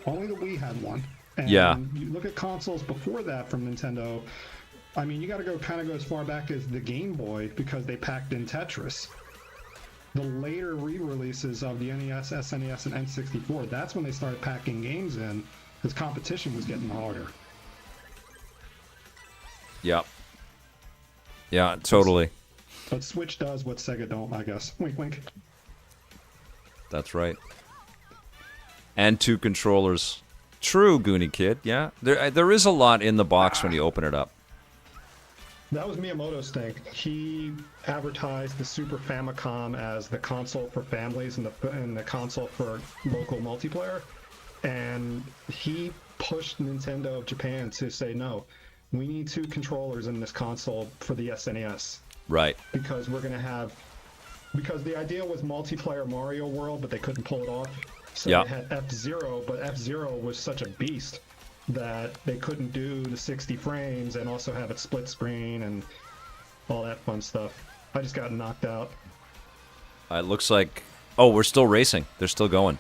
Only the Wii had one. And you look at consoles before that from Nintendo, I mean, you got to go as far back as the Game Boy because they packed in Tetris. The later re-releases of the NES, SNES, and N64, that's when they started packing games in because competition was getting harder. Yep. Yeah, totally. But Switch does what Sega don't, I guess. Wink, wink. That's right. And 2 controllers. True, Goonie Kid. Yeah, there is a lot in the box when you open it up. That was Miyamoto's thing. He advertised the Super Famicom as the console for families and the console for local multiplayer, and he pushed Nintendo of Japan to say no. We need 2 controllers in this console for the SNES. Right. Because the idea was multiplayer Mario World, but they couldn't pull it off. So they had F-Zero, but F-Zero was such a beast that they couldn't do the 60 frames and also have it split screen and all that fun stuff. I just got knocked out. It looks like... Oh, we're still racing. They're still going.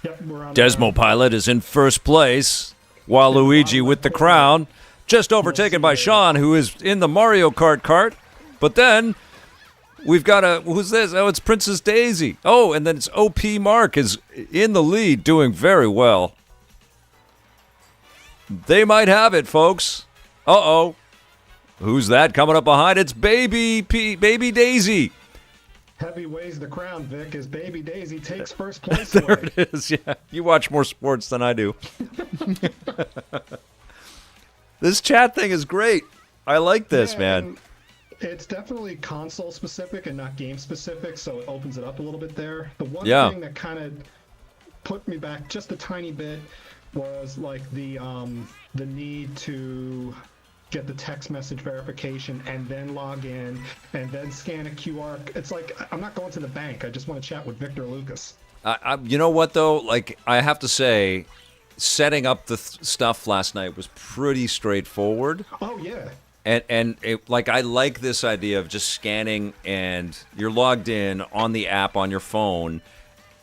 Yep, we're on Desmo Pilot is in first place, while Luigi with the crown, just overtaken by Sean, who is in the Mario Kart cart. But then... We've got who's this? Oh, it's Princess Daisy. Oh, and then it's OP Mark is in the lead, doing very well. They might have it, folks. Uh-oh. Who's that coming up behind? It's Baby Daisy. Heavy weighs the crown, Vic, as Baby Daisy takes first place There away. it is, yeah. You watch more sports than I do. This chat thing is great. I like this, man. It's definitely console specific and not game specific, so it opens it up a little bit there. The one thing that kind of put me back just a tiny bit was like the need to get the text message verification and then log in and then scan a QR. It's like I'm not going to the bank. I just want to chat with Victor Lucas. You know what though? Like I have to say, setting up the stuff last night was pretty straightforward. Oh yeah. And I like this idea of just scanning and you're logged in on the app on your phone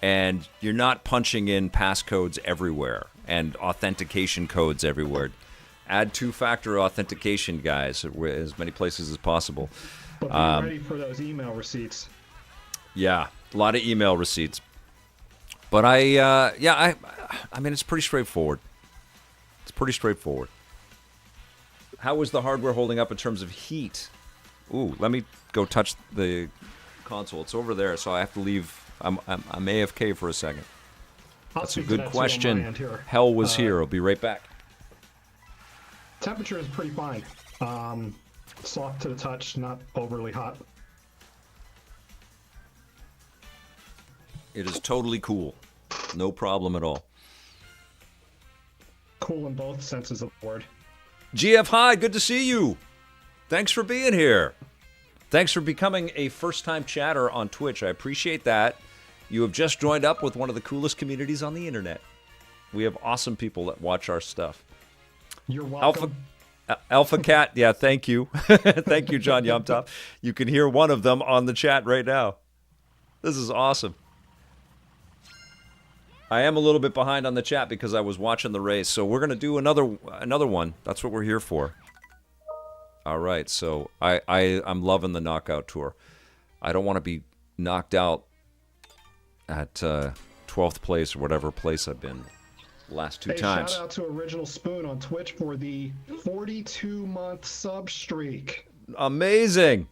and you're not punching in passcodes everywhere and authentication codes everywhere. Add 2-factor authentication, guys, as many places as possible. But be ready for those email receipts. Yeah, a lot of email receipts. But I mean, it's pretty straightforward. It's pretty straightforward. How is the hardware holding up in terms of heat? Ooh, let me go touch the console. It's over there, so I have to leave. I'm AFK for a second. That's a good question. Hell was here. I'll be right back. Temperature is pretty fine. Soft to the touch, not overly hot. It is totally cool. No problem at all. Cool in both senses of the word. GF, hi, good to see you. Thanks for being here. Thanks for becoming a first-time chatter on Twitch. I appreciate that. You have just joined up with one of the coolest communities on the internet. We have awesome people that watch our stuff. You're welcome. Alpha Cat, yeah, thank you. Thank you, John Yumtop. You can hear one of them on the chat right now. This is awesome. I am a little bit behind on the chat because I was watching the race, so we're going to do another one. That's what we're here for. All right, so I'm loving the knockout tour. I don't want to be knocked out at 12th place or whatever place I've been the last 2 times. Shout out to Original Spoon on Twitch for the 42-month sub streak. Amazing.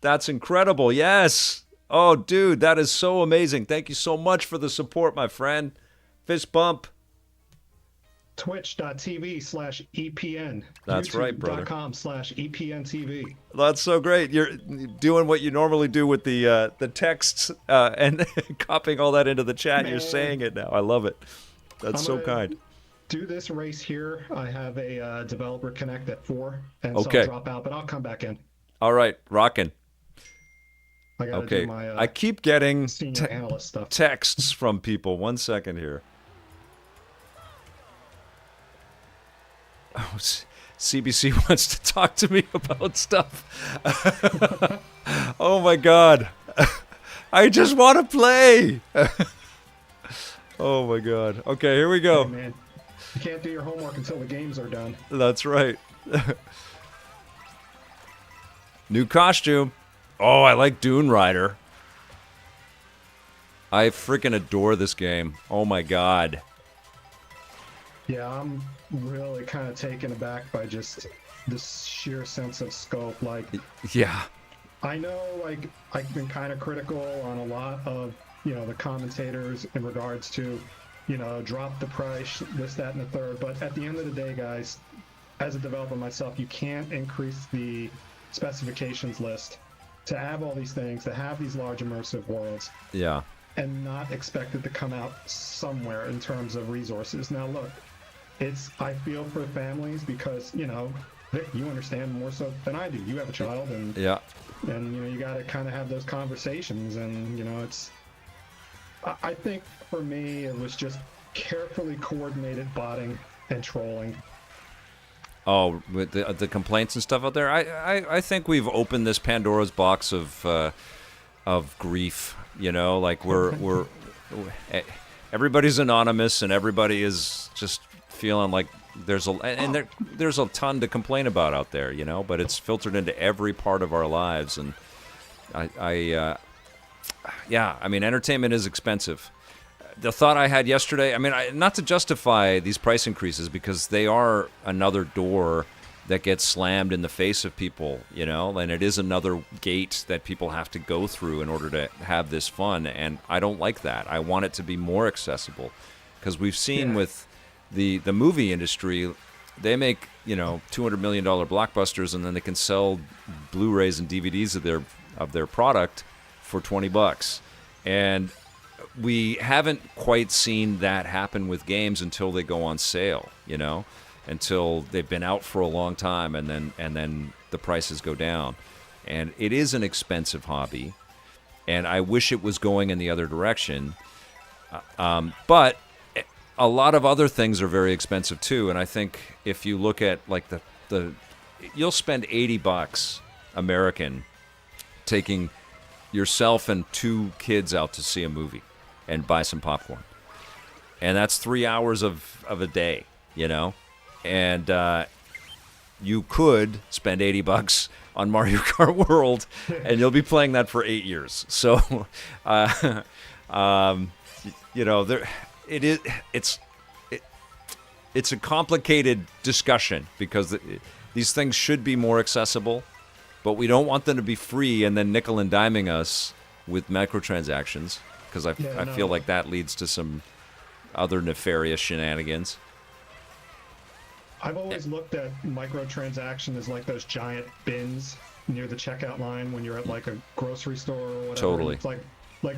That's incredible. Yes. Oh, dude, that is so amazing. Thank you so much for the support, my friend. Fist bump. Twitch.tv/EPN. That's right, brother. YouTube.com/EPNTV. That's so great. You're doing what you normally do with the texts and copying all that into the chat. Man. You're saying it now. I love it. That's so kind. Do this race here. I have a developer connect at 4, and okay. So I'll drop out, but I'll come back in. All right, rocking. I gotta do my, I keep getting senior analyst stuff. Texts from people. 1 second here. Oh, CBC wants to talk to me about stuff. Oh my God. I just want to play. Oh my God. Okay, here we go. Hey, man. You can't do your homework until the games are done. That's right. New costume. Oh, I like Dune Rider. I freaking adore this game. Oh my God. Yeah, I'm really kind of taken aback by just this sheer sense of scope. Like, yeah. I know, like, I've been kind of critical on a lot of, the commentators in regards to, drop the price, this, that, and the third. But at the end of the day, guys, as a developer myself, you can't increase the specifications list to have all these things, to have these large immersive worlds. Yeah. And not expect it to come out somewhere in terms of resources. Now, look, I feel for families because, Vic, you understand more so than I do. You have a child, and yeah. And you got to kind of have those conversations, and it's. I think for me, it was just carefully coordinated botting and trolling. Oh, with the complaints and stuff out there. I think we've opened this Pandora's box of grief. Like we're everybody's anonymous, and everybody is just feeling like there's a ton to complain about out there. But it's filtered into every part of our lives, and entertainment is expensive. The thought I had yesterday, not to justify these price increases, because they are another door that gets slammed in the face of people, and it is another gate that people have to go through in order to have this fun, and I don't like that. I want it to be more accessible, because we've seen with the movie industry, they make, $200 million blockbusters, and then they can sell Blu-rays and DVDs of their product for $20. And we haven't quite seen that happen with games until they go on sale, until they've been out for a long time, and then the prices go down. And it is an expensive hobby, and I wish it was going in the other direction. But a lot of other things are very expensive too, and I think if you look at like you'll spend $80 American taking yourself and 2 kids out to see a movie and buy some popcorn. And that's 3 hours of a day, And you could spend $80 on Mario Kart World, and you'll be playing that for 8 years. So, it's a complicated discussion, because these things should be more accessible, but we don't want them to be free and then nickel and diming us with microtransactions, because I feel like that leads to some other nefarious shenanigans. I've always looked at microtransactions as like those giant bins near the checkout line when you're at like a grocery store or whatever. Totally. It's like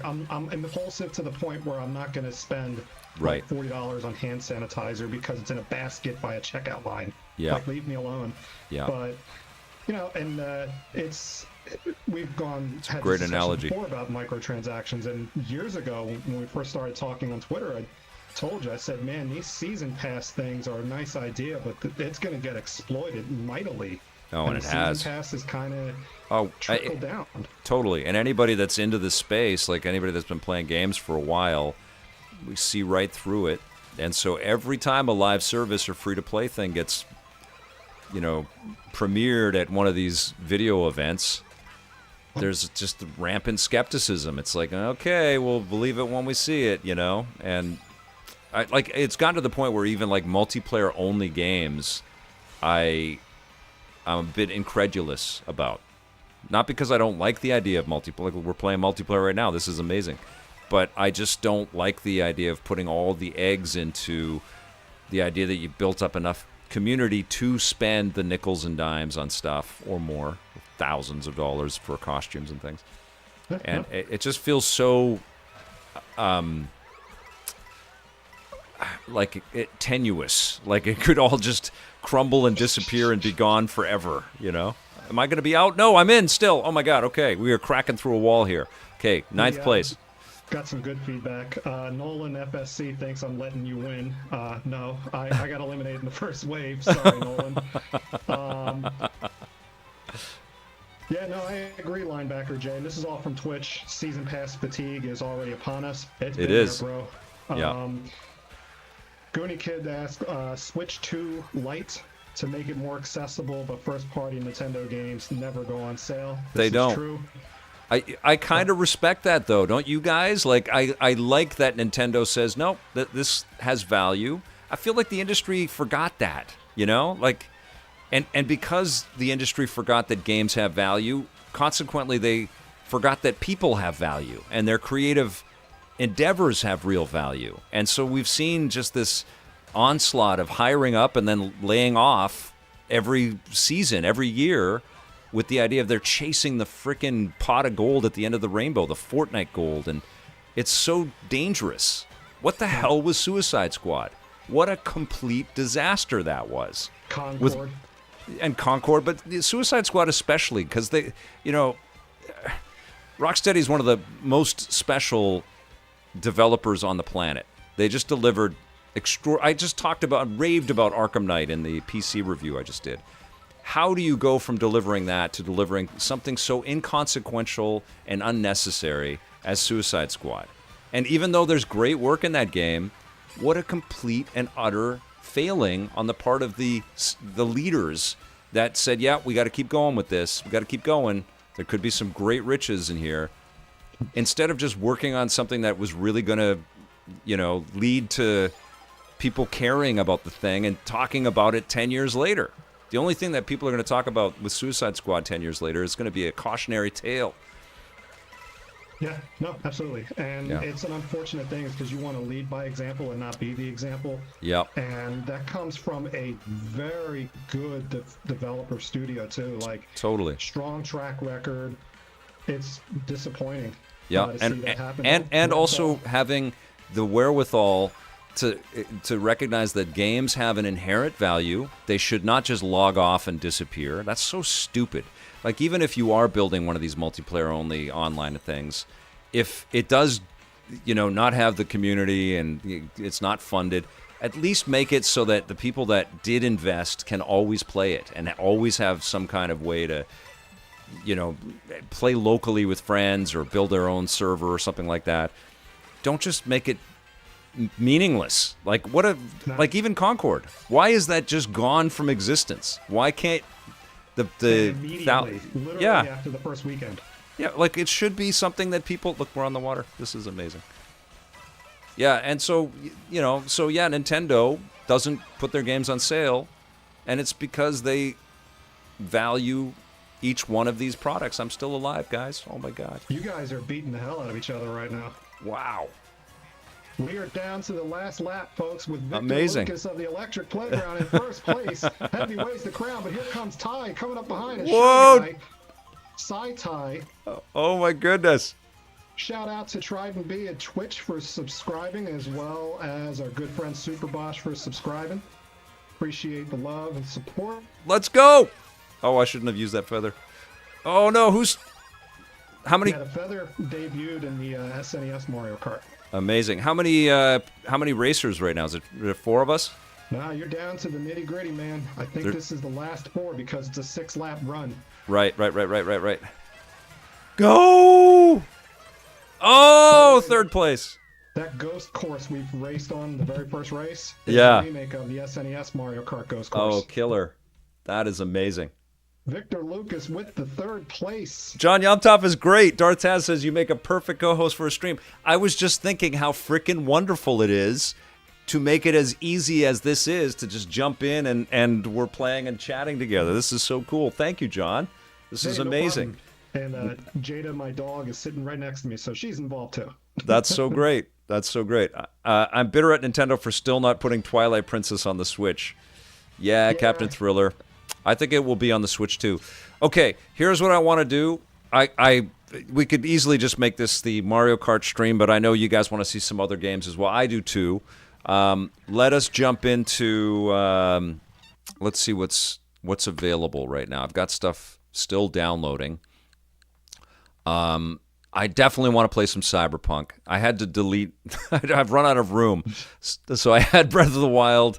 I'm impulsive to the point where I'm not going to spend like $40 on hand sanitizer because it's in a basket by a checkout line. Yeah. Like, leave me alone. Yeah. But and we've had great this analogy before about microtransactions, and years ago when we first started talking on Twitter, I told you, I said, man, these season pass things are a nice idea, but it's going to get exploited mightily. Oh, and it has. Season pass is kind of trickled down. Totally. And anybody that's into this space, like anybody that's been playing games for a while, we see right through it. And so every time a live service or free-to-play thing gets, premiered at one of these video events, there's just rampant skepticism. It's like, okay, we'll believe it when we see it, And it's gotten to the point where even like multiplayer-only games, I'm a bit incredulous about, Not because I don't like the idea of multiplayer. We're playing multiplayer right now. This is amazing. But I just don't like the idea of putting all the eggs into the idea that you built up enough community to spend the nickels and dimes on stuff or more, thousands of dollars for costumes and things. And it just feels so tenuous. Like it could all just crumble and disappear and be gone forever, you know? Am I going to be out? No, I'm in still. Oh my God, okay. We are cracking through a wall here. Okay, ninth place. Got some good feedback. Nolan FSC thinks I'm letting you win. No, I got eliminated in the first wave. Sorry, Nolan. Yeah, no, I agree, Linebacker Jay. And this is all from Twitch. Season pass fatigue is already upon us. It is, there, bro. Yeah. Goonie Kid asked, Switch 2 Lite to make it more accessible, but first-party Nintendo games never go on sale. They don't. True. I kind of respect that, though, don't you guys? Like, I like that Nintendo says, no, this has value. I feel like the industry forgot that, you know? Like, and because the industry forgot that games have value, consequently, they forgot that people have value, and their creative endeavors have real value. And so we've seen just this onslaught of hiring up and then laying off every season, every year, with the idea of they're chasing the frickin' pot of gold at the end of the rainbow, the Fortnite gold, and it's so dangerous. What the hell was Suicide Squad? What a complete disaster that was. Concord. Concord, but Suicide Squad especially, because they, you know, Rocksteady is one of the most special developers on the planet. They just delivered I just raved about Arkham Knight in the PC review I just did. How do you go from delivering that to delivering something so inconsequential and unnecessary as Suicide Squad? And even though there's great work in that game, what a complete and utter failing on the part of the leaders that said, yeah, we got to keep going with this. We got to keep going. There could be some great riches in here. Instead of just working on something that was really going to, you know, lead to people caring about the thing and talking about it 10 years later. The only thing that people are going to talk about with Suicide Squad 10 years later is going to be a cautionary tale. Yeah, no, absolutely. And it's an unfortunate thing because you want to lead by example and not be the example. Yep. And that comes from a very good developer studio, too. Like, totally. Strong track record. It's disappointing. Yeah, and also having the wherewithal to recognize that games have an inherent value. They should not just log off and disappear. That's so stupid. Like, even if you are building one of these multiplayer-only online things, if it does, you know, not have the community and it's not funded, at least make it so that the people that did invest can always play it and always have some kind of way to, you know, play locally with friends or build their own server or something like that. Don't just make it meaningless. Like, like even Concord. Why is that just gone from existence? Why can't literally after the first weekend? Yeah, like it should be something that people look. We're on the water. This is amazing. Yeah, and so Nintendo doesn't put their games on sale, and it's because they value each one of these products. I'm still alive, guys. Oh my God. You guys are beating the hell out of each other right now. Wow. We are down to the last lap, folks, with Victor Amazing. Lucas of the Electric Playground in first place. Heavy weighs the crown, but here comes Ty coming up behind us. Whoa! Ty. Oh my goodness. Shout out to Trident B at Twitch for subscribing, as well as our good friend Super Bosch for subscribing. Appreciate the love and support. Let's go! Oh, I shouldn't have used that feather. Oh no, how many? Yeah, the feather debuted in the SNES Mario Kart. Amazing. How many racers right now? Is it 4 of us? Nah, you're down to the nitty gritty, man. I think this is the last 4 because it's a 6-lap run. Right. Go! Oh, third place. That ghost course we've raced on the very first race is a remake of the SNES Mario Kart ghost course. Oh, killer. That is amazing. Victor Lucas with the 3rd place. John Yomtop is great. Darth Taz says you make a perfect co-host for a stream. I was just thinking how freaking wonderful it is to make it as easy as this is to just jump in and we're playing and chatting together. This is so cool. Thank you, John. This is amazing. And Jada, my dog, is sitting right next to me, so she's involved too. That's so great. That's so great. I'm bitter at Nintendo for still not putting Twilight Princess on the Switch. Yeah, Captain Thriller. I think it will be on the Switch too. Okay, here's what I want to do. We could easily just make this the Mario Kart stream, but I know you guys want to see some other games as well. I do too. Let us jump into. Let's see what's available right now. I've got stuff still downloading. I definitely want to play some Cyberpunk. I had to delete. I've run out of room, so I had Breath of the Wild.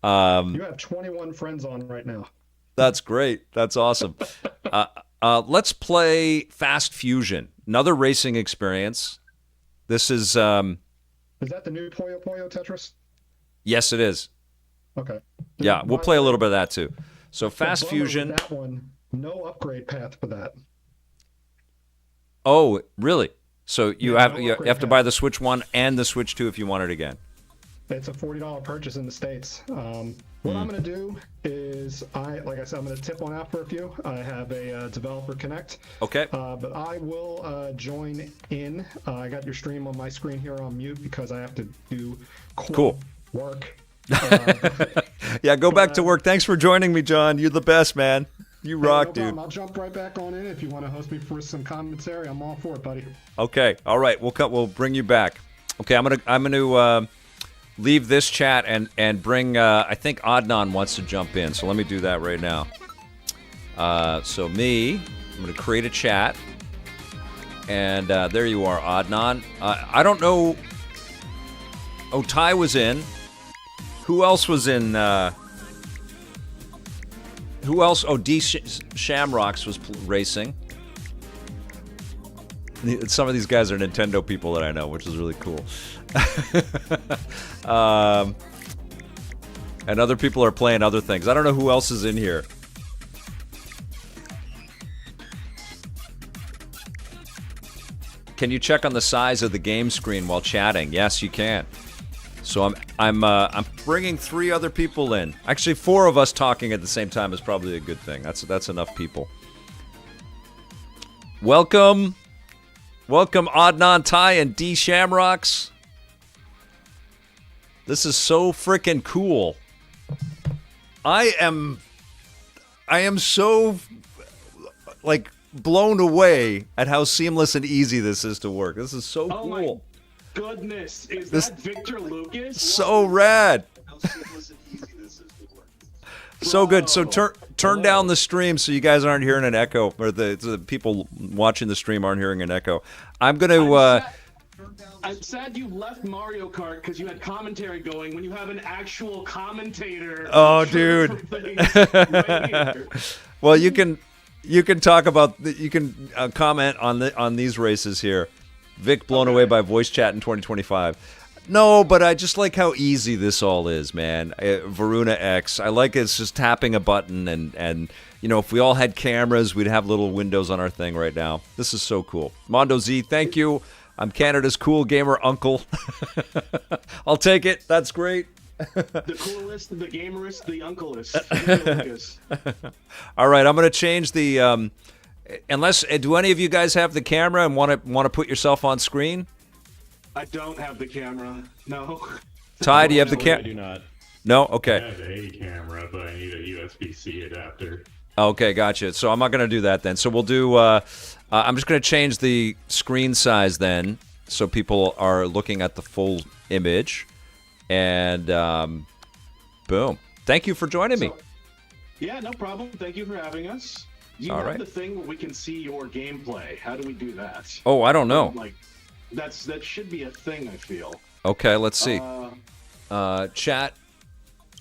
You have 21 friends on right now. That's great. That's awesome. Let's play Fast Fusion, another racing experience. This is. Is that the new Puyo Puyo Tetris? Yes, it is. Okay. Yeah, we'll play a little bit of that too. So Fast Fusion. That one, no upgrade path for that. Oh, really? So you have to buy the Switch 1 and the Switch 2 if you want it again. It's a $40 purchase in the States. What I'm going to do is, like I said, I'm going to tip one out for a few. I have a developer connect. Okay. But I will join in. I got your stream on my screen here on mute because I have to do cool work. Yeah, go back to work. Thanks for joining me, John. You're the best, man. You rock, no dude. I'll jump right back on in. If you want to host me for some commentary, I'm all for it, buddy. Okay. All right. We'll bring you back. Okay. I'm gonna leave this chat and bring. I think Adnan wants to jump in, so let me do that right now. So I'm gonna create a chat, and there you are, Adnan. I don't know. Oh, Ty was in. Who else was in? Who else? Oh, D Shamrocks was racing. Some of these guys are Nintendo people that I know, which is really cool. And other people are playing other things. I don't know who else is in here. Can you check on the size of the game screen while chatting? Yes, you can. So I'm bringing 3 other people in. Actually, 4 of us talking at the same time is probably a good thing. That's enough people. Welcome Adnan, Ty, and D Shamrocks. This is so freaking cool. I am so blown away at how seamless and easy this is to work. This is so cool. My goodness, is that Victor Lucas? So rad. So good. So turn down the stream so you guys aren't hearing an echo, or the people watching the stream aren't hearing an echo. I'm gonna. I'm sad you left Mario Kart because you had commentary going when you have an actual commentator. Oh, dude. Well, you can talk about you can comment on these races here. Vic blown away by voice chat in 2025. No, but I just like how easy this all is, man. Varuna X. I like it's just tapping a button, and if we all had cameras, we'd have little windows on our thing right now. This is so cool. Mondo Z, thank you. I'm Canada's cool gamer uncle. I'll take it. That's great. The coolest, the gamerist, the uncleist. All right, I'm going to change the. Unless, do any of you guys have the camera and want to put yourself on screen? I don't have the camera. No. Ty, do you have the camera? I do not. No? Okay. I have a camera, but I need a USB-C adapter. Okay, gotcha. So I'm not going to do that then. So we'll do. I'm just going to change the screen size then, so people are looking at the full image. And boom. Thank you for joining me. Yeah, no problem. Thank you for having us. You have the thing where we can see your gameplay. How do we do that? Oh, I don't know. That should be a thing, I feel. Okay, let's see. Chat.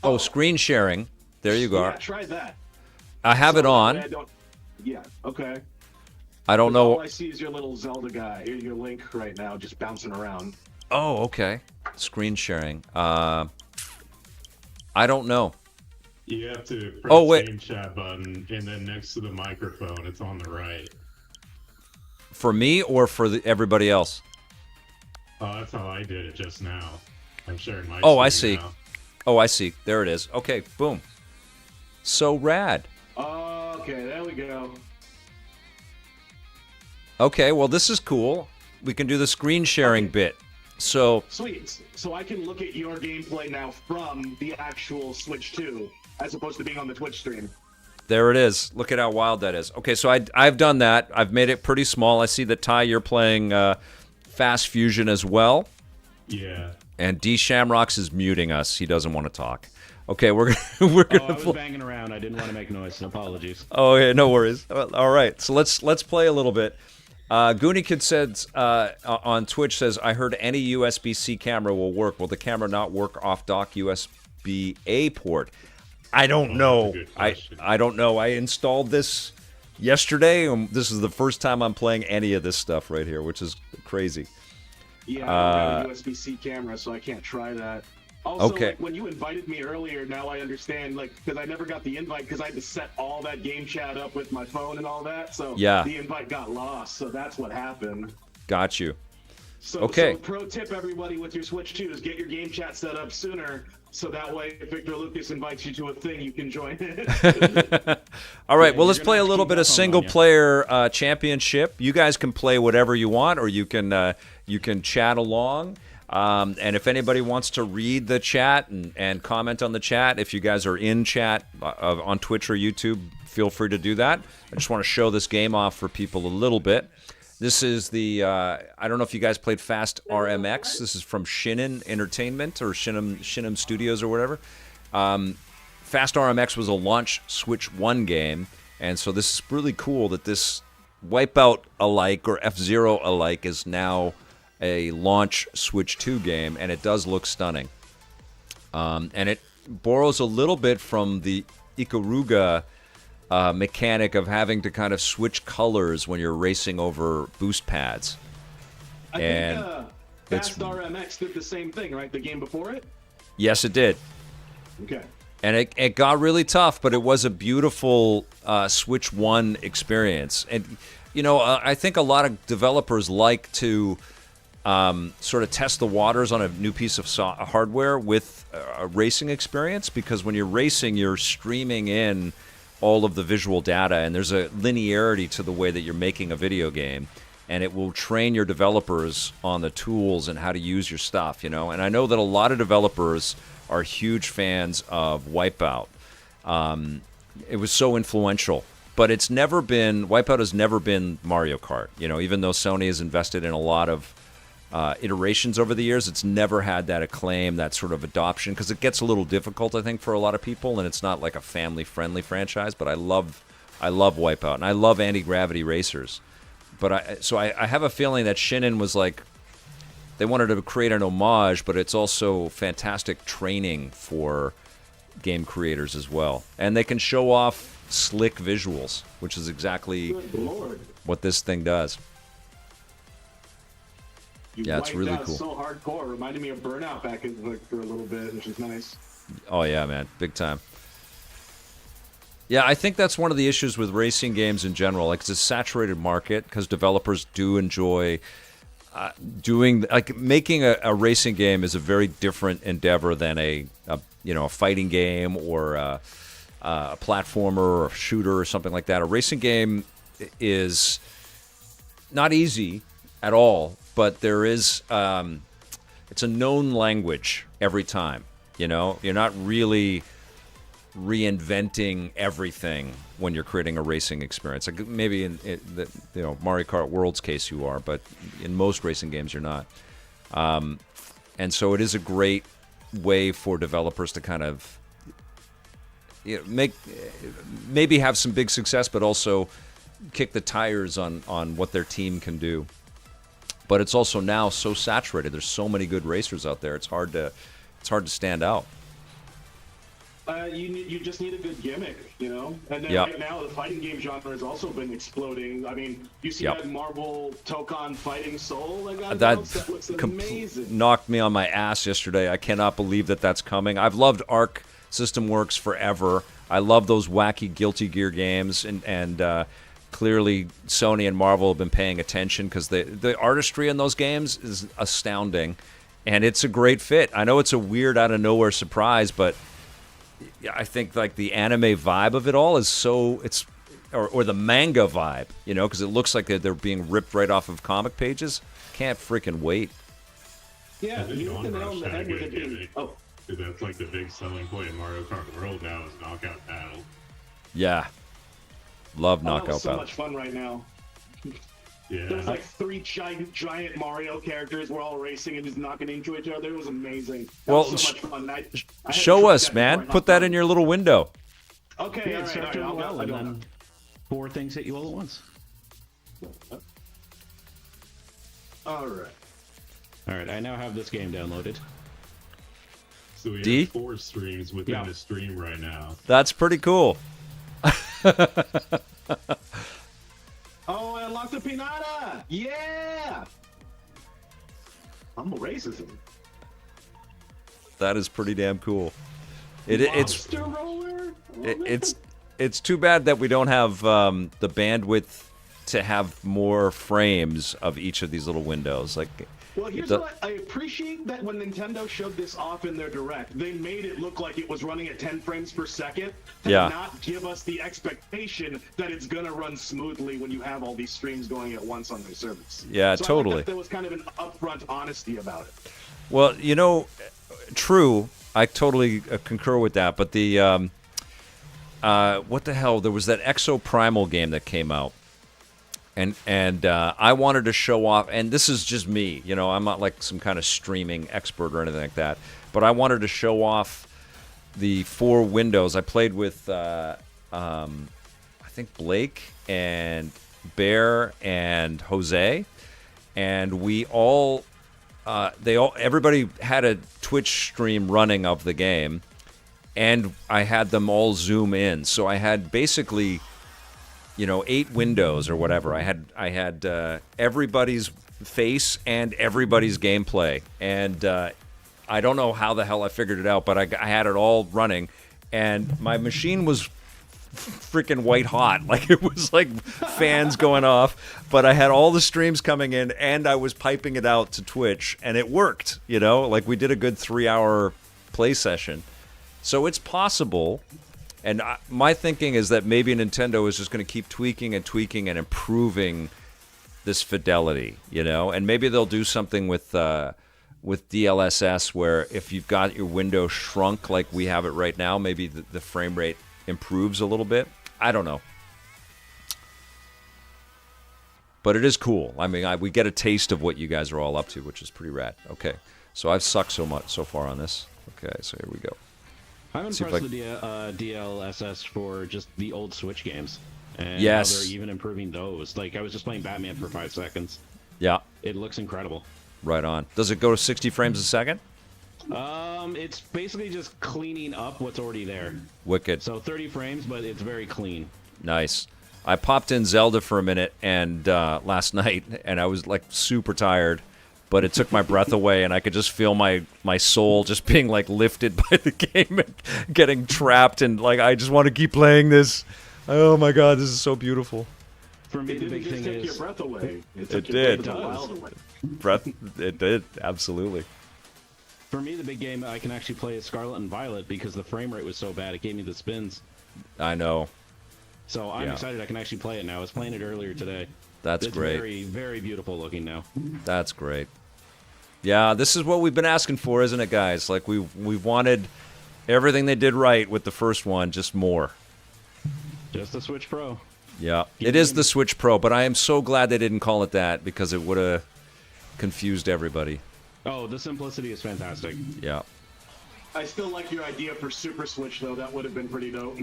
Oh, screen sharing. There you go. Yeah, try that. I have it on. Yeah, okay. I don't know. All I see is your little Zelda guy, your Link right now, just bouncing around. Oh, okay. Screen sharing. I don't know. You have to press the game chat button, and then next to the microphone, it's on the right. For me or for everybody else? Oh, that's how I did it just now. I'm sharing my I see. now. Oh, I see. There it is. Okay, boom. So rad. Okay, there we go. Okay, well, this is cool. We can do the screen sharing bit. So sweet. So I can look at your gameplay now from the actual Switch 2, as opposed to being on the Twitch stream. There it is. Look at how wild that is. Okay, so I've done that. I've made it pretty small. I see that, Ty, you're playing Fast Fusion as well. Yeah. And D Shamrocks is muting us. He doesn't want to talk. Okay, we're gonna. I was banging around. I didn't want to make noise. Apologies. Oh, yeah, no worries. All right, so let's play a little bit. Goonie Kid says on Twitch says, I heard any USB-C camera will work. Will the camera not work off dock USB-A port? I don't know. I don't know. I installed this yesterday. This is the first time I'm playing any of this stuff right here, which is crazy. Yeah, I don't have a USB-C camera, so I can't try that. Also, okay. Like, when you invited me earlier, now I understand, because I never got the invite because I had to set all that game chat up with my phone and all that, so the invite got lost, so that's what happened. Got you. So, okay. So pro tip, everybody, with your Switch 2 is get your game chat set up sooner, so that way if Victor Lucas invites you to a thing, you can join it. All right, well, let's play a little bit of single-player championship. You guys can play whatever you want, or you can chat along. And if anybody wants to read the chat and comment on the chat, if you guys are in chat on Twitch or YouTube, feel free to do that. I just want to show this game off for people a little bit. This is the, I don't know if you guys played Fast RMX. This is from Shinin Entertainment or Shinin Studios or whatever. Fast RMX was a launch Switch 1 game, and so this is really cool that this Wipeout alike or F-Zero alike is now a launch Switch 2 game, and it does look stunning. And it borrows a little bit from the Ikaruga mechanic of having to kind of switch colors when you're racing over boost pads. I think Fast RMX did the same thing, right? The game before it? Yes, it did. Okay. And it got really tough, but it was a beautiful Switch 1 experience. And, I think a lot of developers like to sort of test the waters on a new piece of hardware with a racing experience, because when you're racing, you're streaming in all of the visual data, and there's a linearity to the way that you're making a video game, and it will train your developers on the tools and how to use your stuff, And I know that a lot of developers are huge fans of Wipeout. It was so influential. But Wipeout has never been Mario Kart. Even though Sony has invested in a lot of iterations over the years, it's never had that acclaim, that sort of adoption, because it gets a little difficult, I think, for a lot of people, and it's not like a family-friendly franchise. But I love Wipeout, and I love anti-gravity racers. But I have a feeling that Shinin was like, they wanted to create an homage, but it's also fantastic training for game creators as well, and they can show off slick visuals, which is exactly what this thing does. It's really cool. So hardcore. Reminded me of Burnout back for a little bit, which is nice. Oh yeah, man, big time. Yeah, I think that's one of the issues with racing games in general. Like, it's a saturated market because developers do enjoy making a racing game is a very different endeavor than a fighting game or a platformer or a shooter or something like that. A racing game is not easy at all, but there is it's a known language every time. You're not really reinventing everything when you're creating a racing experience. Like maybe in Mario Kart World's case you are, but in most racing games you're not. And so it is a great way for developers to kind of maybe have some big success, but also kick the tires on what their team can do. But it's also now so saturated. There's so many good racers out there. It's hard to stand out. You just need a good gimmick, And then right now, the fighting game genre has also been exploding. I mean, you see that Marvel Tokon Fighting Soul that looks amazing. Knocked me on my ass yesterday. I cannot believe that's coming. I've loved Arc System Works forever. I love those wacky Guilty Gear games, and clearly Sony and Marvel have been paying attention because the artistry in those games is astounding, and it's a great fit. I know it's a weird out-of-nowhere surprise, but I think like the anime vibe of it all is or the manga vibe, you know, because it looks like they're being ripped right off of comic pages. Can't freaking wait. Yeah, you hit the nail on the head with it being... Oh. That's like the big selling point in Mario Kart World now is knockout battle. Yeah. Love knockout so battle. Much fun right now. Yeah. There's like 3 giant Mario characters. We're all racing and just knocking into each other. It was amazing. That was so much fun. I show us, man. Put that in your little window. Okay, all right. And then 4 things hit you all at once. All right. All right, I now have this game downloaded. So we D? have 4 streams within the stream right now. That's pretty cool. Oh, I unlocked the pinata! Yeah! I'm a racist. That is pretty damn cool. Monster roller? It's too bad that we don't have the bandwidth to have more frames of each of these little windows. Like, well, here's what I appreciate that when Nintendo showed this off in their Direct, they made it look like it was running at 10 frames per second to not give us the expectation that it's going to run smoothly when you have all these streams going at once on their service. Yeah, so totally. I like that there was kind of an upfront honesty about it. Well, you know, true. I totally concur with that. But the what the hell? There was that Exoprimal game that came out. And I wanted to show off, and this is just me, you know, I'm not like some kind of streaming expert or anything like that, but I wanted to show off the 4 windows. I played with, I think Blake and Bear and Jose, and we all, everybody had a Twitch stream running of the game, and I had them all zoom in. So I had basically, you know, 8 windows or whatever. I had everybody's face and everybody's gameplay, and I don't know how the hell I figured it out, but I had it all running, and my machine was freaking white hot. Like, it was like fans going off, but I had all the streams coming in, and I was piping it out to Twitch, and it worked. You know, like, we did a good 3-hour play session, so it's possible. And my thinking is that maybe Nintendo is just going to keep tweaking and improving this fidelity, you know? And maybe they'll do something with DLSS where if you've got your window shrunk like we have it right now, maybe the frame rate improves a little bit. I don't know. But it is cool. I mean, we get a taste of what you guys are all up to, which is pretty rad. Okay, so I've sucked so much so far on this. Okay, so here we go. I'm impressed with the DLSS for just the old Switch games. And yes. How they're even improving those. Like, I was just playing Batman for 5 seconds. Yeah. It looks incredible. Right on. Does it go to 60 frames a second? It's basically just cleaning up what's already there. Wicked. So 30 frames, but it's very clean. Nice. I popped in Zelda for a minute and last night, and I was, like, super tired. But it took my breath away, and I could just feel my soul just being, like, lifted by the game and getting trapped. And, like, I just want to keep playing this. Oh, my God, this is so beautiful. For me, the big thing is... It didn't just take your breath away. It did. It did, absolutely. For me, the big game, I can actually play as Scarlet and Violet because the frame rate was so bad, it gave me the spins. I know. So I'm excited I can actually play it now. I was playing it earlier today. That's great. It's very, very beautiful looking now. That's great. Yeah, this is what we've been asking for, isn't it, guys? Like, we've wanted everything they did right with the first one, just more. Just the Switch Pro. Yeah, it is the Switch Pro, but I am so glad they didn't call it that because it would have confused everybody. Oh, the simplicity is fantastic. Yeah. I still like your idea for Super Switch, though. That would have been pretty dope.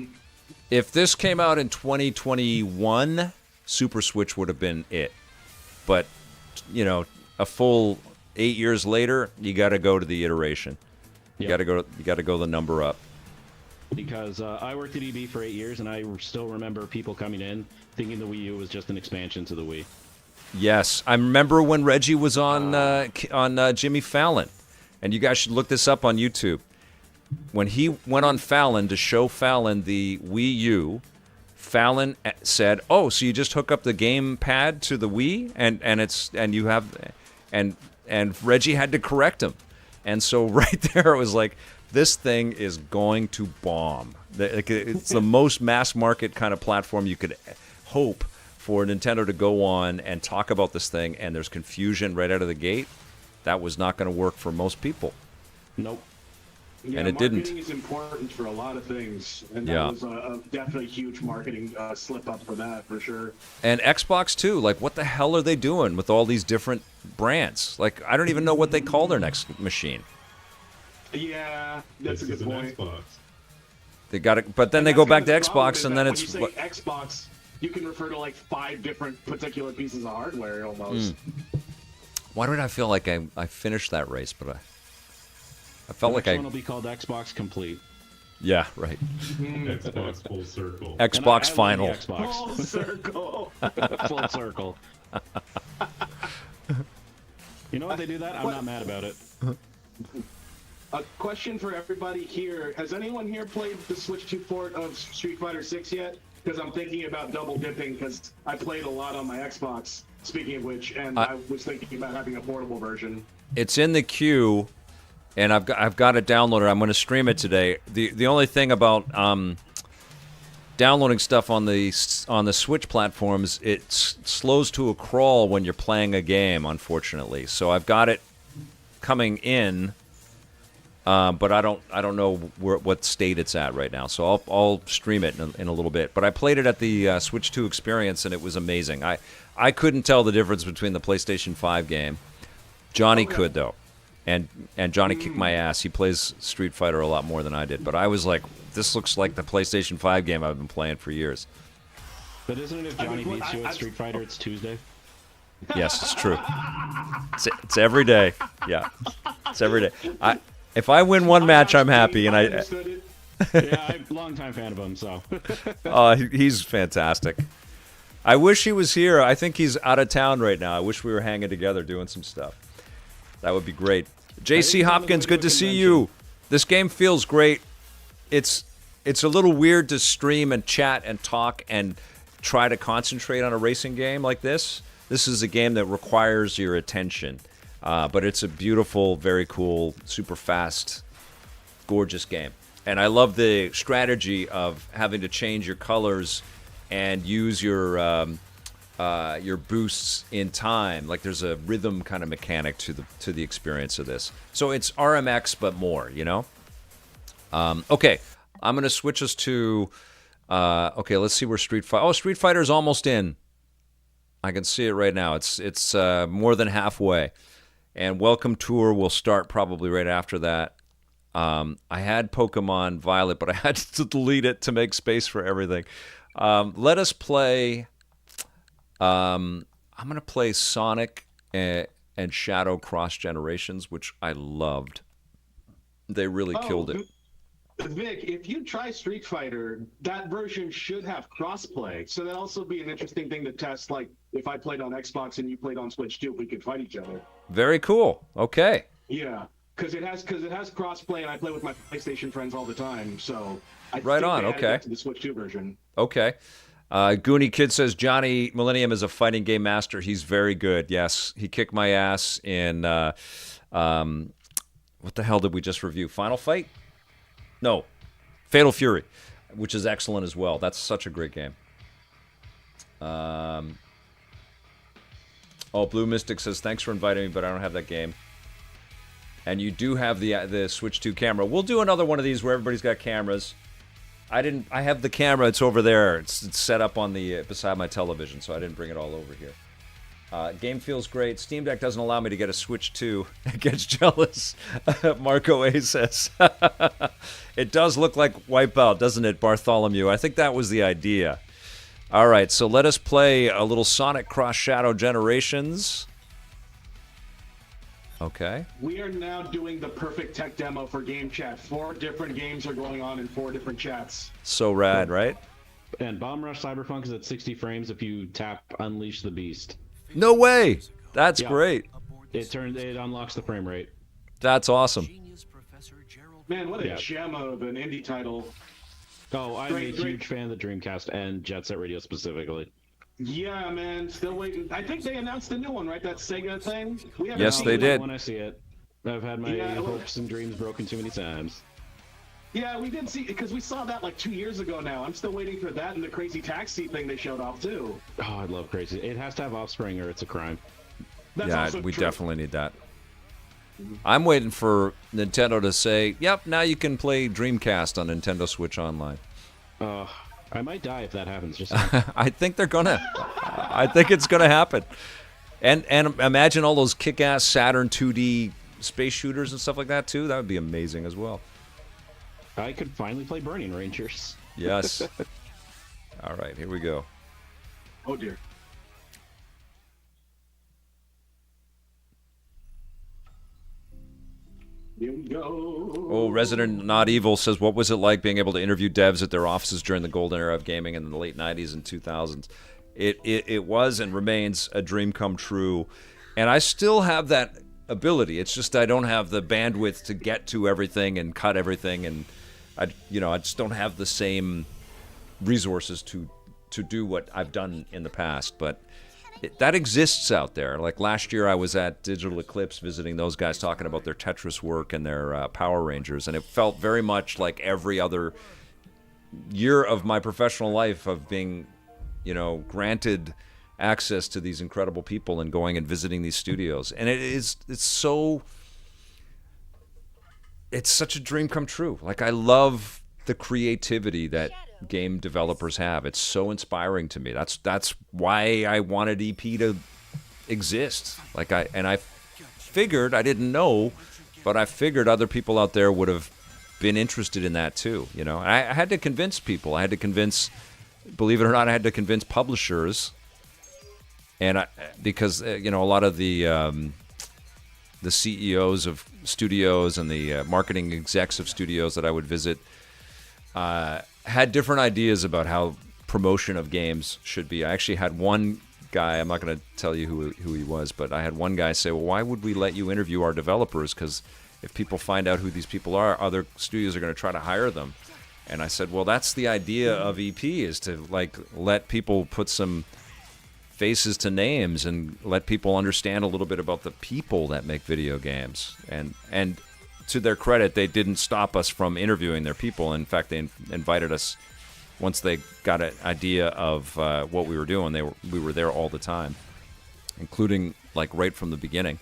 If this came out in 2021, Super Switch would have been it. But, you know, a full 8 years later, you got to go to the iteration. You got to go the number up. Because I worked at EB for 8 years, and I still remember people coming in thinking the Wii U was just an expansion to the Wii. Yes, I remember when Reggie was on Jimmy Fallon, and you guys should look this up on YouTube. When he went on Fallon to show Fallon the Wii U, Fallon said, "Oh, so you just hook up the game pad to the Wii, and Reggie had to correct him, and so right there it was like, this thing is going to bomb. It's the most mass market kind of platform you could hope for Nintendo to go on and talk about this thing, and there's confusion right out of the gate, that was not going to work for most people. Nope. Yeah, and it didn't. Marketing is important for a lot of things, and that was a definitely huge marketing slip up for that, for sure. And Xbox too. Like, what the hell are they doing with all these different brands? Like, I don't even know what they call their next machine. Yeah, that's a good point. Xbox. They got it, but then they go back to Xbox, and then when it's you say Xbox, you can refer to like 5 different particular pieces of hardware almost. Why did I feel like I finished that race, but I felt like one will be called Xbox Complete. Yeah, right. Xbox Full Circle. Xbox Final. Xbox. Full circle. Full circle. You know what, they do that? I'm not mad about it. A question for everybody here. Has anyone here played the Switch 2 port of Street Fighter 6 yet? Because I'm thinking about double dipping, because I played a lot on my Xbox, speaking of which, and I was thinking about having a portable version. It's in the queue, and I've got it downloaded. I'm going to stream it today. The only thing about downloading stuff on the Switch platforms, it slows to a crawl when you're playing a game, unfortunately. So I've got it coming in. But I don't know what state it's at right now, so I'll stream it in a little bit. But I played it at the Switch 2 experience, and it was amazing. I couldn't tell the difference between the PlayStation 5 game. Johnny could, though, and Johnny kicked my ass. He plays Street Fighter a lot more than I did, but I was like, this looks like the PlayStation 5 game I've been playing for years. But isn't it if Johnny beats you at Street Fighter, it's Tuesday? Yes, it's true. It's every day. Yeah, it's every day. If I win one match, I'm happy, and yeah, I'm a longtime fan of him, so. He's fantastic. I wish he was here. I think he's out of town right now. I wish we were hanging together doing some stuff. That would be great. JC Hopkins, good to see you. This game feels great. It's a little weird to stream and chat and talk and try to concentrate on a racing game like this. This is a game that requires your attention. But it's a beautiful, very cool, super fast, gorgeous game. And I love the strategy of having to change your colors and use your boosts in time. Like, there's a rhythm kind of mechanic to the experience of this. So it's RMX, but more, you know? Okay, I'm going to switch us to... okay, let's see where Street Fighter... Oh, Street Fighter's almost in. I can see it right now. It's more than halfway. And Welcome Tour will start probably right after that. I had Pokemon Violet, but I had to delete it to make space for everything. Let us play... I'm going to play Sonic and Shadow Cross Generations, which I loved. They really killed it. Vic, if you try Street Fighter, that version should have crossplay. So that'll also be an interesting thing to test. Like, if I played on Xbox and you played on Switch too, we could fight each other. Very cool. Okay. Yeah, because it has crossplay, and I play with my PlayStation friends all the time. So right on. Okay. To the Switch 2 version. Okay. Goonie Kid says Johnny Millennium is a fighting game master. He's very good. Yes, he kicked my ass in. What the hell did we just review? Final Fight? No, Fatal Fury, which is excellent as well. That's such a great game. Oh, Blue Mystic says, thanks for inviting me, but I don't have that game. And you do have the Switch 2 camera. We'll do another one of these where everybody's got cameras. I have the camera. It's over there. It's set up on the beside my television, so I didn't bring it all over here. Game feels great. Steam Deck doesn't allow me to get a Switch 2. It gets jealous. Marco A says. It does look like Wipeout, doesn't it, Bartholomew? I think that was the idea. All right, so let us play a little Sonic Cross Shadow Generations. Okay. We are now doing the perfect tech demo for Game Chat. 4 different games are going on in 4 different chats. So rad, right? And Bomb Rush Cyberpunk is at 60 frames if you tap Unleash the Beast. No way! That's great. It unlocks the frame rate. That's awesome. Man, what a gem of an indie title. Oh, I'm a huge fan of the Dreamcast and Jet Set Radio specifically. Yeah, man, still waiting. I think they announced a new one, right? That Sega thing? Yes, they did. When I see it, I've had my hopes and dreams broken too many times. Yeah, we did see, because we saw that like 2 years ago now. I'm still waiting for that and the Crazy Taxi thing they showed off too. Oh, I love Crazy. It has to have Offspring or it's a crime. That's yeah, also we true. definitely need that. I'm waiting for Nintendo to say, yep, now you can play Dreamcast on Nintendo Switch Online. I might die if that happens. Just I think they're gonna. I think it's gonna happen. And imagine all those kick-ass Saturn 2D space shooters and stuff like that too. That would be amazing as well. I could finally play Burning Rangers. Yes. All right, here we go. Oh dear. Here we go. Oh, Resident Not Evil says, what was it like being able to interview devs at their offices during the golden era of gaming in the late 90s and 2000s? It was and remains a dream come true. And I still have that ability. It's just I don't have the bandwidth to get to everything and cut everything. And, I just don't have the same resources to do what I've done in the past. But that exists out there. Like last year I was at Digital Eclipse visiting those guys talking about their Tetris work and their Power Rangers, and it felt very much like every other year of my professional life of being, granted access to these incredible people and going and visiting these studios. And it's such a dream come true. Like I love the creativity that game developers have. It's so inspiring to me. That's why I wanted EP to exist. I figured, I didn't know, but I figured other people out there would have been interested in that too. I had to convince people. I had to convince, believe it or not, I had to convince publishers, and because a lot of the CEOs of studios and the marketing execs of studios that I would visit had different ideas about how promotion of games should be. I actually had one guy, I'm not going to tell you who he was, but I had one guy say, well, why would we let you interview our developers? Because if people find out who these people are, other studios are going to try to hire them. And I said, well, that's the idea of EP, is to let people put some faces to names and let people understand a little bit about the people that make video games. And to their credit, they didn't stop us from interviewing their people. In fact, they invited us once they got an idea of what we were doing. We were there all the time, including right from the beginning.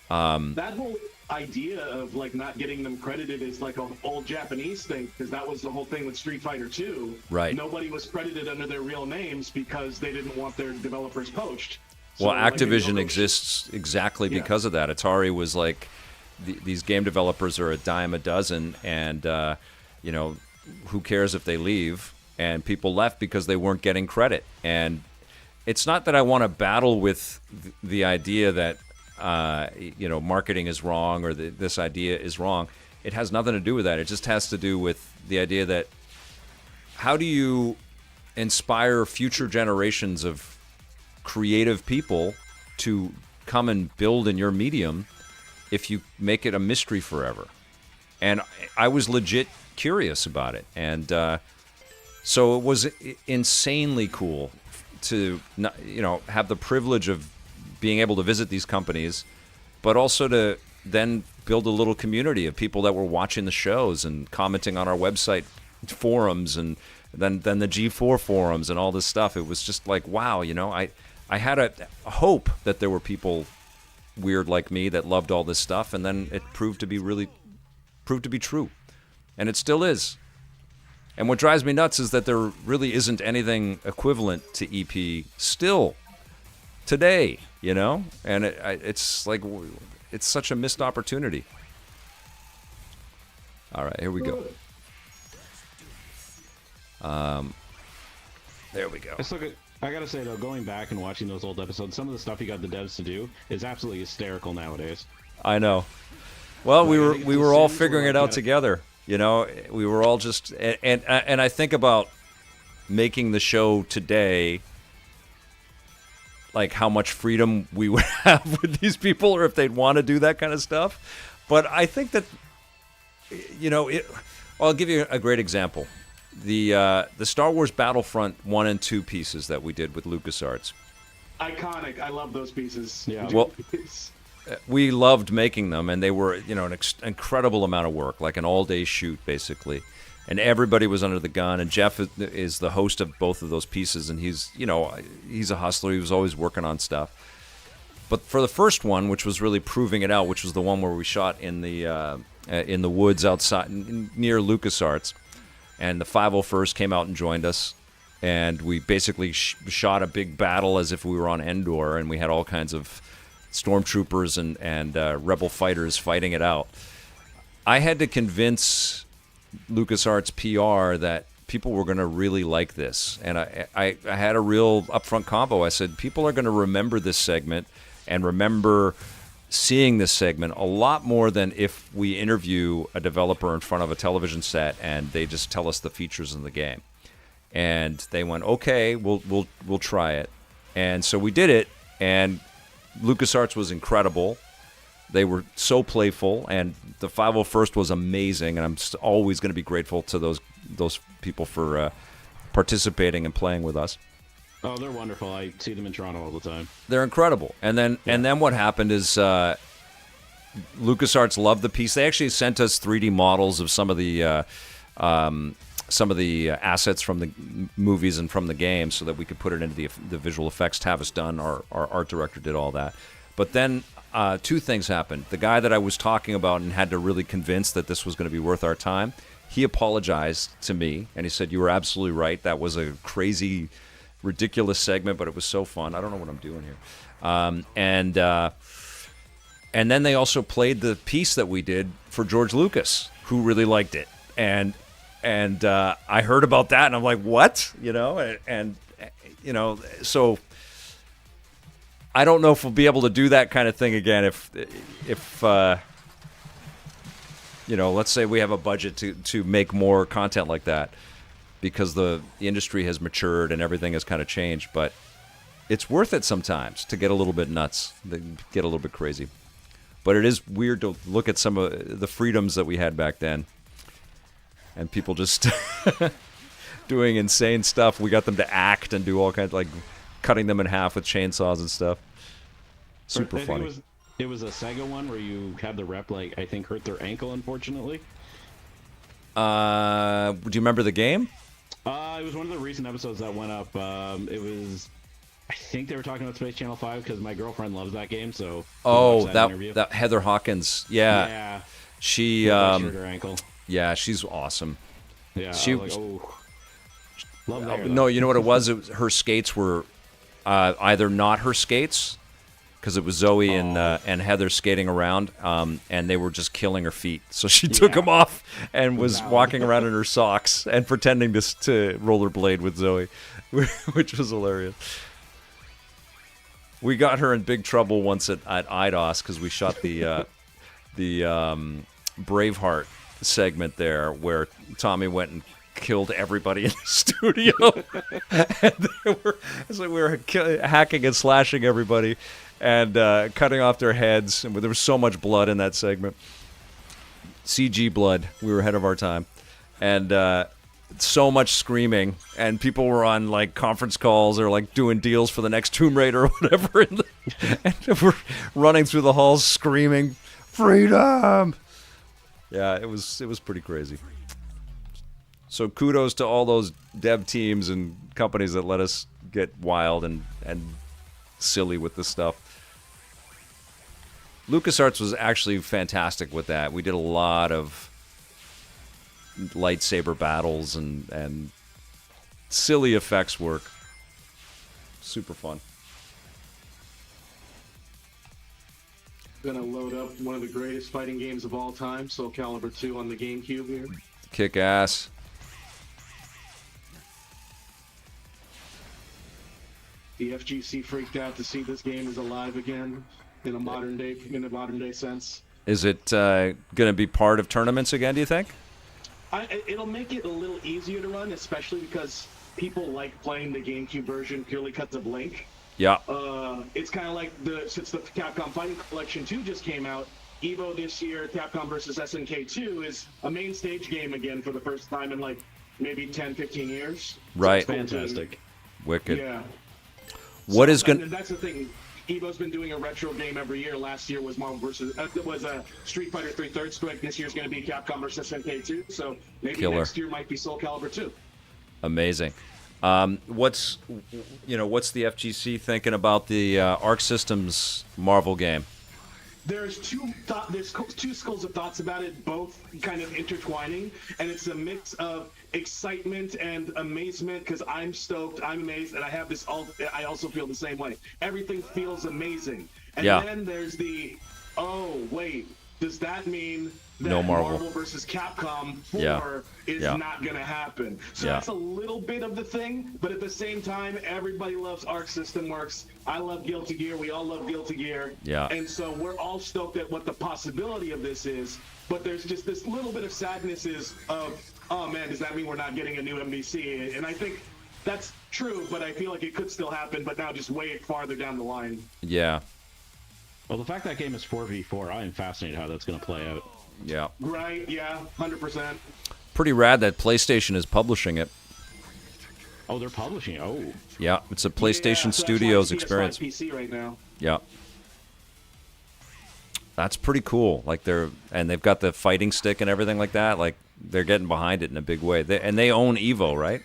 That whole idea of not getting them credited is like an old Japanese thing, because that was the whole thing with Street Fighter 2. Right. Nobody was credited under their real names because they didn't want their developers poached. Well, Activision exists exactly because of that. Atari was like, these game developers are a dime a dozen, and who cares if they leave? And people left because they weren't getting credit. And it's not that I want to battle with the idea that marketing is wrong or this idea is wrong. It has nothing to do with that. It just has to do with the idea that how do you inspire future generations of creative people to come and build in your medium if you make it a mystery forever? And I was legit curious about it. And so it was insanely cool to have the privilege of being able to visit these companies, but also to then build a little community of people that were watching the shows and commenting on our website forums, and then the G4 forums and all this stuff. It was just like, wow, I had a hope that there were people weird like me that loved all this stuff, and then it proved to be true, and it still is. And what drives me nuts is that there really isn't anything equivalent to EP still today, and it's like it's such a missed opportunity. All right, here we go. There we go. I gotta say though, going back and watching those old episodes, some of the stuff you got the devs to do is absolutely hysterical nowadays. I know. Well, we were all figuring it out together. We were all just and I think about making the show today, like how much freedom we would have with these people, or if they'd want to do that kind of stuff. But I think that I'll give you a great example. The Star Wars Battlefront 1 and 2 pieces that we did with LucasArts. Iconic. I love those pieces. Yeah. Well, we loved making them, and they were, you know, an incredible amount of work, like an all-day shoot, basically. And everybody was under the gun, and Jeff is the host of both of those pieces, and he's, you know, he's a hustler. He was always working on stuff. But for the first one, which was really proving it out, which was the one where we shot in the woods outside near LucasArts, and the 501st came out and joined us, and we basically shot a big battle as if we were on Endor, and we had all kinds of stormtroopers and rebel fighters fighting it out. I had to convince LucasArts PR that people were going to really like this, and I had a real upfront combo. I said people are going to remember this segment and remember seeing this segment a lot more than if we interview a developer in front of a television set and they just tell us the features in the game. And they went, okay, we'll try it. And so we did it, and LucasArts was incredible. They were so playful, and the 501st was amazing, and I'm always going to be grateful to those people for participating and playing with us. Oh, they're wonderful. I see them in Toronto all the time. They're incredible. And then what happened is LucasArts loved the piece. They actually sent us 3D models of some of the assets from the movies and from the game so that we could put it into the visual effects. Tavis Dunn, our art director, did all that. But then two things happened. The guy that I was talking about and had to really convince that this was going to be worth our time, he apologized to me, and he said, you were absolutely right. That was a crazy, ridiculous segment, but it was so fun. I don't know what I'm doing here. And then they also played the piece that we did for George Lucas, who really liked it. And I heard about that, and I'm like, what? You know, and you know, so I don't know if we'll be able to do that kind of thing again if you know, let's say we have a budget to make more content like that, because the industry has matured and everything has kind of changed. But it's worth it sometimes to get a little bit nuts, to get a little bit crazy. But it is weird to look at some of the freedoms that we had back then, and people just doing insane stuff. We got them to act and do all kinds of, like, cutting them in half with chainsaws and stuff. Super funny. It was a Sega one where you had the rep, like, I think, hurt their ankle, unfortunately. Do you remember the game? It was one of the recent episodes that went up. It was, I think they were talking about Space Channel 5 because my girlfriend loves that game. So that Heather Hawkins, yeah. She hurt her ankle. Yeah, she's awesome. Yeah, she was like, oh, love that. No, you know what it was? Her skates were either not her skates, because it was Zoe and Heather skating around, and they were just killing her feet. So she took them off and was walking around in her socks and pretending to rollerblade with Zoe, which was hilarious. We got her in big trouble once at IDOS because we shot the Braveheart segment there, where Tommy went and killed everybody in the studio. And we were hacking and slashing everybody and cutting off their heads, and there was so much blood in that segment. CG blood. We were ahead of our time. And so much screaming, and people were on, like, conference calls or, like, doing deals for the next Tomb Raider or whatever, and we're running through the halls screaming, "Freedom!" Yeah, it was pretty crazy. So kudos to all those dev teams and companies that let us get wild and silly with this stuff. LucasArts was actually fantastic with that. We did a lot of lightsaber battles and silly effects work. Super fun. Gonna load up one of the greatest fighting games of all time, Soul Calibur 2 on the GameCube here. Kick ass. The FGC freaked out to see this game is alive again in a modern day sense. Is it going to be part of tournaments again, do you think? It'll make it a little easier to run, especially because people like playing the GameCube version purely because of Link. Yeah. It's kind of like since the Capcom Fighting Collection 2 just came out, EVO this year, Capcom vs. SNK 2 is a main stage game again for the first time in like maybe 10, 15 years. Right. So fantastic. Wicked. Yeah. What is going? That's the thing. Evo's been doing a retro game every year. Last year was Marvel versus Street Fighter 3 Third Strike. This year's going to be Capcom versus SNK 2. So maybe next year might be Soul Calibur 2. Amazing. What's the FGC thinking about the Arc Systems Marvel game? There's two schools of thoughts about it, both kind of intertwining, and it's a mix of excitement and amazement because I'm stoked, I'm amazed, and I have this. I also feel the same way. Everything feels amazing, and then there's the, oh wait, does that mean that no Marvel versus Capcom 4 is not going to happen? So that's a little bit of the thing, but at the same time, everybody loves Arc System Works. I love Guilty Gear. We all love Guilty Gear. Yeah. And so we're all stoked at what the possibility of this is, but there's just this little bit of sadness of, oh man, does that mean we're not getting a new MVC? And I think that's true, but I feel like it could still happen, but now just way farther down the line. Yeah. Well, the fact that game is 4v4, I am fascinated how that's going to play out. Yeah. Right, yeah, 100%. Pretty rad that PlayStation is publishing it. Oh, they're publishing it? Oh. Yeah, it's a PlayStation Studios experience. PC right now. Yeah. That's pretty cool. Like they've got the fighting stick and everything like that. Like they're getting behind it in a big way. They own Evo, right?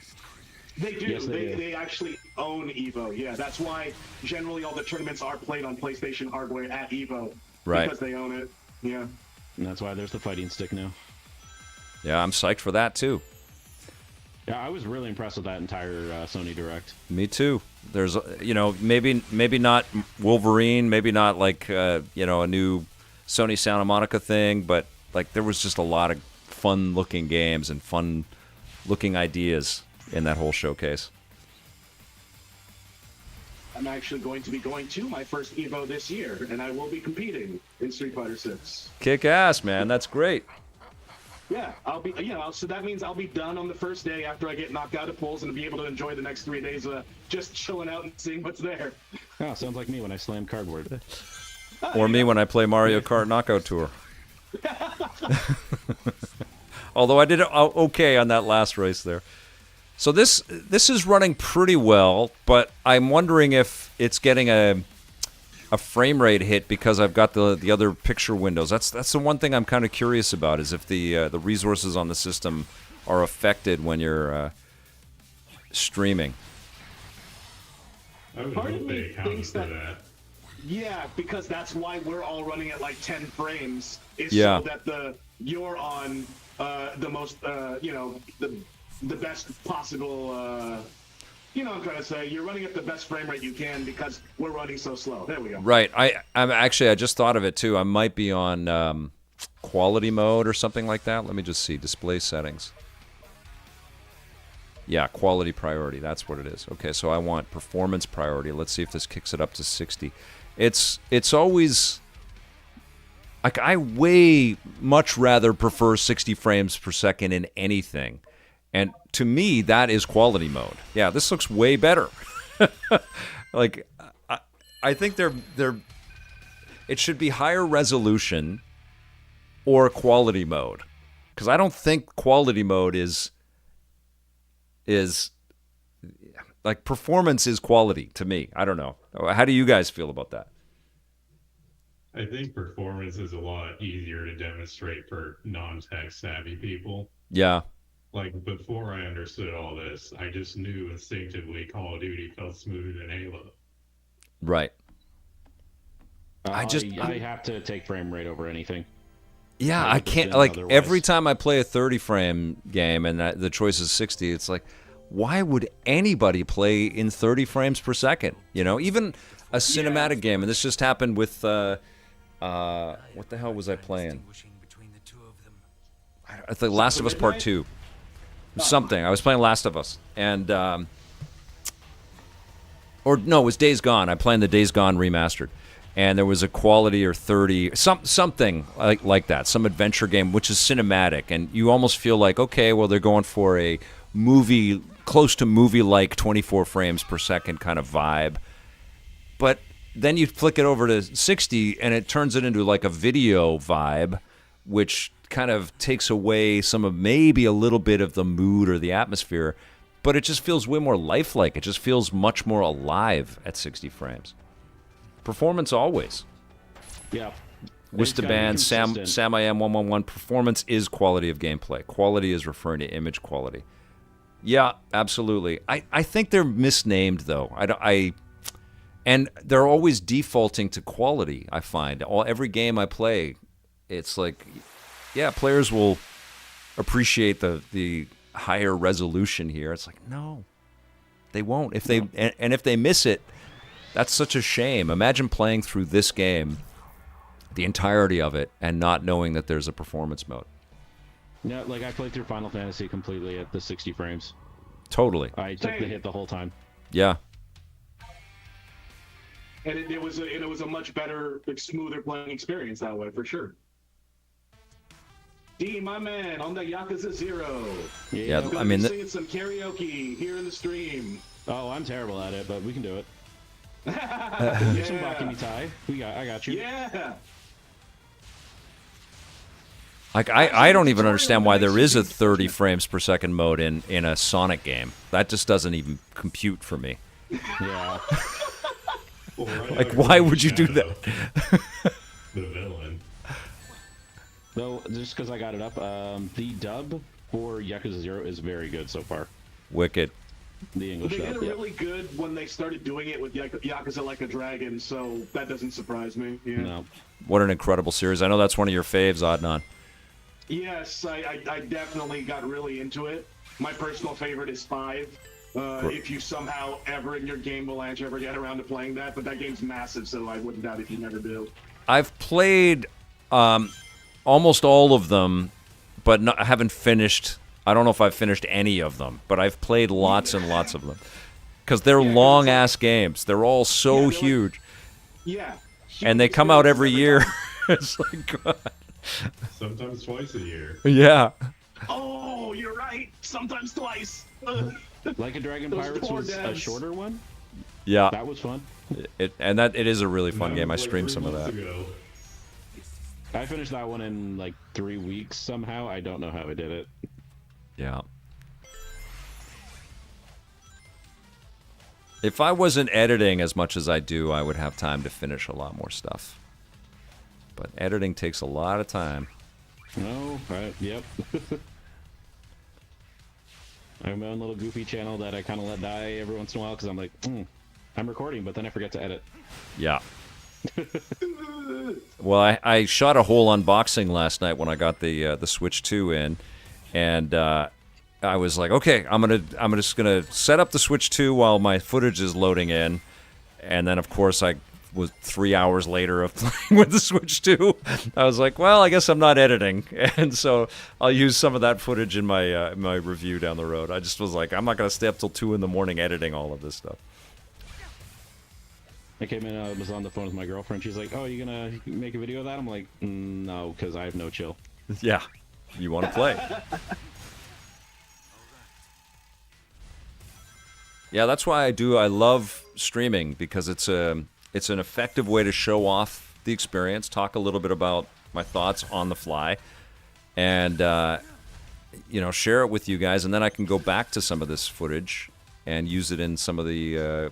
They do. Yes, they actually own Evo. Yeah, that's why generally all the tournaments are played on PlayStation hardware at Evo. Right. Because they own it. Yeah. And that's why there's the fighting stick now. Yeah, I'm psyched for that too. Yeah, I was really impressed with that entire Sony Direct. Me too. There's, maybe not Wolverine, maybe not like, a new Sony Santa Monica thing, but like there was just a lot of fun-looking games and fun-looking ideas in that whole showcase. I'm actually going to be going to my first Evo this year, and I will be competing in Street Fighter 6. Kick ass, man. That's great. Yeah, I'll be. So that means I'll be done on the first day after I get knocked out of pools, and be able to enjoy the next 3 days just chilling out and seeing what's there. Oh, sounds like me when I slam cardboard. Or me when I play Mario Kart Knockout Tour. Although I did okay on that last race there. So this is running pretty well, but I'm wondering if it's getting a frame rate hit because I've got the other picture windows. That's the one thing I'm kind of curious about, is if the resources on the system are affected when you're streaming. I would Part hope of they me account thinks for that. that. Yeah, because that's why we're all running at like 10 frames. Is Yeah. so that you're on the most the best possible. I'm trying to say you're running at the best frame rate you can because we're running so slow. There we go. Right. I just thought of it too. I might be on quality mode or something like that. Let me just see. Display settings. Yeah, quality priority. That's what it is. Okay, so I want performance priority. Let's see if this kicks it up to 60. It's always like I way much rather prefer 60 frames per second in anything. And to me, that is quality mode. Yeah, this looks way better. Like, I think it should be higher resolution or quality mode, because I don't think quality mode is like performance is quality to me. I don't know. How do you guys feel about that? I think performance is a lot easier to demonstrate for non-tech savvy people. Yeah. Like, before I understood all this, I just knew instinctively Call of Duty felt smoother than Halo. Right. I have to take frame rate over anything. Yeah, I can't, like, otherwise. Every time I play a 30-frame game and the choice is 60, it's like, why would anybody play in 30 frames per second? Even a cinematic game, and this just happened with, what the hell was I playing? I think Last of Us Part 2. Something. I was playing Last of Us, and it was Days Gone. I'm playing the Days Gone remastered, and there was a quality or 30, something like that, some adventure game which is cinematic, and you almost feel like, okay, well, they're going for a movie, close to movie-like 24 frames per second kind of vibe, but then you flick it over to 60, and it turns it into like a video vibe, which kind of takes away some of maybe a little bit of the mood or the atmosphere, but it just feels way more lifelike. It just feels much more alive at 60 frames. Performance always. Yeah. Wistaban, Sam I Am 111. Performance is quality of gameplay. Quality is referring to image quality. Yeah, absolutely. I think they're misnamed though. And they're always defaulting to quality. I find every game I play, it's like, yeah, players will appreciate the higher resolution here. It's like, no, they won't. If they and if they miss it, that's such a shame. Imagine playing through this game, the entirety of it, and not knowing that there's a performance mode. Yeah, like I played through Final Fantasy completely at the 60 frames. Totally. I took the hit the whole time. Yeah. And it was a much better, like, smoother playing experience that way, for sure. D, my man, on the Yakuza 0. Yeah, I mean, singing some karaoke here in the stream. Oh, I'm terrible at it, but we can do it. Yeah. Some Bakimitai. I got you. Yeah. Like I don't even understand why there is a 30 frames per second mode in a Sonic game. That just doesn't even compute for me. Yeah. Like, why would you do that? The villain. Though, just because I got it up, the dub for Yakuza 0 is very good so far. Wicked. The English They dub. did it really good when they started doing it with Yakuza Like a Dragon, so that doesn't surprise me. Yeah. No. What an incredible series. I know that's one of your faves, Adnan. Yes, I definitely got really into it. My personal favorite is 5. If you somehow ever in your game will ever get around to playing that, but that game's massive, so I wouldn't doubt if you never do. I've played almost all of them, but I haven't finished. I don't know if I've finished any of them, but I've played lots and lots of them. Because they're long-ass games. They're all so huge. Yeah. And they come out every year. It's like, God. Sometimes twice a year. Yeah. Oh, you're right. Sometimes twice. Like a Dragon Those Pirates poor was a dads. shorter one. Yeah. That was fun. It is a really fun game. I Like streamed 3 some of months that. ago. I finished that one in like 3 weeks somehow. I don't know how I did it. Yeah. If I wasn't editing as much as I do, I would have time to finish a lot more stuff. But editing takes a lot of time. No, right? Yep. I have my own little goofy channel that I kind of let die every once in a while because I'm like, I'm recording, but then I forget to edit. Yeah. Well, I shot a whole unboxing last night when I got the Switch 2 in, and I was like, okay, I'm just gonna set up the Switch 2 while my footage is loading in, and then of course I was 3 hours later of playing with the Switch 2. I was like, well, I guess I'm not editing, and so I'll use some of that footage in my my review down the road. I just was like, I'm not gonna stay up till 2 in the morning editing all of this stuff. I came in, I was on the phone with my girlfriend. She's like, oh, you gonna make a video of that? I'm like, no, because I have no chill. Yeah, you want to play. Yeah, that's why I love streaming, because it's an effective way to show off the experience, talk a little bit about my thoughts on the fly, and share it with you guys, and then I can go back to some of this footage and use it in some of the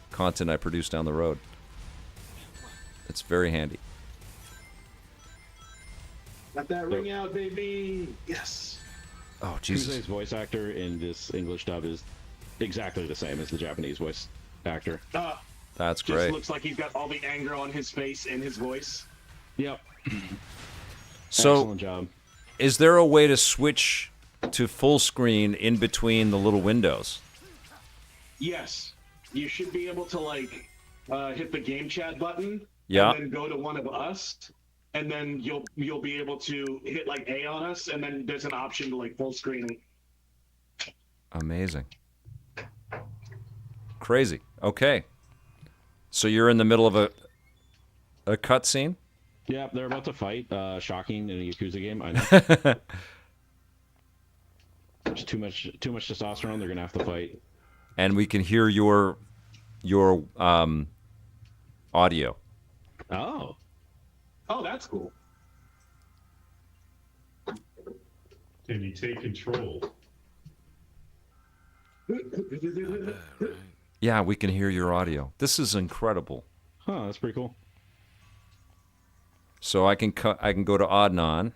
content I produce down the road. It's very handy. Let that ring out, baby. Yes. Oh, Jesus. Kuze's voice actor in this English dub is exactly the same as the Japanese voice actor. That's Just great. looks like he's got all the anger on his face and his voice. Yep. So, Excellent job. is there a way to switch to full screen in between the little windows? Yes. You should be able to, hit the game chat button. Yeah. And then go to one of us. And then you'll be able to hit, A on us. And then there's an option to, full screen. Amazing. Crazy. Okay. So you're in the middle of a cutscene? Yeah, they're about to fight. Shocking in a Yakuza game. I know. There's too much testosterone. They're gonna have to fight. And we can hear your audio. Oh. Oh, that's cool. Can you take control? Yeah, we can hear your audio. This is incredible. Huh, that's pretty cool. So I can go to Adnan.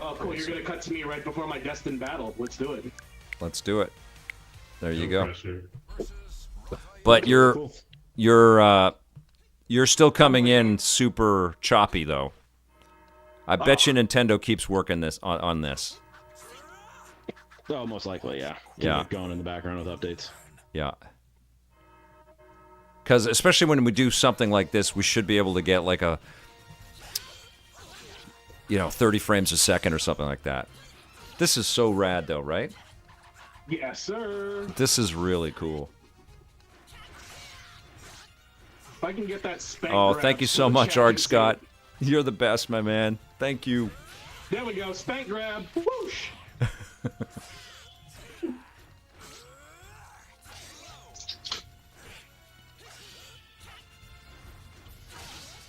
Oh, cool. You're going to cut to me right before my destined battle. Let's do it. Let's do it. There you No go. pressure. But Cool. you're still coming in super choppy though. I bet you Nintendo keeps working this on this. Oh, most likely, yeah. Keep Yeah. it going in the background with updates. Yeah. Because especially when we do something like this, we should be able to get like a 30 frames a second or something like that. This is so rad though, right? Yes, sir. This is really cool. If I can get that spank Oh, grab thank you so the much, chat Arg can see Scott. it. You're the best, my man. Thank you. There we go. Spank grab. Whoosh.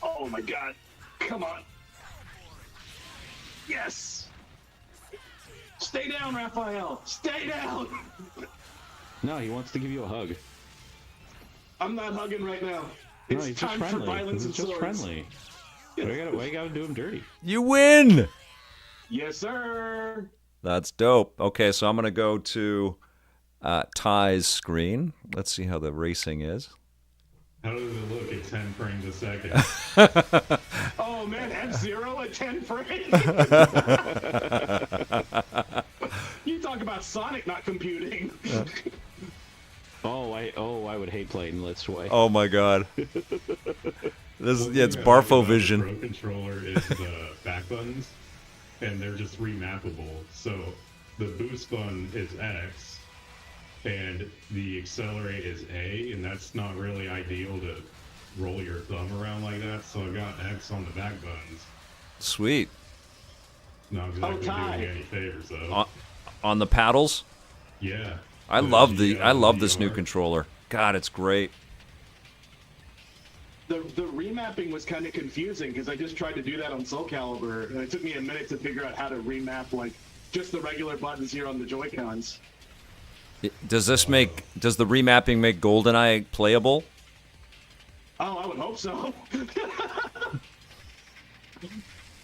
Oh my god. Come on. Yes. Stay down, Raphael. Stay down. No, he wants to give you a hug. I'm not hugging right now. No, It's he's just time for friendly. violence He's and just swords. friendly. Why you gotta do him dirty? You win. Yes, sir. That's dope. Okay, so I'm going to go to Ty's screen. Let's see how the racing is. How does it look at 10 frames a second? Oh man, F-Zero at 10 frames. You talk about Sonic not computing. I would hate playing Let's Play. Oh my god. This One it's thing I like Barfo about the vision. Pro controller is the back buttons, and they're just remappable. So the boost button is X, and the accelerate is A, and that's not really ideal to roll your thumb around like that. So I got X on the back buttons. Sweet. Not exactly Ty. doing me any favors though. On the paddles? Yeah. I love this new controller. God, it's great. The remapping was kind of confusing because I just tried to do that on Soul Calibur, and it took me a minute to figure out how to remap like just the regular buttons here on the Joy-Cons. Does the remapping make GoldenEye playable? Oh, I would hope so.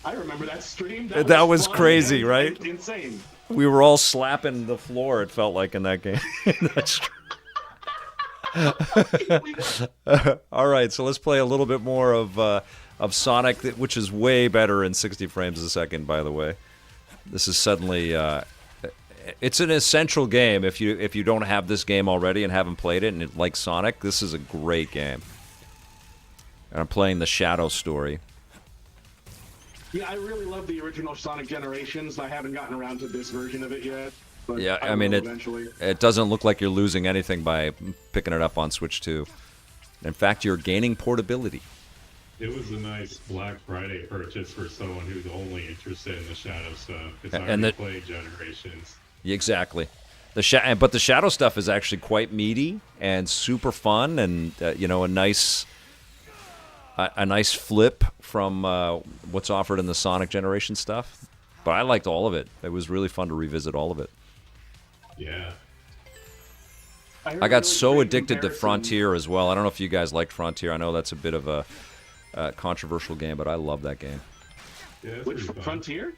I remember that stream. That was fun crazy, and right? Insane. We were all slapping the floor, it felt like in that game. All right, so let's play a little bit more of Sonic, which is way better in 60 frames a second, by the way. This is suddenly it's an essential game if you don't have this game already and haven't played it and like Sonic. This is a great game. And I'm playing the Shadow story. Yeah, I really love the original Sonic Generations. I haven't gotten around to this version of it yet. But Yeah, I mean will eventually. it doesn't look like you're losing anything by picking it up on Switch 2. In fact, you're gaining portability. It was a nice Black Friday purchase for someone who's only interested in the Shadow stuff. Because I And already played Generations. Exactly. But the Shadow stuff is actually quite meaty and super fun, and a nice flip from what's offered in the Sonic Generation stuff. But I liked all of it. It was really fun to revisit all of it. Yeah. I got so addicted to Frontier as well. I don't know if you guys liked Frontier. I know that's a bit of a controversial game, but I love that game. Yeah, it's Which pretty fun. Frontier?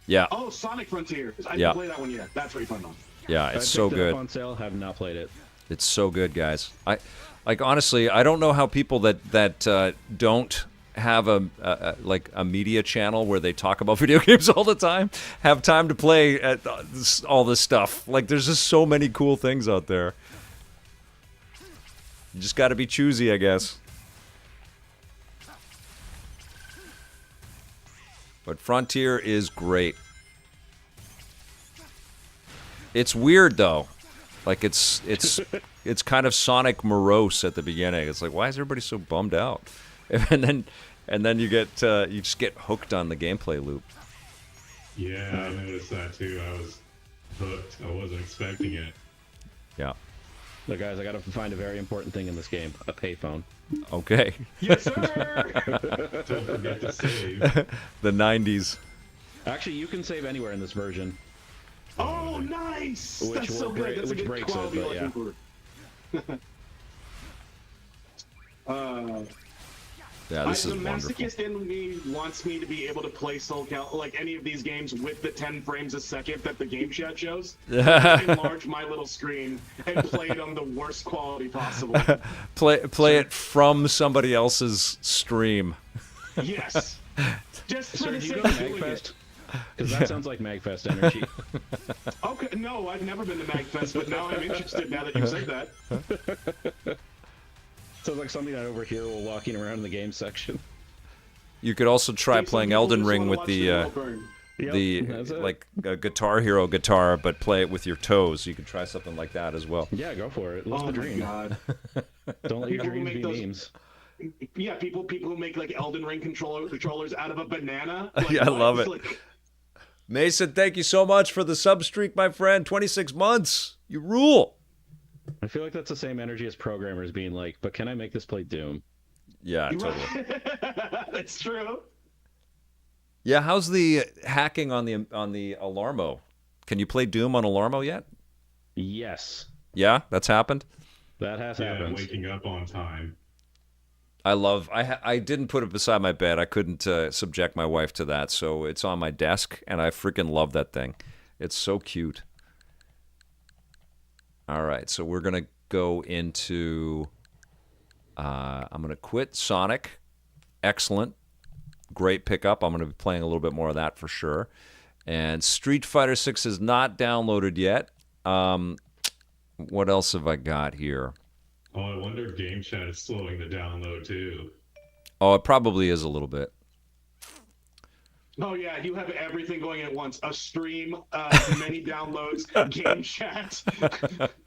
Yeah, Oh, Sonic Frontier. I Yeah. didn't play that one yet. That's really fun though. yeah, it's so picked it up good. on sale, have not played it. It's so good, guys. Honestly, I don't know how people that don't have a media channel where they talk about video games all the time have time to play all this stuff. Like, there's just so many cool things out there. You just got to be choosy, I guess. But Frontier is great. It's weird though. Like it's kind of Sonic morose at the beginning. It's like, why is everybody so bummed out? And then you just get hooked on the gameplay loop. Yeah, I noticed that too. I was hooked. I wasn't expecting it. Yeah. Look, guys, I gotta find a very important thing in this game: a payphone. Okay. Yes, sir. Don't forget to save. The 90s. Actually, you can save anywhere in this version. Oh, nice! Which That's so good. That's a good breaks quality it, but yeah. looking for. Yeah, this is the wonderful. masochist in me wants me to be able to play Soul Cal, like any of these games, with the 10 frames a second that the game chat shows. Enlarge my little screen and play it on the worst quality possible. Play it from somebody else's stream. Yes. Just for Sir, the do you sake go to of doing it. MagFest? Because that sounds like MagFest energy. Okay, no, I've never been to MagFest, but now I'm interested now that you said that. Sounds like something I overhear while walking around in the game section. You could also try Some playing people Elden just Ring wanna with watch the world burn. That's it. like a Guitar Hero guitar, but play it with your toes. You could try something like that as well. Yeah, go for it. Live Oh the my dream. god. Don't let your People who dreams make be those- memes. Yeah, people who make like Elden Ring controllers out of a banana. Like, Yeah, I what? love it. Like, Mason, thank you so much for the sub streak, my friend. 26 months. You rule. I feel like that's the same energy as programmers being like, but can I make this play Doom? Yeah, totally. That's true. Yeah, how's the hacking on the Alarmo? Can you play Doom on Alarmo yet? Yes, Yeah, that's happened. that has Yeah, happened. waking up on time. I didn't put it beside my bed. I couldn't subject my wife to that, so it's on my desk, and I freaking love that thing. It's so cute. All right, so we're gonna go into. I'm gonna quit Sonic. Excellent, great pickup. I'm gonna be playing a little bit more of that for sure. And Street Fighter 6 is not downloaded yet. What else have I got here? Oh, I wonder if game chat is slowing the download too. Oh, it probably is a little bit. Oh yeah, you have everything going at once: a stream, many downloads, game chat,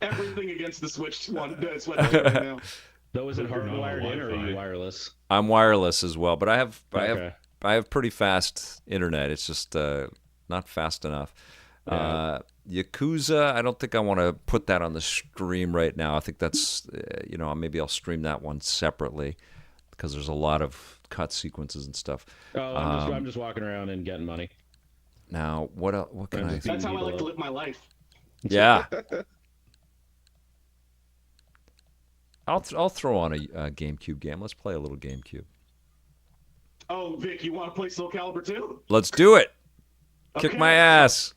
everything against the Switch one. That's what I'm doing right now. Though, is it You're not on hardwired in or are Wi-Fi. you wireless? I'm wireless as well, but I Okay. have pretty fast internet. It's just not fast enough. Yeah. Yakuza, I don't think I want to put that on the stream right now. I think that's maybe I'll stream that one separately because there's a lot of cut sequences and stuff. Oh, I'm just walking around and getting money. Now, what can I? That's how I like to live my life. Yeah. I'll throw on a GameCube game. Let's play a little GameCube. Oh, Vic, you want to play Soul Calibur 2? Let's do it. Kick Okay. my ass.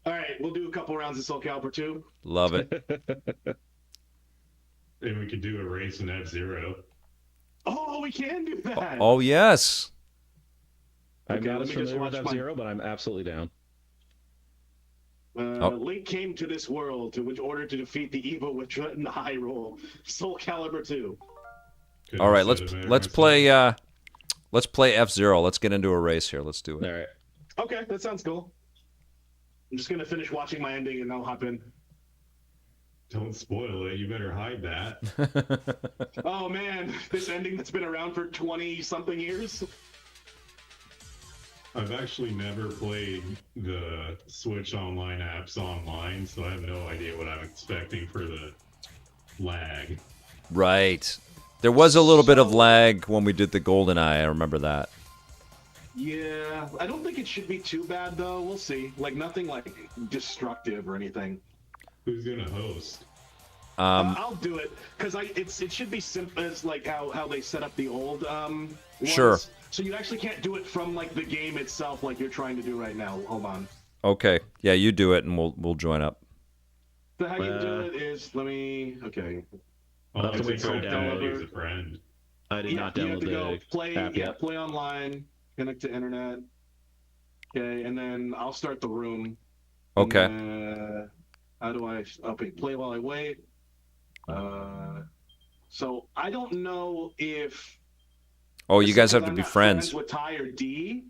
All right, we'll do a couple rounds of Soul Calibur 2. Love it. And we could do a race in F-Zero. Oh, we can do that. Oh yes. I'm Okay, not let as me just familiar with watch my- F-Zero, but I'm absolutely down. Link came to this world to which order to defeat the evil which in the Hyrule. Soul Calibur 2. Couldn't All right, have let's said it better let's myself. play F-Zero. Let's get into a race here. Let's do it. All right. Okay, that sounds cool. I'm just gonna finish watching my ending and I'll hop in. Don't spoil it. You better hide that. Oh man, this ending that's been around for 20 something years. I've actually never played the Switch Online apps online, so I have no idea what I'm expecting for the lag. Right. There was a little bit of lag when we did the GoldenEye. I remember that. Yeah, I don't think it should be too bad though. We'll see. Like nothing like destructive or anything. Who's gonna host? I'll do it because it should be simple as like how they set up the old ones. Sure. So you actually can't do it from like the game itself like you're trying to do right now. Hold on. Okay. Yeah, you do it, and we'll join up. So how you do it is okay. I'll That's the way take to my download dad it. as a friend. I did not you have download to go the play. app Yeah, yet. play online, connect to internet. Okay, and then I'll start the room. And Okay. then, how do I? Okay, play while I wait. So I don't know if. Oh, you guys have to I'm be not friends. with Ty or D.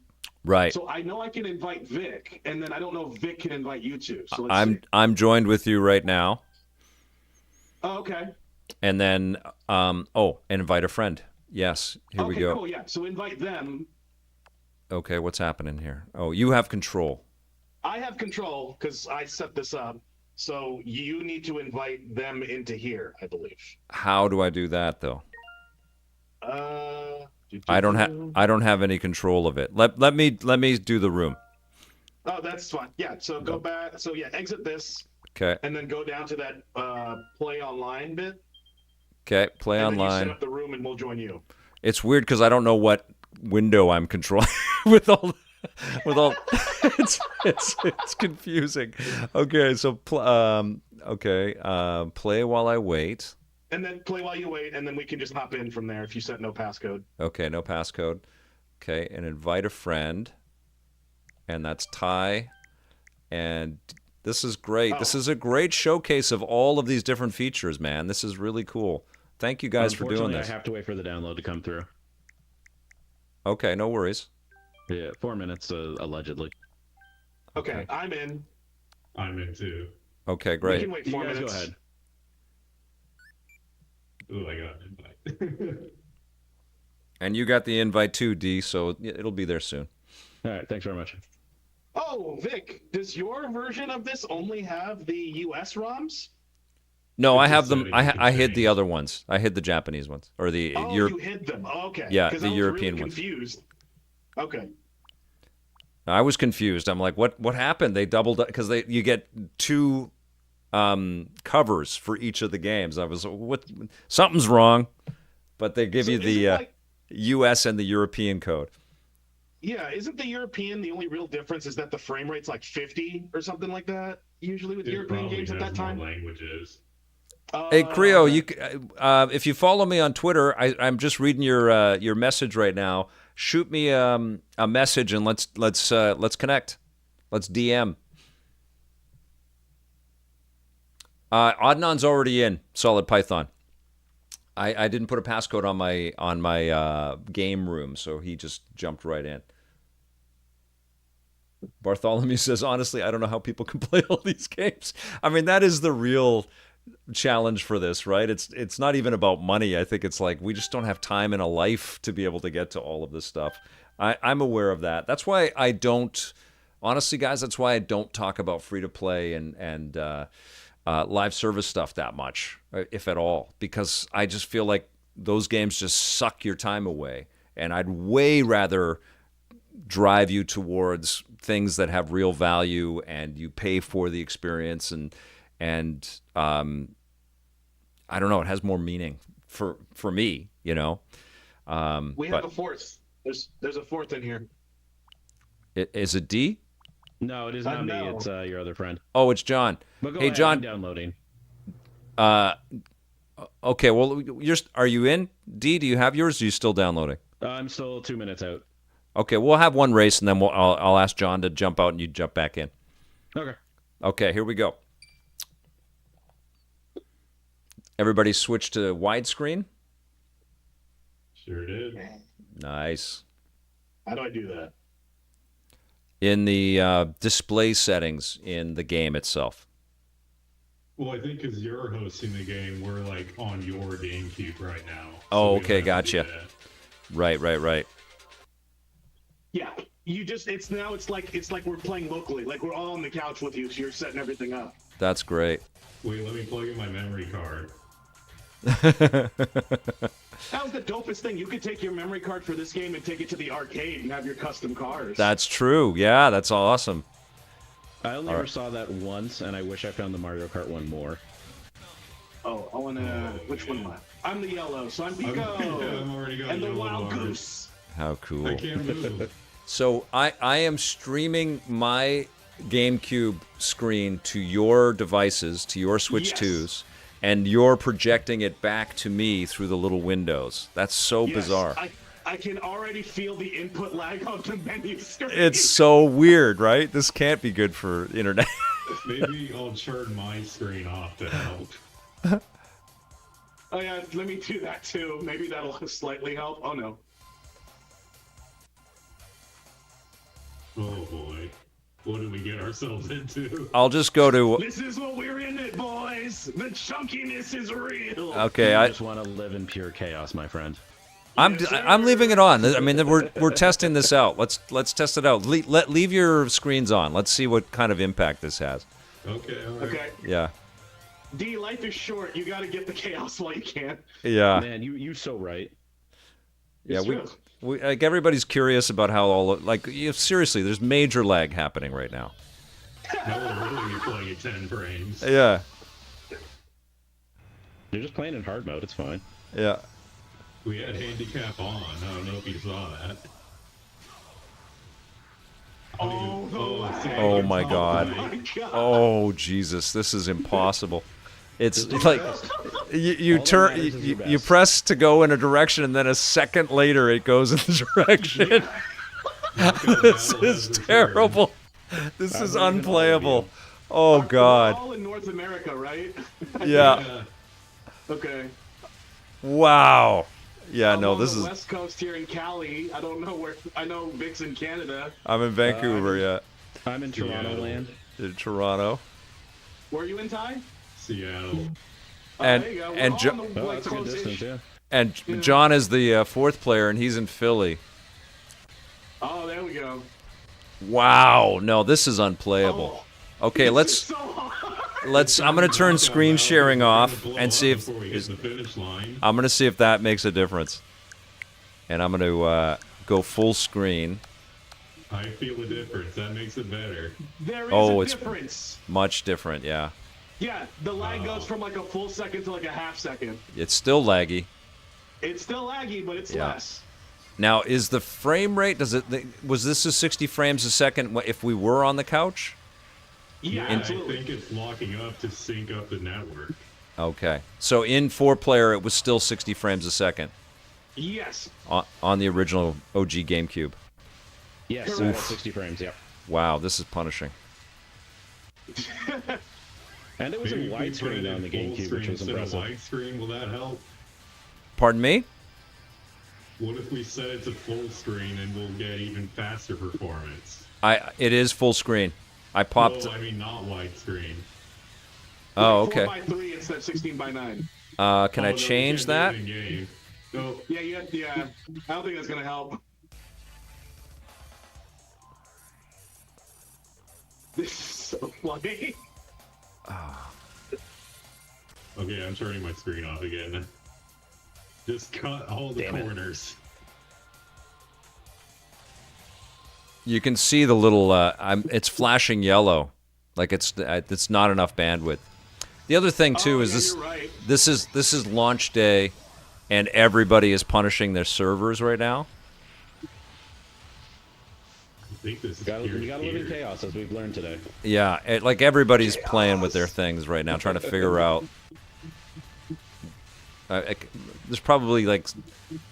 Right. So I know I can invite Vic, and then I don't know if Vic can invite you two. So let's see. I'm joined with you right now, Oh, okay. and then and invite a friend. Yes. Here we Okay, go. cool. Yeah. So invite them. Okay, what's happening here? Oh, you have control. I have control because I set this up. So you need to invite them into here, I believe. How do I do that though? Uh, I don't have any control of it. Let me do the room. Oh, that's fine. Yeah, so go back. So yeah, exit this. Okay. And then go down to that play online bit. Okay, play and online. Then you set up the room and we'll join you. It's weird because I don't know what window I'm controlling with all. It's confusing. Okay, so play while I wait. And then play while you wait, and then we can just hop in from there if you set no passcode. Okay, no passcode. Okay, and invite a friend, and that's Ty. And this is great. Oh. This is a great showcase of all of these different features, man. This is really cool. Thank you guys for doing this. I have to wait for the download to come through. Okay, no worries. Yeah, 4 minutes allegedly. Okay, I'm in. I'm in too. Okay, great. We can wait 4 You guys minutes. go ahead. Ooh, I got an invite. And you got the invite too, D, so it'll be there soon. All right, thanks very much. Oh, Vic, does your version of this only have the US ROMs? No, I It's have a them. setting I you can hid the change. other ones. I hid the Japanese ones or the Oh, Europe. you hid them. Oh, okay. Yeah, 'Cause the I was European really ones. confused. Okay. I was confused. I'm like, what happened? They doubled because you get two covers for each of the games. I was what something's wrong, but they give So you is the it like- U.S. and the European code. Yeah, isn't the European the only real difference is that the frame rate's like 50 or something like that? Usually with It European probably games at has that time. more languages. Hey, Creo, okay. if you follow me on Twitter, I'm just reading your message right now. Shoot me a message and let's connect. Let's DM. Adnan's already in Solid Python. I didn't put a passcode on my game room, so he just jumped right in. Bartholomew says, honestly, I don't know how people can play all these games. I mean, that is the real challenge for this, right? It's not even about money. I think it's like we just don't have time in a life to be able to get to all of this stuff. I'm aware of that. That's why I don't, honestly, guys, that's why I don't talk about free-to-play and live service stuff that much, if at all, because I just feel like those games just suck your time away. And I'd way rather drive you towards things that have real value and you pay for the experience and I don't know, it has more meaning for me, you know. We have a fourth. There's a fourth in here. Is it D? No, it is not me. No. It's your other friend. Oh, it's John. But go Hey, ahead, John. I'm downloading. Okay, well, are you in? D, do you have yours? Or are you still downloading? I'm still 2 minutes out. Okay, we'll have one race, and then I'll ask John to jump out, and you jump back in. Okay. Okay, here we go. Everybody switch to widescreen. Sure did. Nice. How do I do that? In the display settings in the game itself. Well, I think because you're hosting the game, we're like on your GameCube right now. Oh, we don't okay, have to do gotcha. that. Right. Yeah, it's like we're playing locally. Like we're all on the couch with you, so you're setting everything up. That's great. Wait, let me plug in my memory card. That was the dopest thing. You could take your memory card for this game and take it to the arcade and have your custom cars. That's true. Yeah, that's awesome. I only ever saw that once, and I wish I found the Mario Kart one more. Oh, I want to. Which one am I? I'm the yellow, so I'm Pico. I'm already got and the yellow wild bars. goose. How cool. I can't move. So I am streaming my GameCube screen to your devices, to your Switch Yes. 2s, and you're projecting it back to me through the little windows. That's so Yes, bizarre. I can already feel the input lag on the menu screen. It's so weird, right? This can't be good for internet. Maybe I'll turn my screen off to help. Oh yeah, let me do that too. Maybe that'll slightly help. Oh no. Oh boy. What did we get ourselves into? I'll just go to... This is what we're in it, boys. The chunkiness is real. Okay, You I just want to live in pure chaos, my friend. I'm leaving it on. I mean, we're testing this out. Let's test it out. Leave your screens on. Let's see what kind of impact this has. Okay, alright. Okay. Yeah. D, life is short. You got to get the chaos while you can. Yeah. Man, you so right. Yeah, It's true. we like everybody's curious about how all like seriously, there's major lag happening right now. Now we'll really be playing at 10 frames. Yeah, You're just playing in hard mode. It's fine. yeah. We had handicap on. I don't know if you saw that. Oh my God. my God. Oh Jesus, this is impossible. It's This is like best. you All that turn matters is you, your you best. press to go in a direction and then a second later it goes in the direction. This is terrible. This I'm is not even unplayable. Oh We're God. all in North America, right? Yeah. Okay. Wow. Yeah, I'm no, on this the is West Coast here in Cali. I don't know where. I know Vic's in Canada. I'm in Vancouver, yeah. I'm in Toronto Seattle. land. In Toronto. Where are you in, Ty? Seattle. And- there you go. We're and all Jo- on the, Oh, like, that's a good close-ish. distance, yeah. And John is the fourth player and he's in Philly. Oh, there we go. Wow. No, this is unplayable. Okay, This let's is so hard. I'm going to turn screen sharing off and see if Before we hit the finish line. I'm going to see if that makes a difference. And I'm going to go full screen. I feel a difference. That makes it better. There is Oh, a it's- difference. Much different, yeah. Yeah, the lag goes from like a full second to like a half second. It's still laggy. It's still laggy, but it's Yeah. less. Now, is the frame rate was this a 60 frames a second if we were on the couch? Yeah, I absolutely. think it's locking up to sync up the network. Okay. So in 4-player it was still 60 frames a second Yes. on the original OG GameCube. Yes, I got 60 frames. Yep. Wow, this is punishing. And it was in Maybe if we put it widescreen on the in full GameCube, screen which was instead of impressive. widescreen, will that help? Pardon me? What if we set it to full screen and we'll get even faster performance? It is full screen. I popped. No, I mean not widescreen. Oh, Like okay. 4:3 instead of 16:9. Can Oh, I no, we change can't do that? it in-game. No, Yeah, yeah. I don't think that's gonna help. This is so funny. okay, I'm turning my screen off again. Just cut all the Damn it. corners. You can see the little. It's flashing yellow, like it's not enough bandwidth. The other thing too Oh, is yeah, this. you're right. This is launch day, and everybody is punishing their servers right now. I think this is You gotta live in here. chaos, as we've learned today. Yeah, like everybody's playing with their things right now, trying to figure out. There's probably like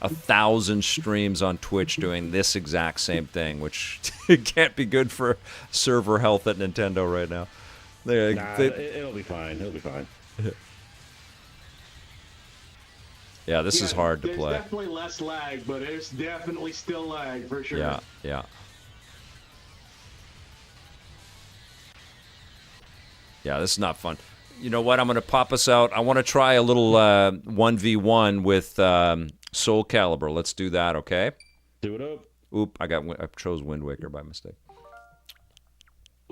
1,000 streams on Twitch doing this exact same thing, which can't be good for server health at Nintendo right now. Nah, it'll be fine. It'll be fine. Yeah, this is Yeah, hard to there's play. definitely less lag, but there's definitely still lag for sure. Yeah, yeah. Yeah, this is not fun. You know what? I'm going to pop us out. I want to try a little 1v1 with Soul Calibur. Let's do that, okay? Do it up. Oop, I chose Wind Waker by mistake.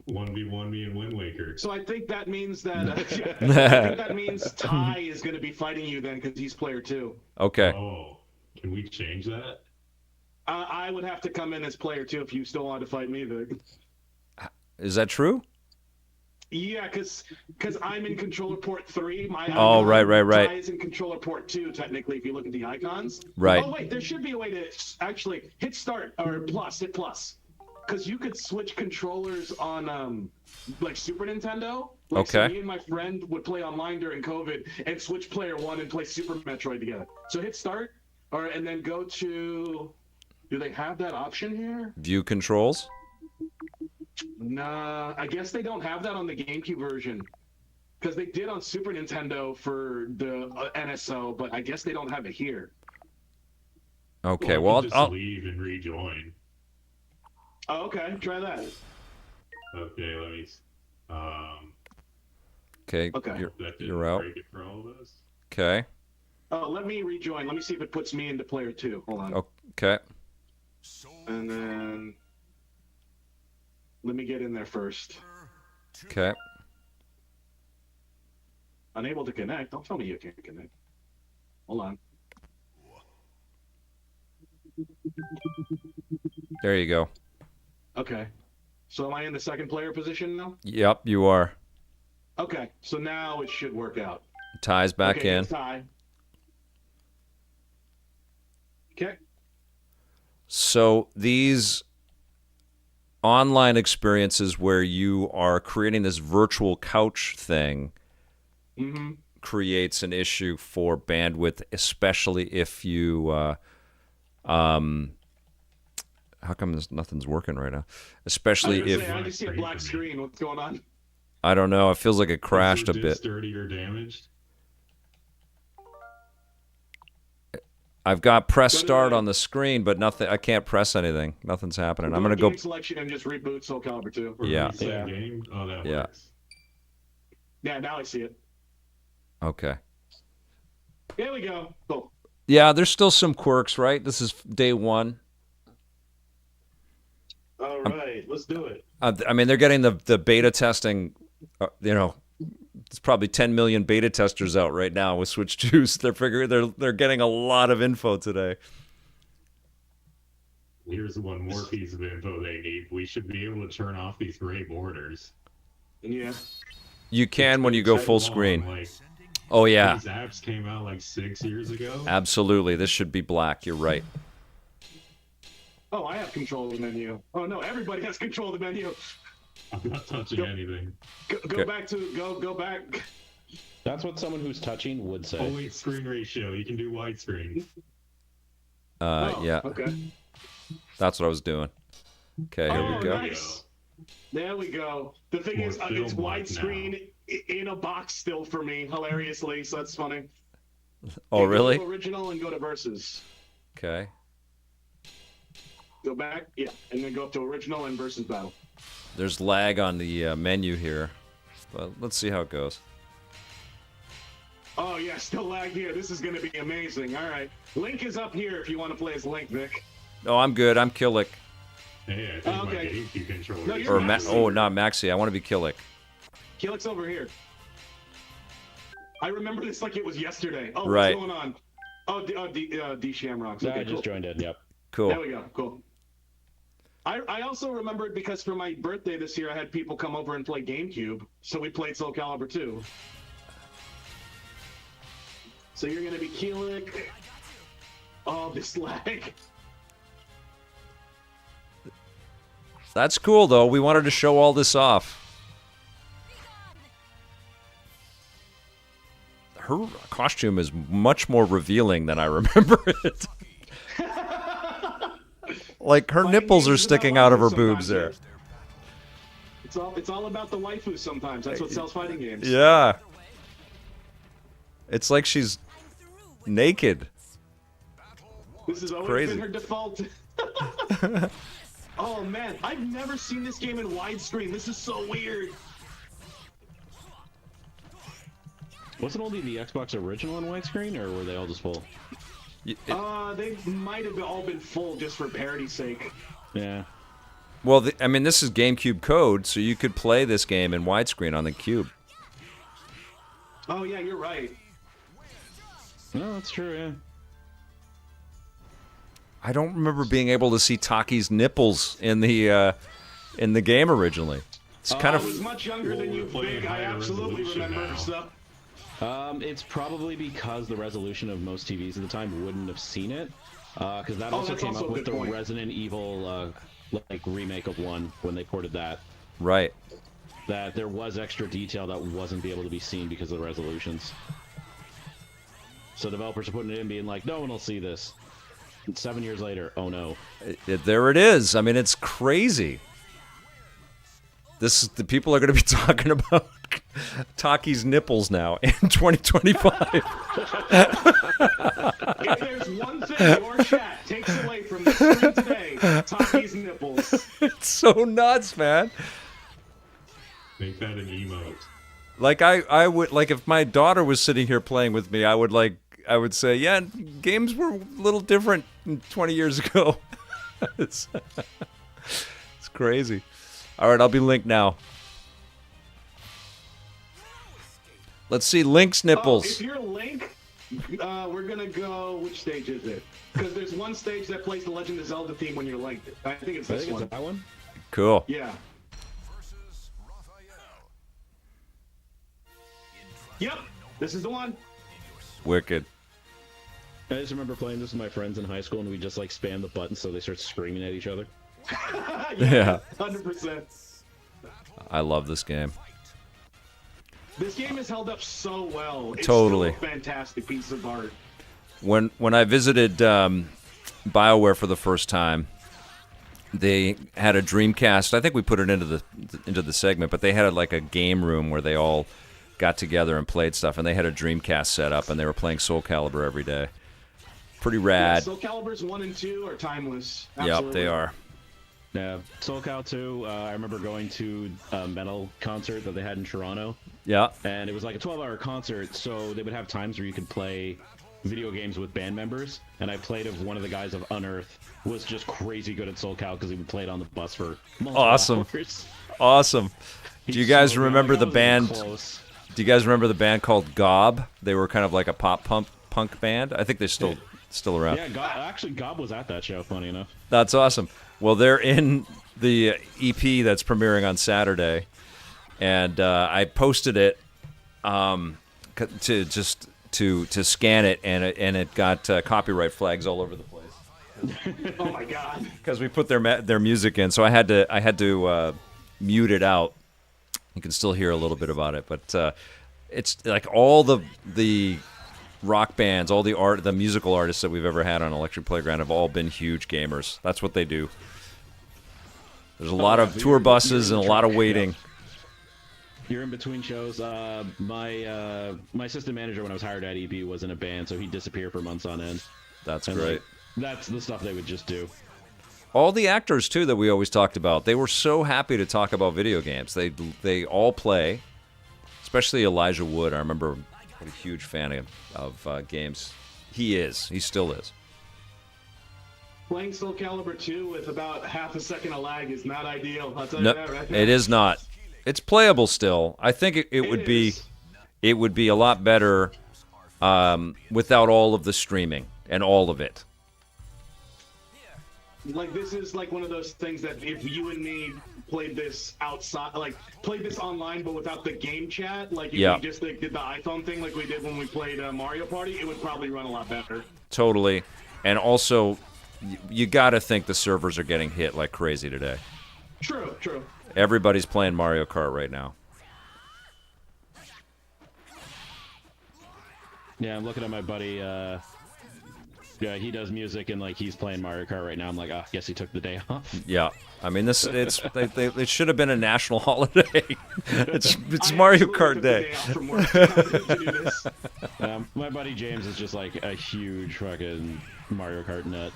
1v1 me and Wind Waker. So I think that means that I think that means Ty is going to be fighting you then because he's player 2. Okay. Oh, can we change that? I would have to come in as player 2 if you still wanted to fight me, Vic. Is that true? Yeah, because I'm in controller port 3. My Oh, icon, right. Ty is in controller port 2, technically, if you look at the icons. Right. Oh, wait, there should be a way to actually hit start or hit plus. Because you could switch controllers on, like, Super Nintendo. Like, so Okay. me and my friend would play online during COVID and switch player 1 and play Super Metroid together. So hit start, and then go to... Do they have that option here? View controls? Nah, I guess they don't have that on the GameCube version. Because they did on Super Nintendo for the NSO, but I guess they don't have it here. Okay, Or we well, can just I'll, leave and rejoin. Oh, okay, try that. Okay, let me. okay, Okay. That didn't you're out. break it for all of us. Okay, Oh, let me rejoin. Let me see if it puts me into player 2. Hold on. okay. And then... Let me get in there first. Okay. Unable to connect. Don't tell me you can't connect. Hold on. There you go. Okay. So am I in the second player position now? Yep, you are. Okay. So now it should work out. Ties back Okay, in. it's tie. Okay. So these online experiences where you are creating this virtual couch thing creates an issue for bandwidth, especially if you how come nothing's working right now? Especially if I just see a black screen. What's going on? I don't know. It feels like it crashed a Is it bit. dirty or damaged? I've got press start on the screen, but nothing. I can't press anything. Nothing's happening. I'm gonna go. Game selection and just reboot Soul Calibur 2. Or Yeah. reset game? Oh, that Yeah. works. Yeah, now I see it. Okay. There we go. Cool. Yeah, there's still some quirks, right? This is day one. All right, let's do it. I mean, they're getting the beta testing. It's probably 10 million beta testers out right now with Switch 2s. They're figuring they're getting a lot of info today. Here's one more piece of info they need. We should be able to turn off these gray borders. Yeah. You can when you go So full long, screen. like, Oh yeah, these apps came out like 6 years ago. absolutely. This should be black. You're right. Oh, I have control of the menu. Oh no, everybody has control of the menu. I'm not touching anything. Go back to go back. That's what someone who's touching would say. Oh wait, screen ratio. You can do widescreen. Yeah, Okay. that's what I was doing. Okay, here Oh, we go. nice. There we go. The thing More is, it's film like widescreen in a box still for me, hilariously. So that's funny. Oh Okay, really? Go to original and go to versus. Okay. Go back, yeah, and then go up to original and versus battle. There's lag on the menu here, but let's see how it goes. Oh yeah, still lag here. This is gonna be amazing. All right, Link is up here if you want to play as Link, Vic. No, I'm good. I'm Killick. Hey, I think my Okay. GameCube controller. No, is you're Or Maxi. oh, not Maxi. I want to be Killick. Killick's over here. I remember this like it was yesterday. Oh, Right. what's going on? Oh, D Shamrocks. Yeah, Okay, I just cool. joined in. Yep. Cool. There we go. Cool. I also remembered because for my birthday this year, I had people come over and play GameCube, so we played Soul Calibur 2. So you're gonna be Keelik. Oh, this lag. That's cool though. We wanted to show all this off. Her costume is much more revealing than I remember it. Like her nipples are sticking out of her boobs there. It's all about the waifu sometimes. That's what sells fighting games. Yeah. It's like she's naked. This has always Crazy. been her default. Oh man, I've never seen this game in widescreen. This is so weird. Wasn't only the Xbox original in widescreen, or were they all just full? They might have all been full just for parity's sake. Yeah. Well, I mean, this is GameCube code, so you could play this game in widescreen on the Cube. Oh yeah, you're right. No, that's true. Yeah. I don't remember being able to see Taki's nipples in the game originally. It's kind I was of much younger than you, playing Big. I higher absolutely resolution remember now. stuff. It's probably because the resolution of most TVs at the time wouldn't have seen it, because that also that's came also up a with good the point. Resident Evil like remake of 1 when they ported that. right. That there was extra detail that wasn't able to be seen because of the resolutions. So developers are putting it in, being like, "No one will see this." And 7 years later, oh no. There it is. I mean, it's crazy. The people are going to be talking about Taki's nipples now in 2025. If there's one thing your chat takes away from the stream today, Taki's nipples. It's so nuts, man. Make that an emote. Like I would like if my daughter was sitting here playing with me, I would say, yeah, games were a little different 20 years ago. it's crazy. All right, I'll be Link now. Let's see Link's Oh, nipples. if you're Link, We're gonna go. Which stage is it? Because there's one stage that plays the Legend of Zelda theme when you're linked. I think it's this one. That one? Cool. Yeah. Yep. This is the one. Wicked. I just remember playing this with my friends in high school, and we just like spam the buttons so they start screaming at each other. Yeah. 100%. I love this game. This game has held up so well. It's Totally. still a fantastic piece of art. When I visited BioWare for the first time, they had a Dreamcast. I think we put it into the segment, but they had like a game room where they all got together and played stuff, and they had a Dreamcast set up, and they were playing Soul Calibur every day. Pretty rad. Yeah, Soul Calibur's 1 and 2 are timeless. Yep, Absolutely. they are. Yeah, Soul Cal 2, I remember going to a metal concert that they had in Toronto, Yeah. and it was like a 12-hour concert, so they would have times where you could play video games with band members, and I played of one of the guys of Unearth, was just crazy good at Soul Cal because he would play it on the bus for multiple hours. Awesome. Do you guys remember the Like, I was band? close. Do you guys remember the band called Gob? They were kind of like a punk band. I think they're still around. Yeah, actually, Gob was at that show, funny enough. That's awesome. Well, they're in the EP that's premiering on Saturday, and I posted it to scan it, and it got copyright flags all over the place. Oh my god. Because we put their music in, so I had to mute it out. You can still hear a little bit about it, but it's like all the rock bands, all the musical artists that we've ever had on Electric Playground have all been huge gamers. That's what they do. There's a lot of tour buses and a lot of waiting. You're in between shows. My assistant manager when I was hired at EB was in a band, so he'd disappear for months on end. That's And, great. like, that's the stuff they would just do. All the actors too that we always talked about, they were so happy to talk about video games. They all play, especially Elijah Wood. I remember what a huge fan of games he still is. Playing Soul Calibur 2 with about half a second of lag is not ideal. I'll tell No, you that right now. it is not. It's playable still. I think it would be is. it would be a lot better without all of the streaming and all of it. Like, this is like one of those things that if you and me played this outside, like played this online but without the game chat, like if Yeah. we just like, did the iPhone thing like we did when we played Mario Party, it would probably run a lot better. Totally. And also, you got to think the servers are getting hit like crazy today. True. Everybody's playing Mario Kart right now. Yeah, I'm looking at my buddy. Yeah, he does music and like he's playing Mario Kart right now. I'm like, I guess he took the day off. Yeah, I mean it should have been a national holiday. it's I Mario absolutely Kart took the Day. off from work to do this. My buddy James is just like a huge fucking Mario Kart nut.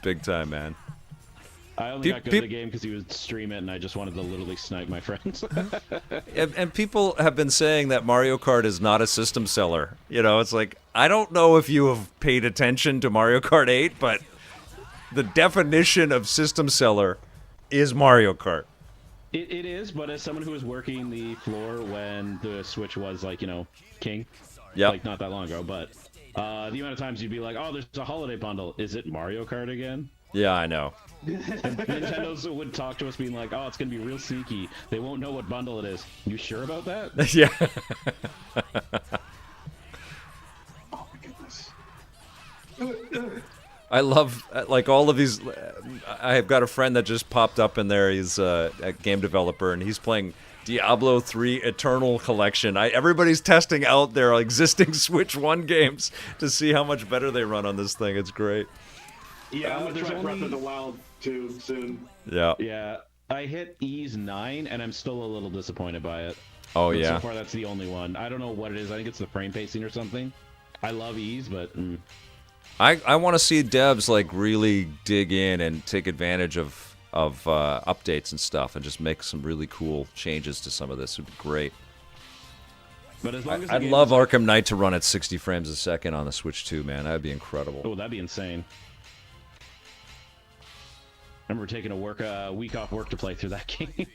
Big time, man. I only got good at the game because he would stream it, and I just wanted to literally snipe my friends. And people have been saying that Mario Kart is not a system seller. You know, it's like, I don't know if you have paid attention to Mario Kart 8, but the definition of system seller is Mario Kart. It is, but as someone who was working the floor when the Switch was like, king, like not that long ago, but the amount of times you'd be like, oh, there's a holiday bundle. Is it Mario Kart again? Yeah, I know. Nintendo's would talk to us being like, oh, it's going to be real sneaky. They won't know what bundle it is. You sure about that? Yeah. Oh my goodness. I love, like, all of these. I've got a friend that just popped up in there. He's a game developer, and he's playing Diablo 3 Eternal Collection. Everybody's testing out their existing Switch 1 games to see how much better they run on this thing. It's great. Yeah, I'm gonna there's try Breath only- of the Wild too soon. Yeah. Yeah, I hit Ease 9, and I'm still a little disappointed by it. Oh, But yeah. So far, that's the only one. I don't know what it is. I think it's the frame pacing or something. I love Ease, but I want to see devs, like, really dig in and take advantage of updates and stuff and just make some really cool changes to some of this. It would be great. but as long as the I'd game love is- Arkham Knight to run at 60 frames a second on the Switch 2, man. That would be incredible. Oh, that'd be insane. I remember taking a week off work to play through that game.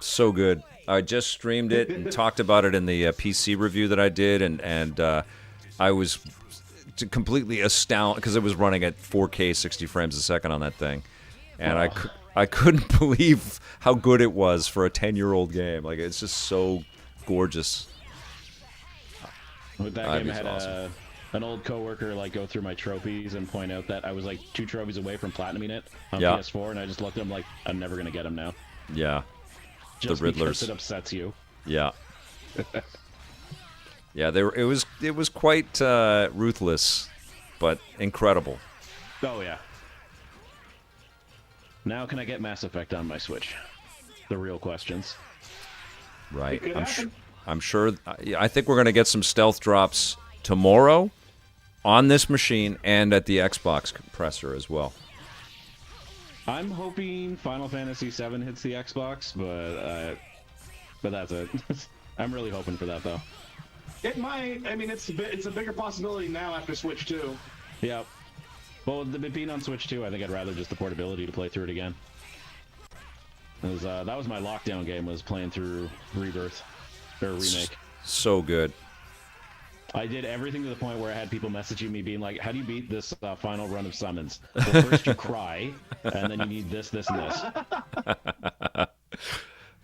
So good. I just streamed it and talked about it in the PC review that I did, and I was completely astounded because it was running at 4K 60 frames a second on that thing, and I couldn't believe how good it was for a 10-year-old game. Like, it's just so gorgeous. With that game, I had an old coworker like go through my trophies and point out that I was like 2 trophies away from platinuming it on PS4, and I just looked at him like, I'm never gonna get him now. Yeah, just the Riddlers. Because it upsets you. Yeah. Yeah, it was quite ruthless, but incredible. Oh yeah. Now can I get Mass Effect on my Switch? The real questions. Right. I'm sure. I think we're gonna get some stealth drops tomorrow on this machine and at the Xbox compressor as well. I'm hoping Final Fantasy VII hits the Xbox, but that's it. I'm really hoping for that though. It might. I mean, it's a bigger possibility now after Switch 2. Yep. Well, being on Switch 2, I think I'd rather just the portability to play through it again. That was my lockdown game, was playing through Rebirth or Remake. So good. I did everything to the point where I had people messaging me being like, how do you beat this final run of summons? Well, first you cry, and then you need this, and this.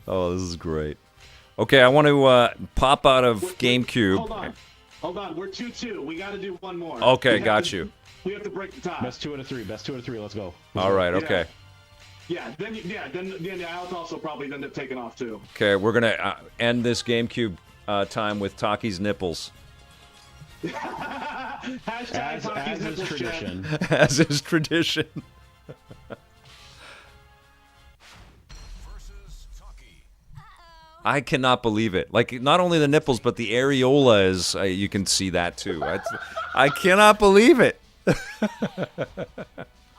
Oh, this is great. Okay, I want to pop out of GameCube. Hold on. We're 2-2. We got to do one more. Okay, got you. We have to break the tie. Best 2 out of 3. Let's go. All right, okay. Yeah, then I'll also probably end up taking off too. Okay, we're gonna end this GameCube time with Taki's nipples. Hashtag as is tradition. As is tradition. I cannot believe it. Like, not only the nipples, but the areola is. You can see that too. I cannot believe it.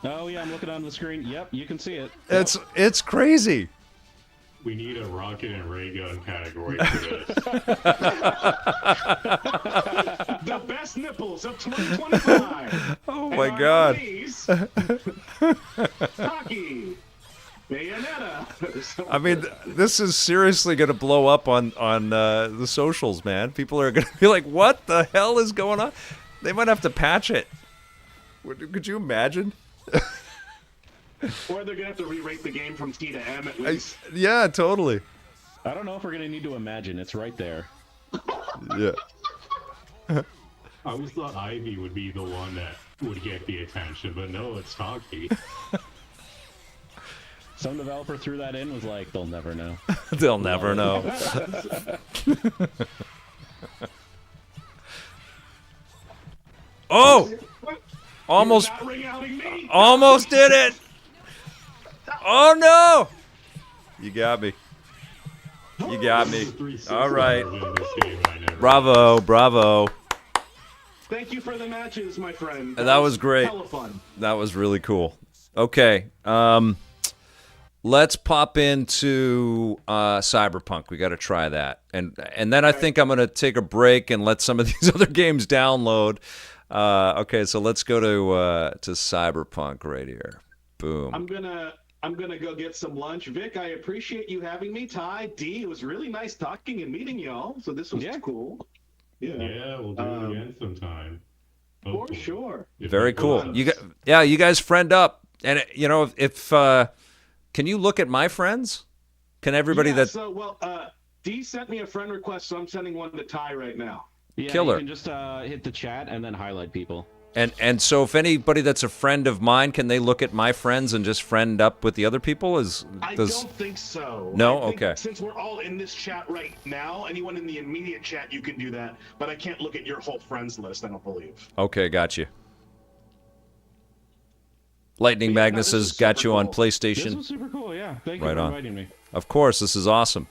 Oh yeah, I'm looking on the screen. Yep, you can see it. It's crazy. We need a rocket and ray gun category for this. The best nipples of 2025. Oh my God. Taki, Bayonetta. I mean, this is seriously going to blow up on the socials, man. People are going to be like, "What the hell is going on?" They might have to patch it. Could you imagine? Or they're gonna have to re-rate the game from T to M at least. Yeah, totally. I don't know if we're gonna need to imagine. It's right there. Yeah. I always thought Ivy would be the one that would get the attention, but no, it's Taki. Some developer threw that in, was like, they'll never know. They'll never know. Oh! Almost did it! Oh no! You got me. You got me. All right. Bravo. Thank you for the matches, my friend. That was great. Hella fun. That was really cool. Okay. Let's pop into Cyberpunk. We got to try that. And then I think I'm going to take a break and let some of these other games download. Okay, so let's go to Cyberpunk right here. Boom. I'm gonna go get some lunch. Vic, I appreciate you having me. Ty, D, it was really nice talking and meeting y'all. So this was cool. Yeah, we'll do it again sometime. For sure. Very cool. You guys friend up, and if can you look at my friends? Can everybody D sent me a friend request, so I'm sending one to Ty right now. Yeah, Killer. You can just hit the chat and then highlight people. And so if anybody that's a friend of mine, can they look at my friends and just friend up with the other people? I don't think so. No? I think Okay. Since we're all in this chat right now, anyone in the immediate chat, you can do that. But I can't look at your whole friends list, I don't believe. Okay, got you. Lightning Magnus has got you on PlayStation. This was super cool, yeah. Thank you Right for on. inviting me. Of course, this is awesome.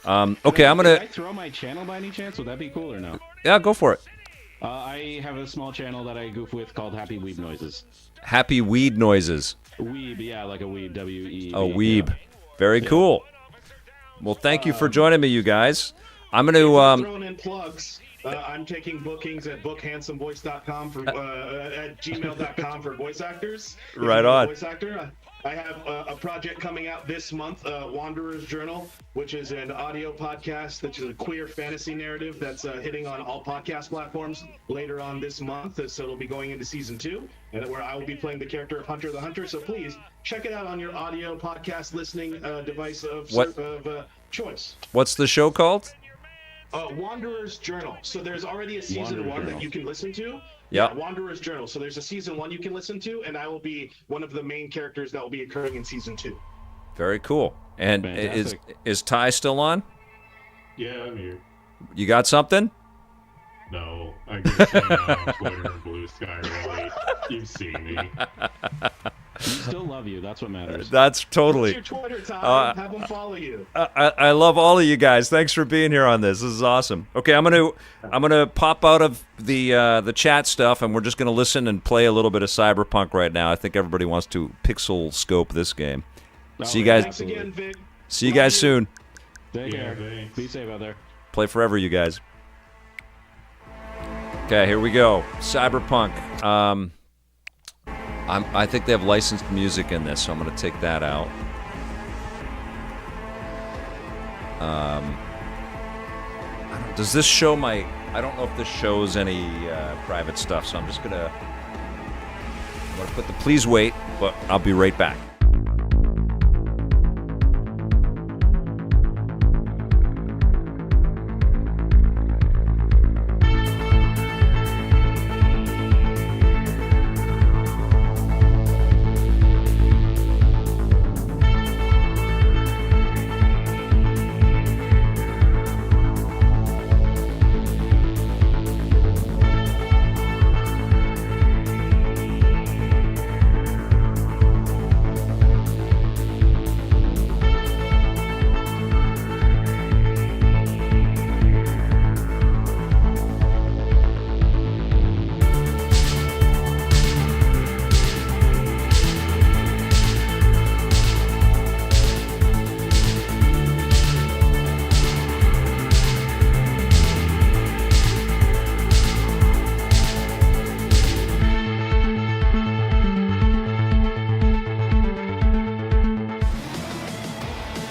Okay, I'm Can I gonna. throw my channel by any chance? Would that be cool or no? Yeah, go for it. I have a small channel that I goof with called Happy Weeb Noises. Happy weed noises. Weeb, yeah, like a weeb, W-E-E-B. A weeb. Very cool. Well, thank you for joining me, you guys. I'm gonna. Throwing in plugs. I'm taking bookings at bookhandsomevoice.com for at gmail.com for voice actors. Right on. Voice actor. I have a project coming out this month, Wanderer's Journal, which is an audio podcast that's a queer fantasy narrative that's hitting on all podcast platforms later on this month. So it'll be going into season 2, and where I will be playing the character of Hunter the Hunter. So please check it out on your audio podcast listening device of choice. What's the show called? Wanderer's Journal. So there's already a season 1 that you can listen to. Yeah, Wanderer's Journal. So there's a season 1 you can listen to, and I will be one of the main characters that will be occurring in season 2. Very cool. And is Ty still on? Yeah, I'm here. You got something? No, I get hang out on Twitter and Blue Sky, really. You've seen me. We still love you. That's what matters. That's totally. What's your Twitter, Ty? Have them follow you. I love all of you guys. Thanks for being here on this. This is awesome. Okay, I'm gonna pop out of the chat stuff, and we're just gonna listen and play a little bit of Cyberpunk right now. I think everybody wants to pixel scope this game. See you guys. Thanks again, Vic. See you guys soon. Take care. Thanks. Be safe out there. Play forever, you guys. Okay, here we go. Cyberpunk. I think they have licensed music in this, so I'm going to take that out. Does this show my... I don't know if this shows any private stuff, so I'm going to put the please wait, but I'll be right back.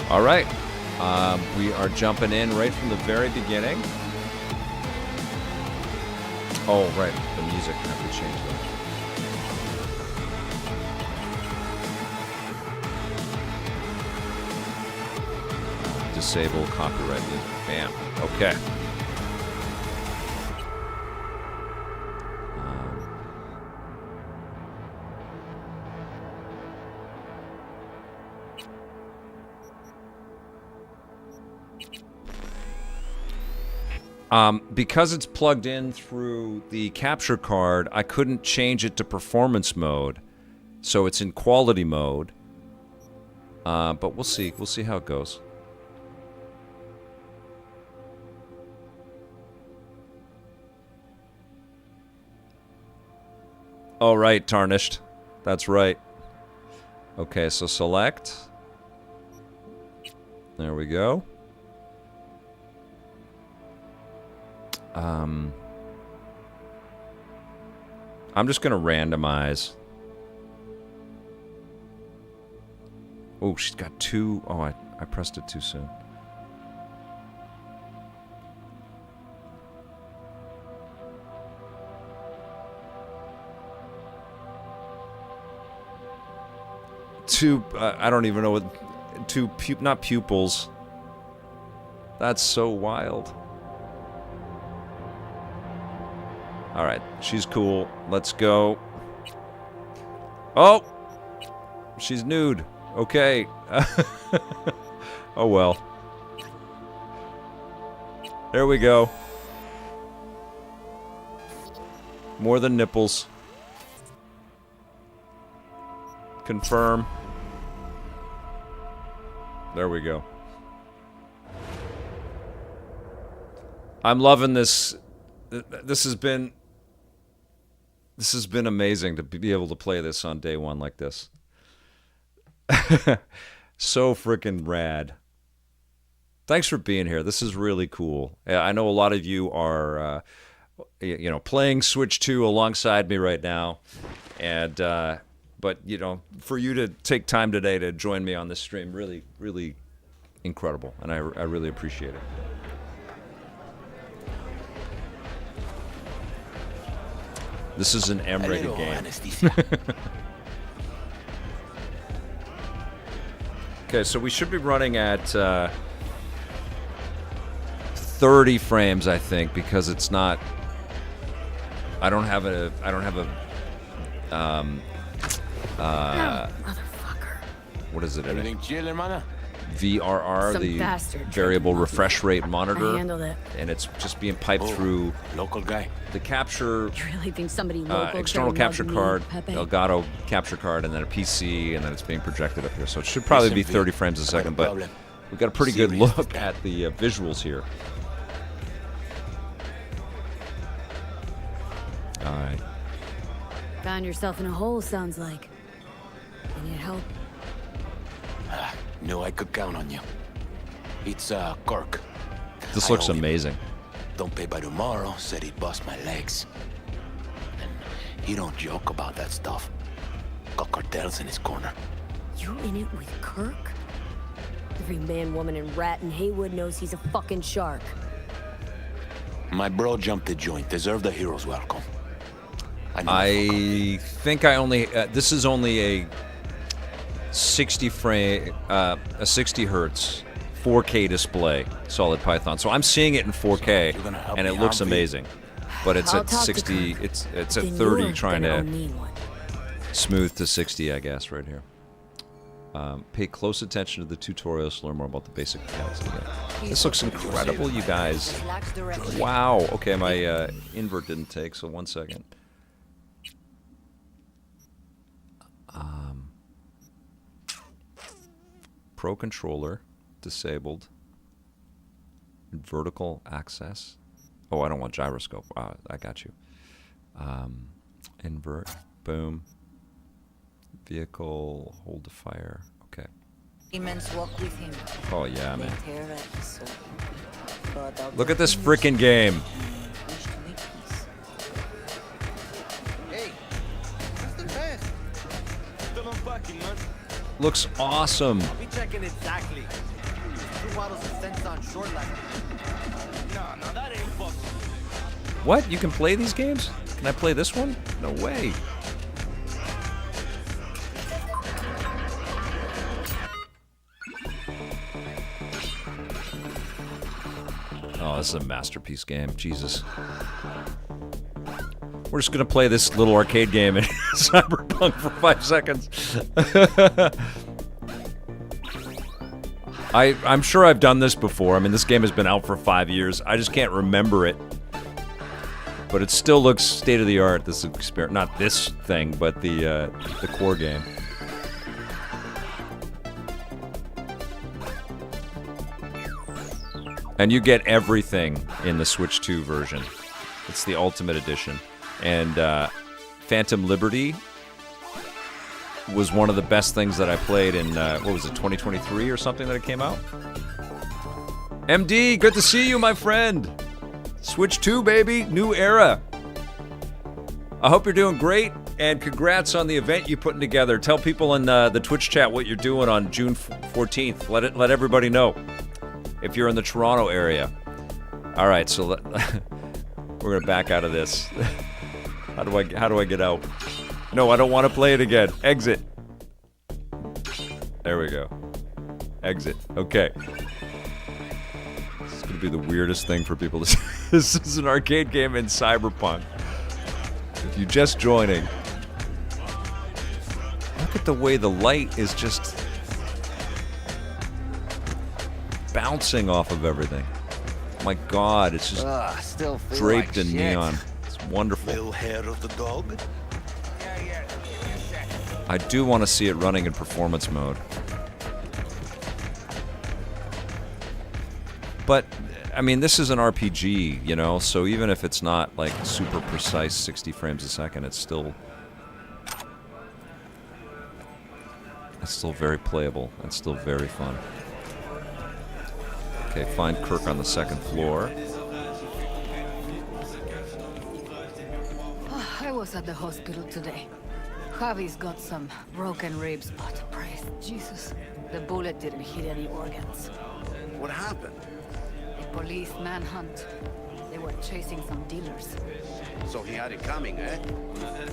All right, we are jumping in right from the very beginning. Oh, right, the music, I have to change that. Disable copyright music, bam, okay. Because it's plugged in through the capture card, I couldn't change it to performance mode, so it's in quality mode. But we'll see. We'll see how it goes. Oh, right, Tarnished. That's right. Okay, so select. There we go. I'm just gonna randomize. Oh, she's got two. Oh, I pressed it too soon. Two, I don't even know what, two, not pupils. That's so wild. All right, she's cool. Let's go. Oh, she's nude. Okay. Oh well. There we go. More than nipples. Confirm. There we go. I'm loving this. This has been amazing to be able to play this on day one like this. So freaking rad. Thanks for being here. This is really cool. I know a lot of you are, playing Switch 2 alongside me right now, and but but you know, for you to take time today to join me on this stream, really, really incredible, and I really appreciate it. This is an M-rated game. Okay, so we should be running at 30 frames, I think, because it's not. I don't have a. Motherfucker. What is it? Everything chill, hermana? VRR, Some the bastard variable refresh rate monitor, I handled it. and it's just being piped through Local guy. the capture. You really think somebody local External can capture love card, me, Pepe? Elgato capture card, and then a PC, and then it's being projected up here. So it should probably be 30 frames a second, but we've got a pretty good look at the visuals here. All right. Found yourself in a hole, sounds like. You need help? Knew I could count on you. It's Kirk. This I looks owe him. amazing. Don't pay by tomorrow, said he'd bust my legs. And he don't joke about that stuff. Got cartels in his corner. You in it with Kirk? Every man, woman, and rat in Haywood knows he's a fucking shark. My bro jumped the joint. Deserve the hero's welcome. I think I only. This is only a 60 frame, a 60 hertz, 4K display, Solid Python. So I'm seeing it in 4K, and it looks amazing. But it's at 60. It's at 30, trying to smooth to 60, I guess, right here. Pay close attention to the tutorials to learn more about the basic mechanics of the game. This looks incredible, you guys. Wow. Okay, my invert didn't take, so 1 second. Pro controller disabled. Vertical access. Oh, I don't want gyroscope. I got you. Invert. Boom. Vehicle. Hold to fire. Okay. Oh yeah, man. Look at this freaking game. Looks awesome. I'll be checking exactly. 2 bottles of Sense on short line. No, that ain't fucking. What? You can play these games? Can I play this one? No way. Oh, this is a masterpiece game. Jesus. We're just going to play this little arcade game in Cyberpunk for 5 seconds. I'm sure I've done this before. I mean, this game has been out for 5 years. I just can't remember it. But it still looks state-of-the-art, this experience. Not this thing, but the core game. And you get everything in the Switch 2 version. It's the Ultimate Edition. And Phantom Liberty was one of the best things that I played in, what was it, 2023 or something that it came out? MD, good to see you, my friend. Switch 2, baby. New era. I hope you're doing great, and congrats on the event you're putting together. Tell people in the Twitch chat what you're doing on June 14th. Let everybody know if you're in the Toronto area. All right, so we're gonna back out of this. How do I get out? No, I don't want to play it again. Exit. There we go. Exit. Okay. This is gonna be the weirdest thing for people to see. This is an arcade game in Cyberpunk. If you're just joining, look at the way the light is just bouncing off of everything. My God, it's just still draped in neon. It's wonderful. Little hair of the dog. I do want to see it running in performance mode. But, I mean, this is an RPG, you know, so even if it's not, like, super precise 60 frames a second, it's still very playable. It's still very fun. Okay, find Kirk on the second floor. I was at the hospital today. Javi's got some broken ribs, but praise Jesus, the bullet didn't hit any organs. What happened? A police manhunt. They were chasing some dealers. So he had it coming, eh?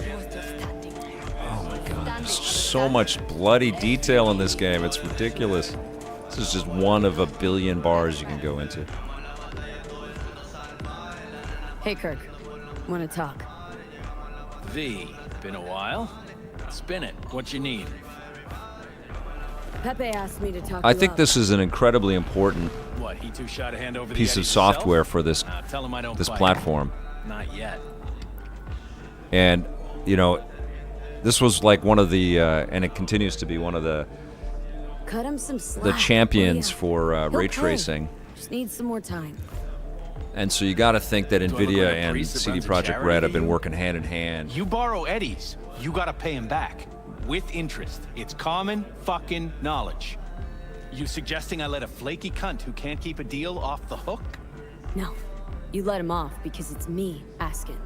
He was just standing there. Oh my god, there's so much bloody detail in this game. It's ridiculous. This is just one of a billion bars you can go into. Hey, Kirk. Want to talk? V, been a while? Spin it. What you need? Pepe asked me to talk I you think up. this is an incredibly important What, he too shy to hand over piece the of Eddies software himself? for this Tell him I don't this bite. platform. Not yet. And, you know, this was like one of the, and it continues to be one of the Cut him some slack. the champions will ya? for He'll ray pay. tracing. Just needs some more time. And so you got to think that I look NVIDIA like a and priest that CD runs a Projekt charity Red to have been you? working hand in hand. You borrow Eddie's, you gotta pay him back. With interest. It's common fucking knowledge. You suggesting I let a flaky cunt who can't keep a deal off the hook? No, you let him off because it's me asking.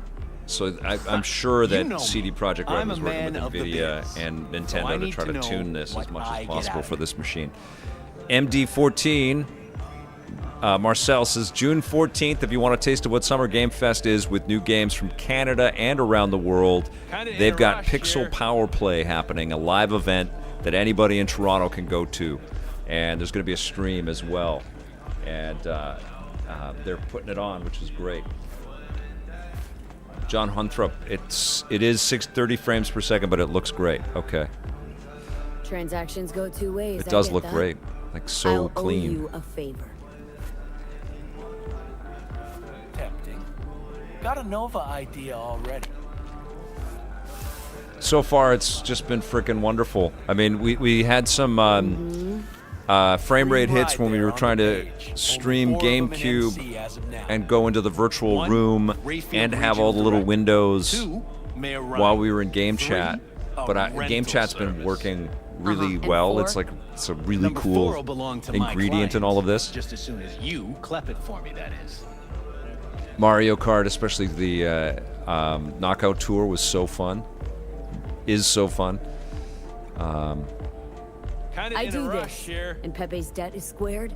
So I'm sure that You know CD me. Projekt Red I'm was a working man with of the NVIDIA biz. and So I Nintendo to need try to to know tune this as what much I as get possible out for of this machine. MD14, Marcel says, June 14th, if you want a taste of what Summer Game Fest is with new games from Canada and around the world, Kinda in they've a got rush Pixel here. Power Play happening, a live event that anybody in Toronto can go to. And there's going to be a stream as well. And they're putting it on, which is great. John Hunthrop, it is 630 frames per second, but it looks great. Okay. Transactions go two ways. It I does get look that. great. Like so I'll clean. owe you a favor. Tempting. Got a Nova idea already. So far, it's just been freaking wonderful. I mean, we had some frame rate hits when we were trying to stream GameCube and go into the virtual room and have all the little windows while we were in game chat. But game chat's been working really well. It's like it's a really Number cool 4 will belong to my ingredient in client, all of this. Just as soon as you clep it for me, that is. Mario Kart, especially the Knockout Tour, was so fun. Is so fun. Kinda I in a do rush this, here. and Pepe's debt is squared.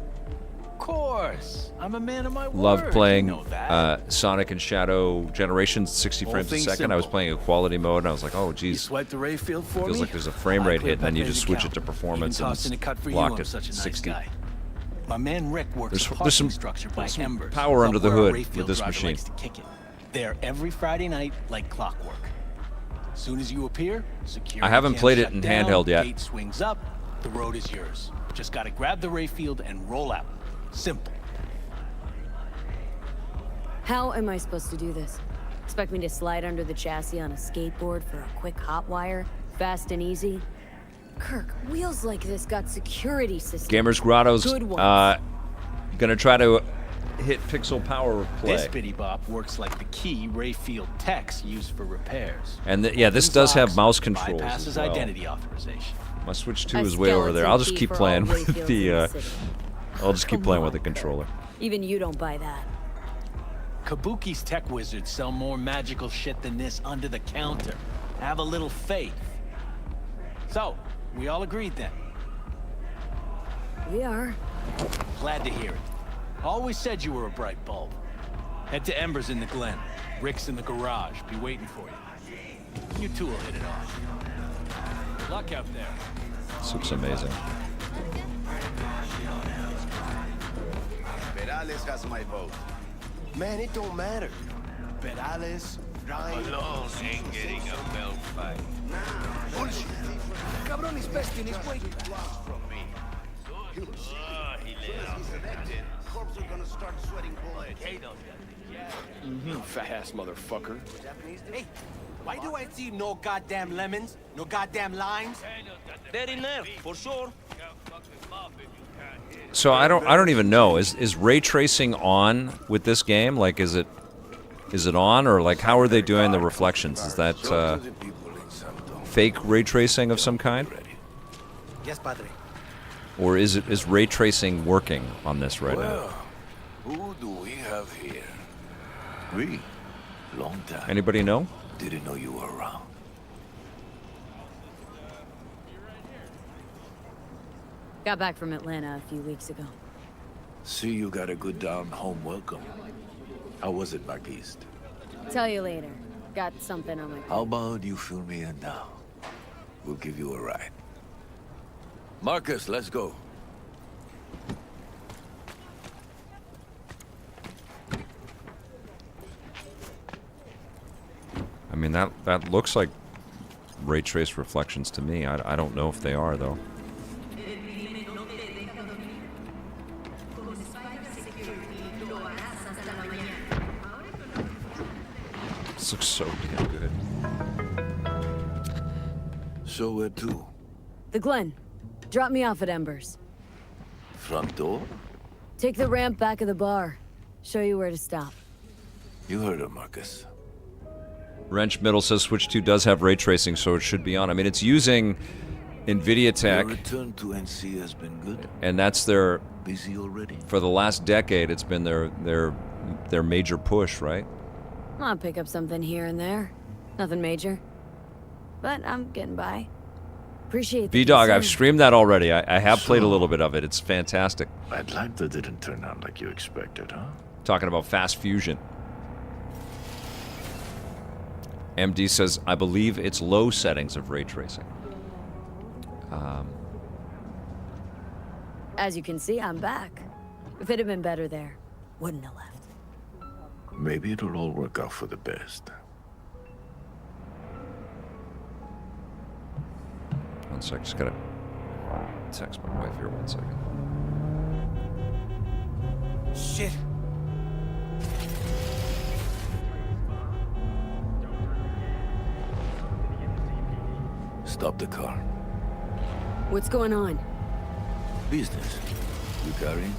Of course. I'm a man of my word. Loved playing You know that. Sonic and Shadow Generations 60 Whole frames a thing's second. I was simple. playing equality mode, and I was like, oh, You geez. swipe the ray field for Feels me? like there's a frame I rate clear hit, and then you Pepe's just switch it account. to performance Even and tossed in a cut for you. lock I'm it such a nice 60. guy. My man Rick works There's a some parking structure by some Embers. power under up the where a hood Rayfield with this driver machine. likes to kick it. There every Friday night like clockwork. Soon as you appear, security I haven't cams played it shut in down, handheld yet. Gate swings up, the road is yours. Just gotta grab the Rayfield and roll out. Simple. How am I supposed to do this? Expect me to slide under the chassis on a skateboard for a quick hot wire? Fast and easy? Kirk, wheels like this got security systems. Gamers Grotto's Good ones. gonna try to hit Pixel Power Play. This bitty bop works like the key Rayfield techs use for repairs. And yeah, this Opens does have locks, mouse controls bypasses as well. identity authorization. My Switch 2 A is way over there. I'll just skeleton keep key for playing all with Rayfields the. in the city. I'll just keep Come playing on, with the Kirk. controller. Even you don't buy that. Kabuki's tech wizards sell more magical shit than this under the counter. Have a little faith. So, we all agreed then. We are. Glad to hear it. Always said you were a bright bulb. Head to Embers in the Glen. Rick's in the garage. Be waiting for you. You two will hit it off. Good luck out there. This looks amazing. Perales has my vote. Man, it don't matter. Perales, Ryan... Malone ain't getting a belt fight. Bullshit. Cabron is best in his weight. From me. Good. Oh, he let out the captain. Corps are gonna start sweating blood. Fat-ass motherfucker. Hey, why do I see no goddamn lemons? No goddamn limes? They're in there, for sure. So I don't even know. Is ray tracing on with this game? Like, is it on, or like how are they doing the reflections? Is that fake ray tracing of some kind, Yes, Padre. or is ray tracing working on this right now? Who do we have here? We. Long time. Anybody know? Didn't know you were around. Got back from Atlanta a few weeks ago. See, you got a good down-home welcome. How was it back east? Tell you later. Got something on my... How about you fill me in now? We'll give you a ride. Marcus, let's go. I mean, that looks like ray trace reflections to me. I don't know if they are, though. This looks so damn good. So where to? The Glen. Drop me off at Embers. Front door? Take the ramp back of the bar. Show you where to stop. You heard her, Marcus. Wrench Middle says Switch 2 does have ray tracing, so it should be on. I mean, it's using NVIDIA tech. Your return to NC has been good. And that's their... Busy already? For the last decade, it's been their major push, right? I'll pick up something here and there. Nothing major. But I'm getting by. Appreciate the V-Dog, I've concern. streamed that already. I have played a little bit of it. It's fantastic. Atlanta didn't turn out like you expected, huh? Talking about fast fusion. MD says, I believe it's low settings of ray tracing. As you can see, I'm back. If it had been better there, wouldn't have left. Maybe it'll all work out for the best. One sec, just gotta text my wife here 1 second. Shit. Stop the car. What's going on? Business. You carrying?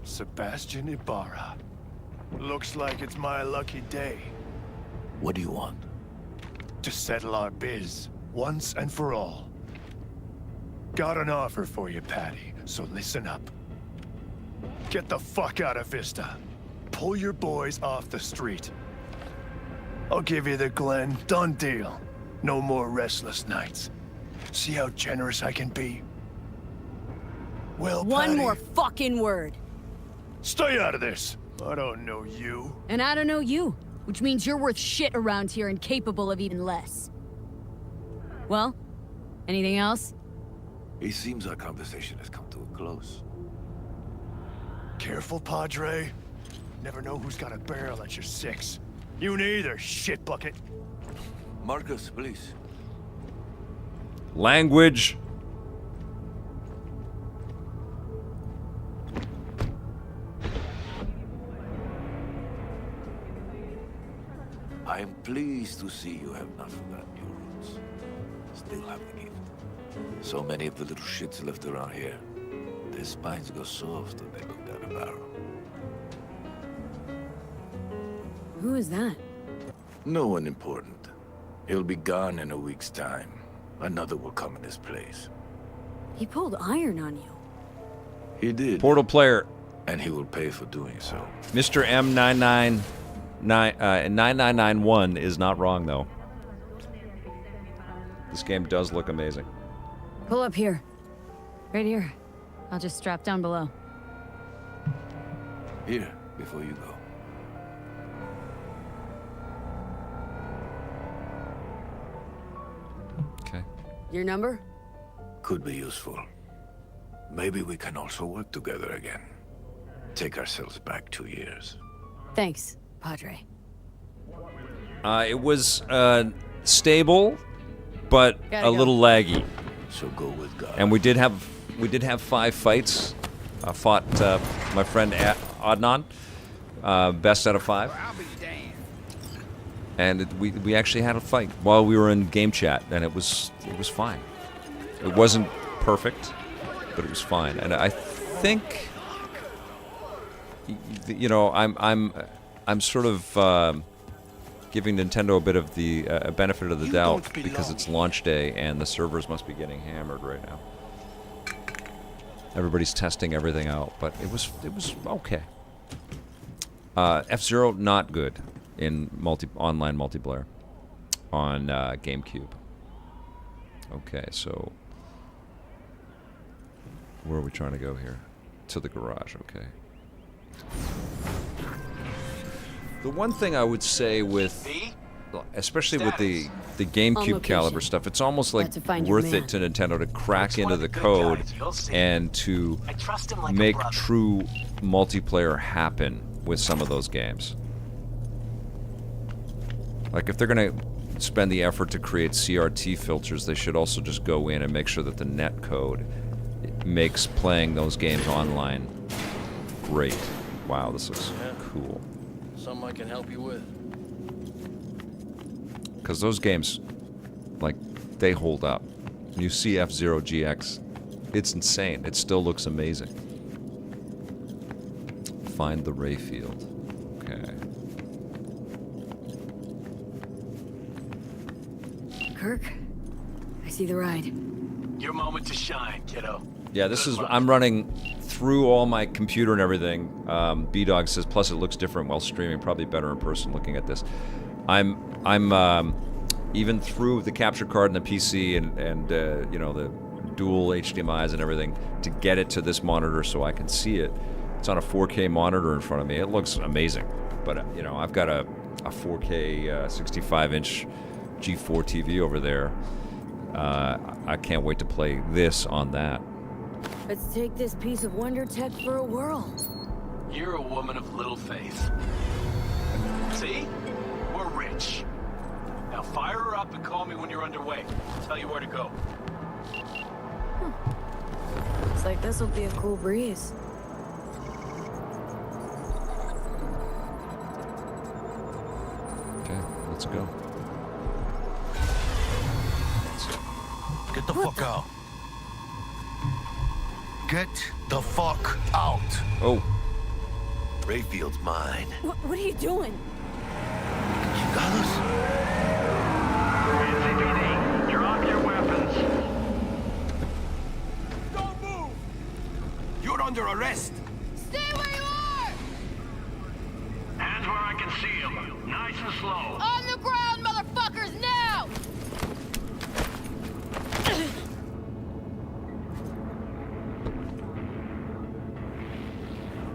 Sebastian Ibarra. Looks like it's my lucky day. What do you want? To settle our biz, once and for all. Got an offer for you, Patty, so listen up. Get the fuck out of Vista. Pull your boys off the street. I'll give you the Glen, done deal. No more restless nights. See how generous I can be? Well, One Patty, more fucking word. stay out of this. I don't know you. And I don't know you, which means you're worth shit around here and capable of even less. Well, anything else? It seems our conversation has come to a close. Careful, Padre. Never know who's got a barrel at your six. You neither, shit bucket. Marcus, please. Language. I am pleased to see you have not forgotten your roots. Still have the gift. So many of the little shits left around here. Their spines go soft when they look down a barrel. Who is that? No one important. He'll be gone in a week's time. Another will come in his place. He pulled iron on you. He did. Portal player. And he will pay for doing so. Mr. M9991 is not wrong, though. This game does look amazing. Pull up here. Right here. I'll just strap down below. Here, before you go. Okay. Your number? Could be useful. Maybe we can also work together again. Take ourselves back 2 years. Thanks, Padre. It was stable, but Gotta a go. little laggy. So go with God. And we did have 5 fights. I fought my friend Adnan, best out of 5. And we actually had a fight while we were in game chat, and it was fine. It wasn't perfect, but it was fine. And I think, you know, I'm sort of giving Nintendo a bit of the benefit of the doubt because it's launch day and the servers must be getting hammered right now. Everybody's testing everything out, but it was okay. F-Zero, not good. in online multiplayer on GameCube. Okay, so where are we trying to go here? To the garage, okay. The one thing I would say with, especially with the GameCube caliber stuff, it's almost like worth it to Nintendo to crack into the code and to make true multiplayer happen with some of those games. Like if they're gonna spend the effort to create CRT filters, they should also just go in and make sure that the net code makes playing those games online great. Wow, this looks cool. Something I can help you with. Because those games, like, they hold up. You see F-Zero GX, it's insane. It still looks amazing. Find the ray field. Okay. Kirk, I see the ride. Your moment to shine, kiddo. Yeah, this is, I'm running through all my computer and everything. B-Dog says, plus it looks different while streaming, probably better in person looking at this. I'm even through the capture card and the PC and you know, the dual HDMIs and everything to get it to this monitor so I can see it. It's on a 4K monitor in front of me. It looks amazing, but you know, I've got a 4K 65-inch G4 TV over there. I can't wait to play this on that. Let's take this piece of wonder tech for a whirl. You're a woman of little faith. See? We're rich. Now fire her up and call me when you're underway. I'll tell you where to go. Looks like this'll be a cool breeze. Okay, let's go. Get the fuck out. Get the fuck out. Oh. Rayfield's mine. What are you doing? You got us? NCPD, drop your weapons. Don't move! You're under arrest. Stay where you are! Hands where I can see them. Nice and slow. On the ground, motherfuckers, now!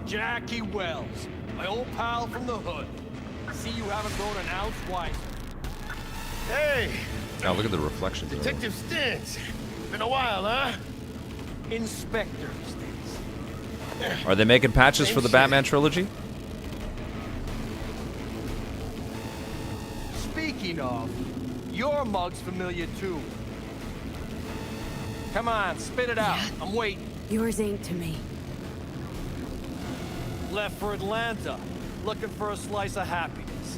Jackie Wells, my old pal from the hood. See you haven't grown an ounce wiser. Hey! Now look at the reflections. Detective Stintz. Been a while, huh? Inspector Stintz. Are they making patches for the Batman trilogy? Speaking of, your mug's familiar too. Come on, spit it out. I'm waiting. Yours ain't to me. Left for Atlanta, looking for a slice of happiness.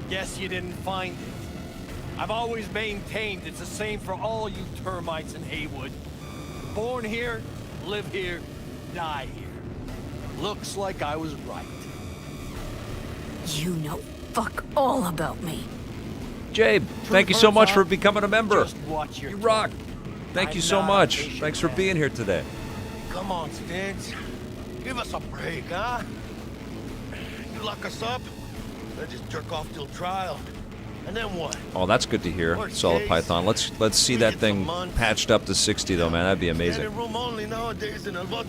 Guess you didn't find it. I've always maintained it's the same for all you termites in Haywood. Born here, live here, die here. Looks like I was right. You know fuck all about me. Jabe, thank you so much for becoming a member. Just watch your You rock. Thank you so much. Thanks for being here today. Come on, Stintz. Give us a break, huh? You lock us up, then just jerk off till trial. And then what? Oh, that's good to hear. Solid Python. Let's see that thing patched up to 60 though, man. That'd be amazing. Standing room only nowadays in El Bote.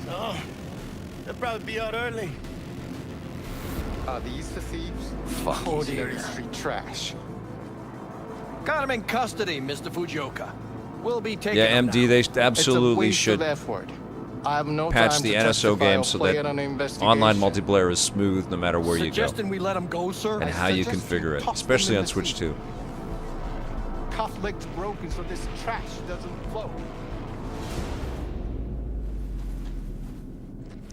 So, they'll probably be out early. Are these the thieves? Fuck. Ordinary street trash. Got him in custody, Mr. Fujioka. We'll be taking Yeah, him MD, now. they absolutely should I have no patch time the to NSO justify game or so play that it on an investigation. online multiplayer is smooth no matter where you go. Suggesting we let him go, sir? And how you configure it, especially on Switch 2. Cufflink's broken so this trash doesn't flow.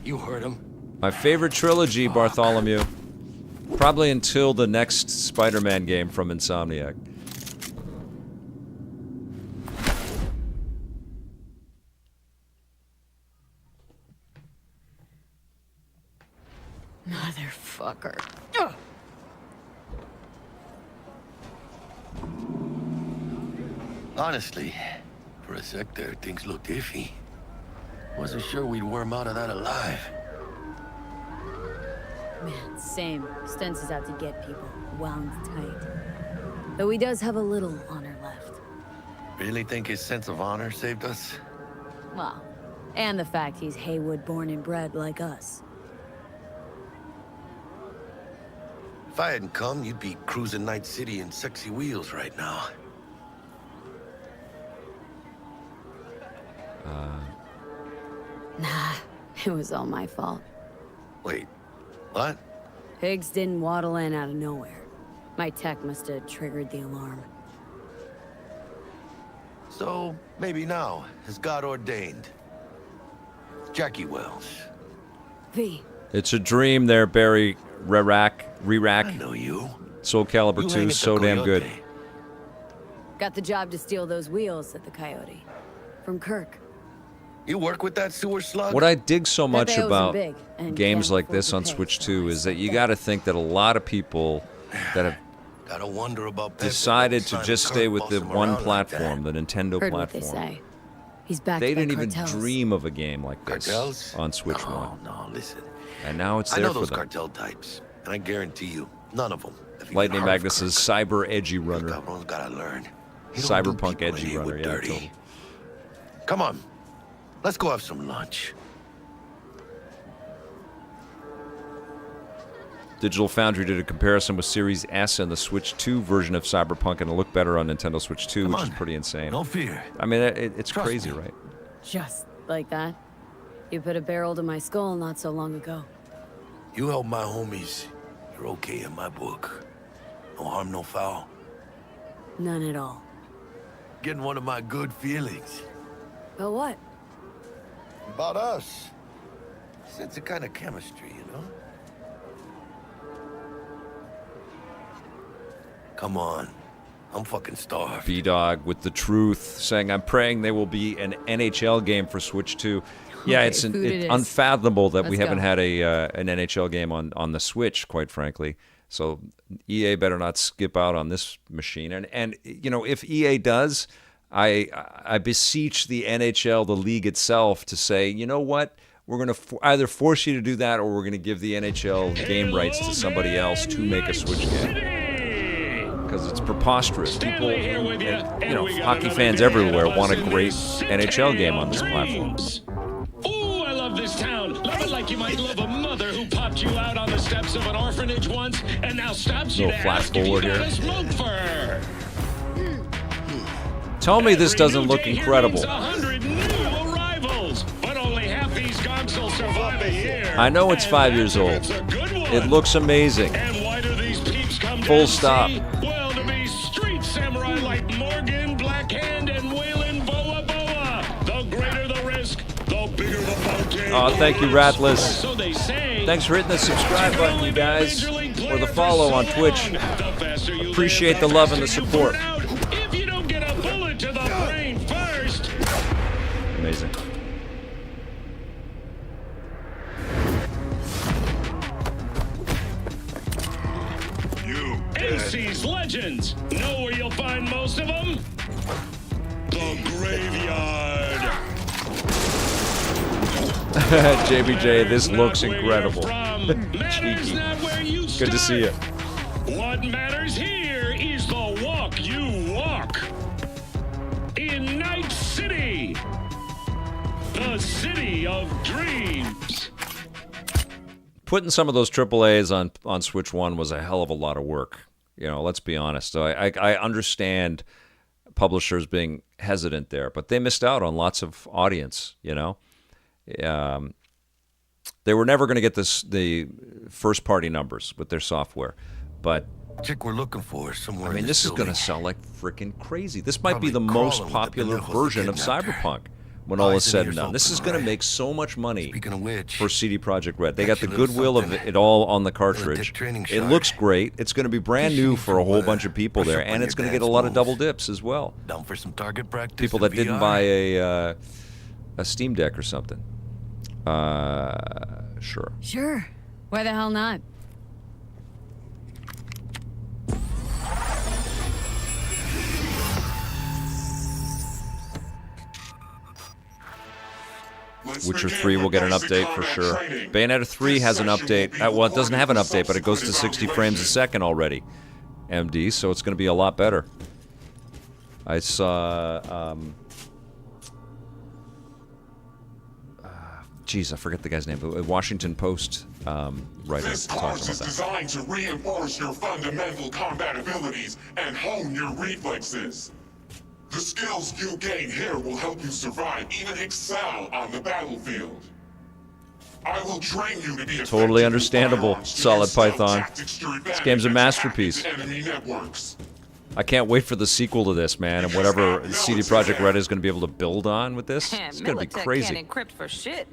You heard him. My favorite trilogy, Bartholomew. Probably until the next Spider-Man game from Insomniac. Motherfucker. Honestly, for a sec there, things looked iffy. Wasn't sure we'd worm out of that alive. Man, same. Stents is out to get people, wound tight. Though he does have a little honor left. Really think his sense of honor saved us? Well, and the fact he's Haywood born and bred like us. If I hadn't come, you'd be cruising Night City in sexy wheels right now. Nah, it was all my fault. Wait, what? Pigs didn't waddle in out of nowhere. My tech must have triggered the alarm. So, maybe now, as God ordained. Jackie Wells. V. It's a dream there, Barry Rerak. I know you. Soul Calibur You 2 hang is at so the damn Coyote. good. Got the job to steal those wheels, said the Coyote. From Kirk. You work with that sewer slug? What I dig so much they wasn't about big and games can't like afford this to on pay, Switch so 2 is that you got to think that a lot of people that have Gotta wonder about decided to Simon just Kirk stay with the bossing one around like that. platform, the Nintendo Heard what they platform. say. He's backed They by didn't even cartels. dream of a game like this Cartels? on Switch No, 1. no, listen. And now it's I there know for those them. cartel types, and I guarantee you, none of them. have even Lightning heard of Magnus's Cyber Edgy Runner. Cabron's gotta learn. He don't do Cyberpunk people in Edgy here Runner, with yeah. dirty. Totally. Come on, let's go have some lunch. Digital Foundry did a comparison with Series S and the Switch 2 version of Cyberpunk, and it looked better on Nintendo Switch 2, which is pretty insane. No fear. I mean, it's Trust crazy, me. right? Just like that. You put a barrel to my skull not so long ago. You help my homies, you're okay in my book. No harm, no foul. None at all. Getting one of my good feelings. But what? About us. It's a kind of chemistry, you know? Come on. I'm fucking starved. B-Dog with the truth, saying, I'm praying there will be an NHL game for Switch 2. Yeah, Okay, it's food it is. unfathomable that we Let's haven't go. had an NHL game on the Switch, quite frankly. So EA better not skip out on this machine. And you know, if EA does, I beseech the NHL, the league itself, to say, you know what? We're going to either force you to do that, or we're going to give the NHL game rights to somebody else to make a Switch game. Because it's preposterous. People, and, you know, hockey fans everywhere want a great NHL game on this platform. Ooh, I love this town. Love it like you might love a mother who popped you out on the steps of an orphanage once and now stops you Little to flash ask if you forward got here. a smoke for her. Tell me this doesn't look incredible. 100 new arrivals, but only half these gonks will survive a year. I know it's 5 years old. It's a good one. It looks amazing. And why do these peeps come Full down, stop. see? Well, to be street samurai like Morgan, Blackhand, and Waylon Boa Boa. The greater the risk, the bigger the bounty. Oh, thank you, Ratless. So they say. Thanks for hitting the subscribe button, you guys, or the follow on Twitch. Appreciate the love and the support. If you don't get a bullet to the brain first. Amazing. AC's Legends. Know where you'll find most of them? The graveyard. JBJ, this looks incredible. Matters not where you Good to see you. What matters here is the walk you walk. In Night City. The city of dreams. Putting some of those AAAs on Switch 1 was a hell of a lot of work. You know, let's be honest. So I understand publishers being hesitant there, but they missed out on lots of audience, you know. They were never going to get the first-party numbers with their software, but Chick we're looking for is somewhere. I mean, in this is going to building. sell like freaking crazy. This might Probably be the most crawling with the popular benevolent version of kidnapper. Cyberpunk when all is Eyes in said and ears done. This is open, going to right? make so much money Speaking of which, for CD Projekt Red. They got the got you a little goodwill of something. it all on the Little cartridge. dick training It shot. looks great. It's going to be brand new for a whole bunch of people brush there, up and on it's your going to get a dance lot of moves. double dips as well. Down for some target practice. People in that didn't VR? buy a Steam Deck or something. Sure. Sure. Why the hell not? Witcher 3 will get an update for sure. Bayonetta 3 has an update. Well, it doesn't have an update, but it goes to 60 frames a second already. MD, so it's going to be a lot better. I saw... Geez, I forget the guy's name. A Washington Post writer This talking course about is that. designed to reinforce your fundamental combat abilities and hone your reflexes. The skills you gain here will help you survive, even excel on the battlefield. I will train you to be Totally understandable, Solid Python. This game's a masterpiece. enemy networks. I can't wait for the sequel to this, man, and whatever CD Projekt Red is going to be able to build on with this. It's going to be Militech crazy. can't encrypt for shit.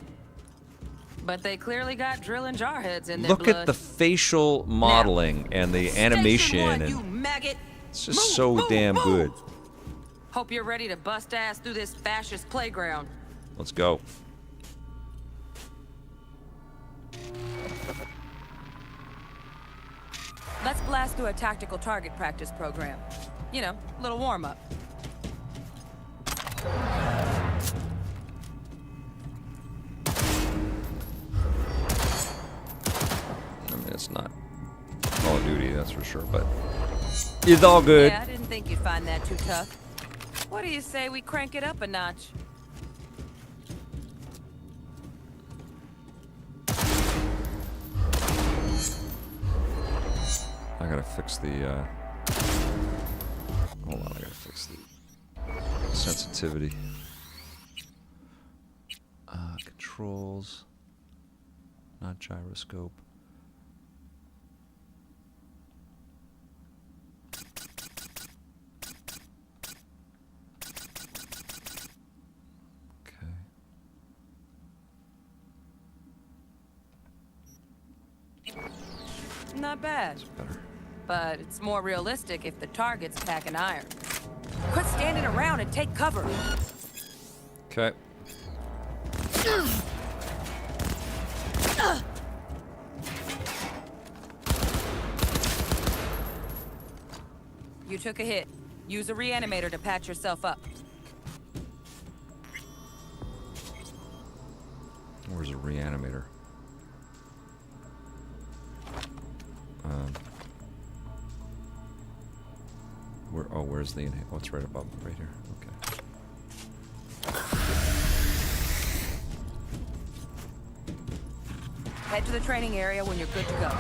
But they clearly got drill and jar heads in their Look blood. at the facial modeling and the animation, One, you and maggot. it's just so damn good. Hope you're ready to bust ass through this fascist playground. Let's go. Let's blast through a tactical target practice program. You know, a little warm-up. I mean, it's not Call of Duty, that's for sure, but it's all good. Yeah, I didn't think you'd find that too tough. What do you say we crank it up a notch? I gotta fix the, hold on, I gotta fix the sensitivity. Controls, not gyroscope. Not bad. But it's more realistic if the target's packing iron. Quit standing around and take cover. Okay. You took a hit. Use a reanimator to patch yourself up. Where's a reanimator? Where's the inhale? Oh, it's right above, right here. Okay. Head to the training area when you're good to go.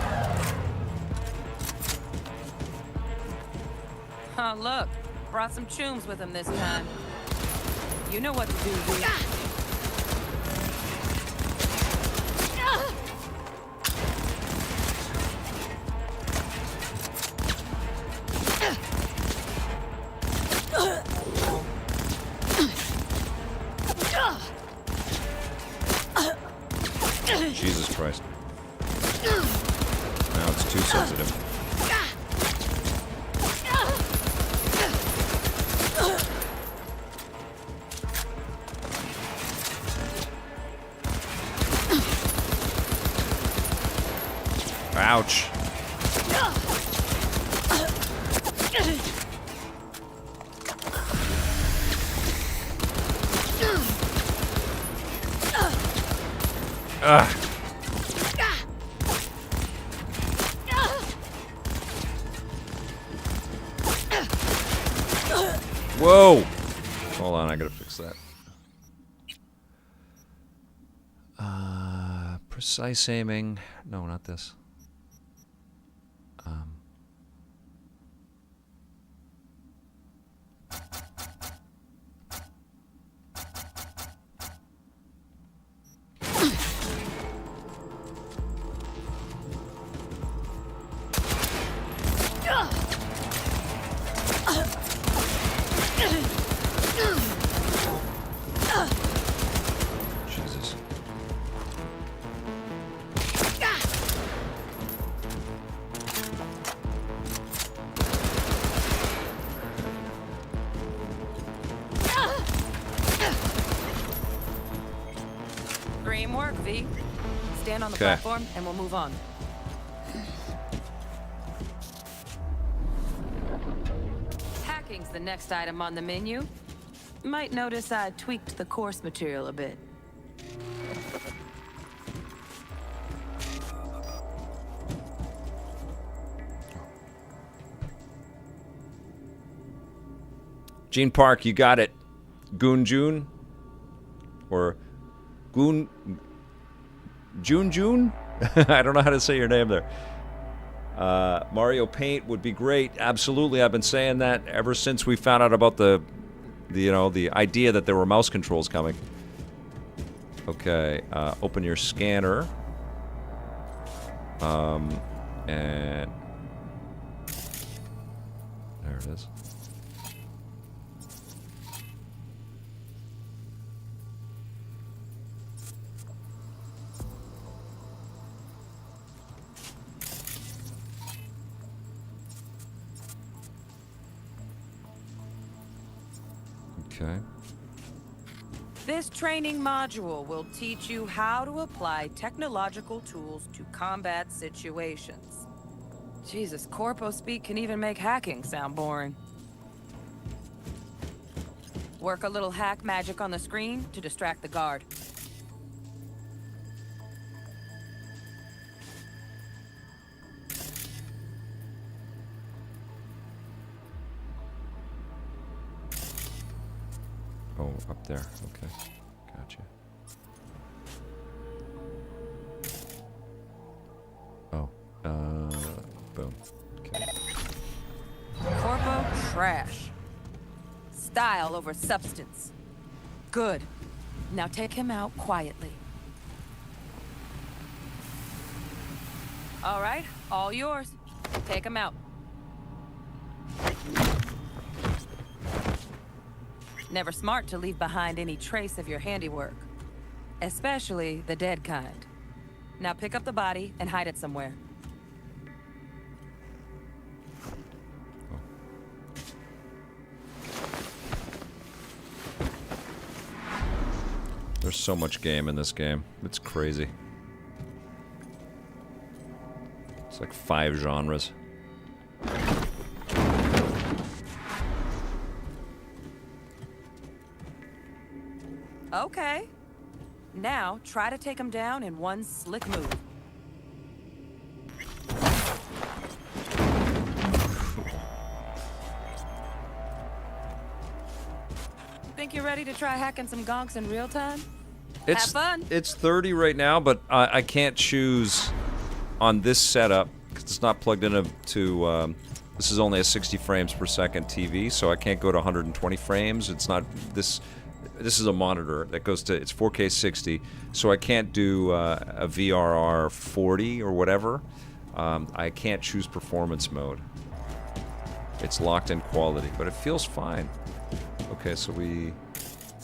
Oh, look. Brought some chooms with him this time. You know what to do, dude. Jesus Christ. Now it's too sensitive. Ouch. Ugh. Whoa! Hold on, I gotta fix that. Precise aiming. No, not this. Jesus. Dream work, V. Stand on the Okay. platform and we'll move on. Hacking's the next item on the menu. Might notice I tweaked the course material a bit. Gene Park, you got it. Goon June? Or Goon... June? I don't know how to say your name there. Mario Paint would be great. Absolutely, I've been saying that ever since we found out about the idea that there were mouse controls coming. Okay, open your scanner. And there it is. Okay. This training module will teach you how to apply technological tools to combat situations. Jesus, corpo speak can even make hacking sound boring. Work a little hack magic on the screen to distract the guard. Oh, up there. Okay. Gotcha. Oh. Boom. Okay. Corpo trash. Style over substance. Good. Now take him out quietly. All right, all yours. Take him out. Never smart to leave behind any trace of your handiwork. Especially the dead kind. Now pick up the body and hide it somewhere. There's so much game in this game. It's crazy. It's like 5 genres. Okay. Now, try to take him down in one slick move. Think you're ready to try hacking some gonks in real time? Have fun. It's 30 right now, but I can't choose on this setup because it's not plugged into this is only a 60 frames per second TV, so I can't go to 120 frames. It's not this. This is a monitor that goes to, it's 4K 60, so I can't do a VRR 40 or whatever. I can't choose performance mode. It's locked in quality, but it feels fine. Okay, so we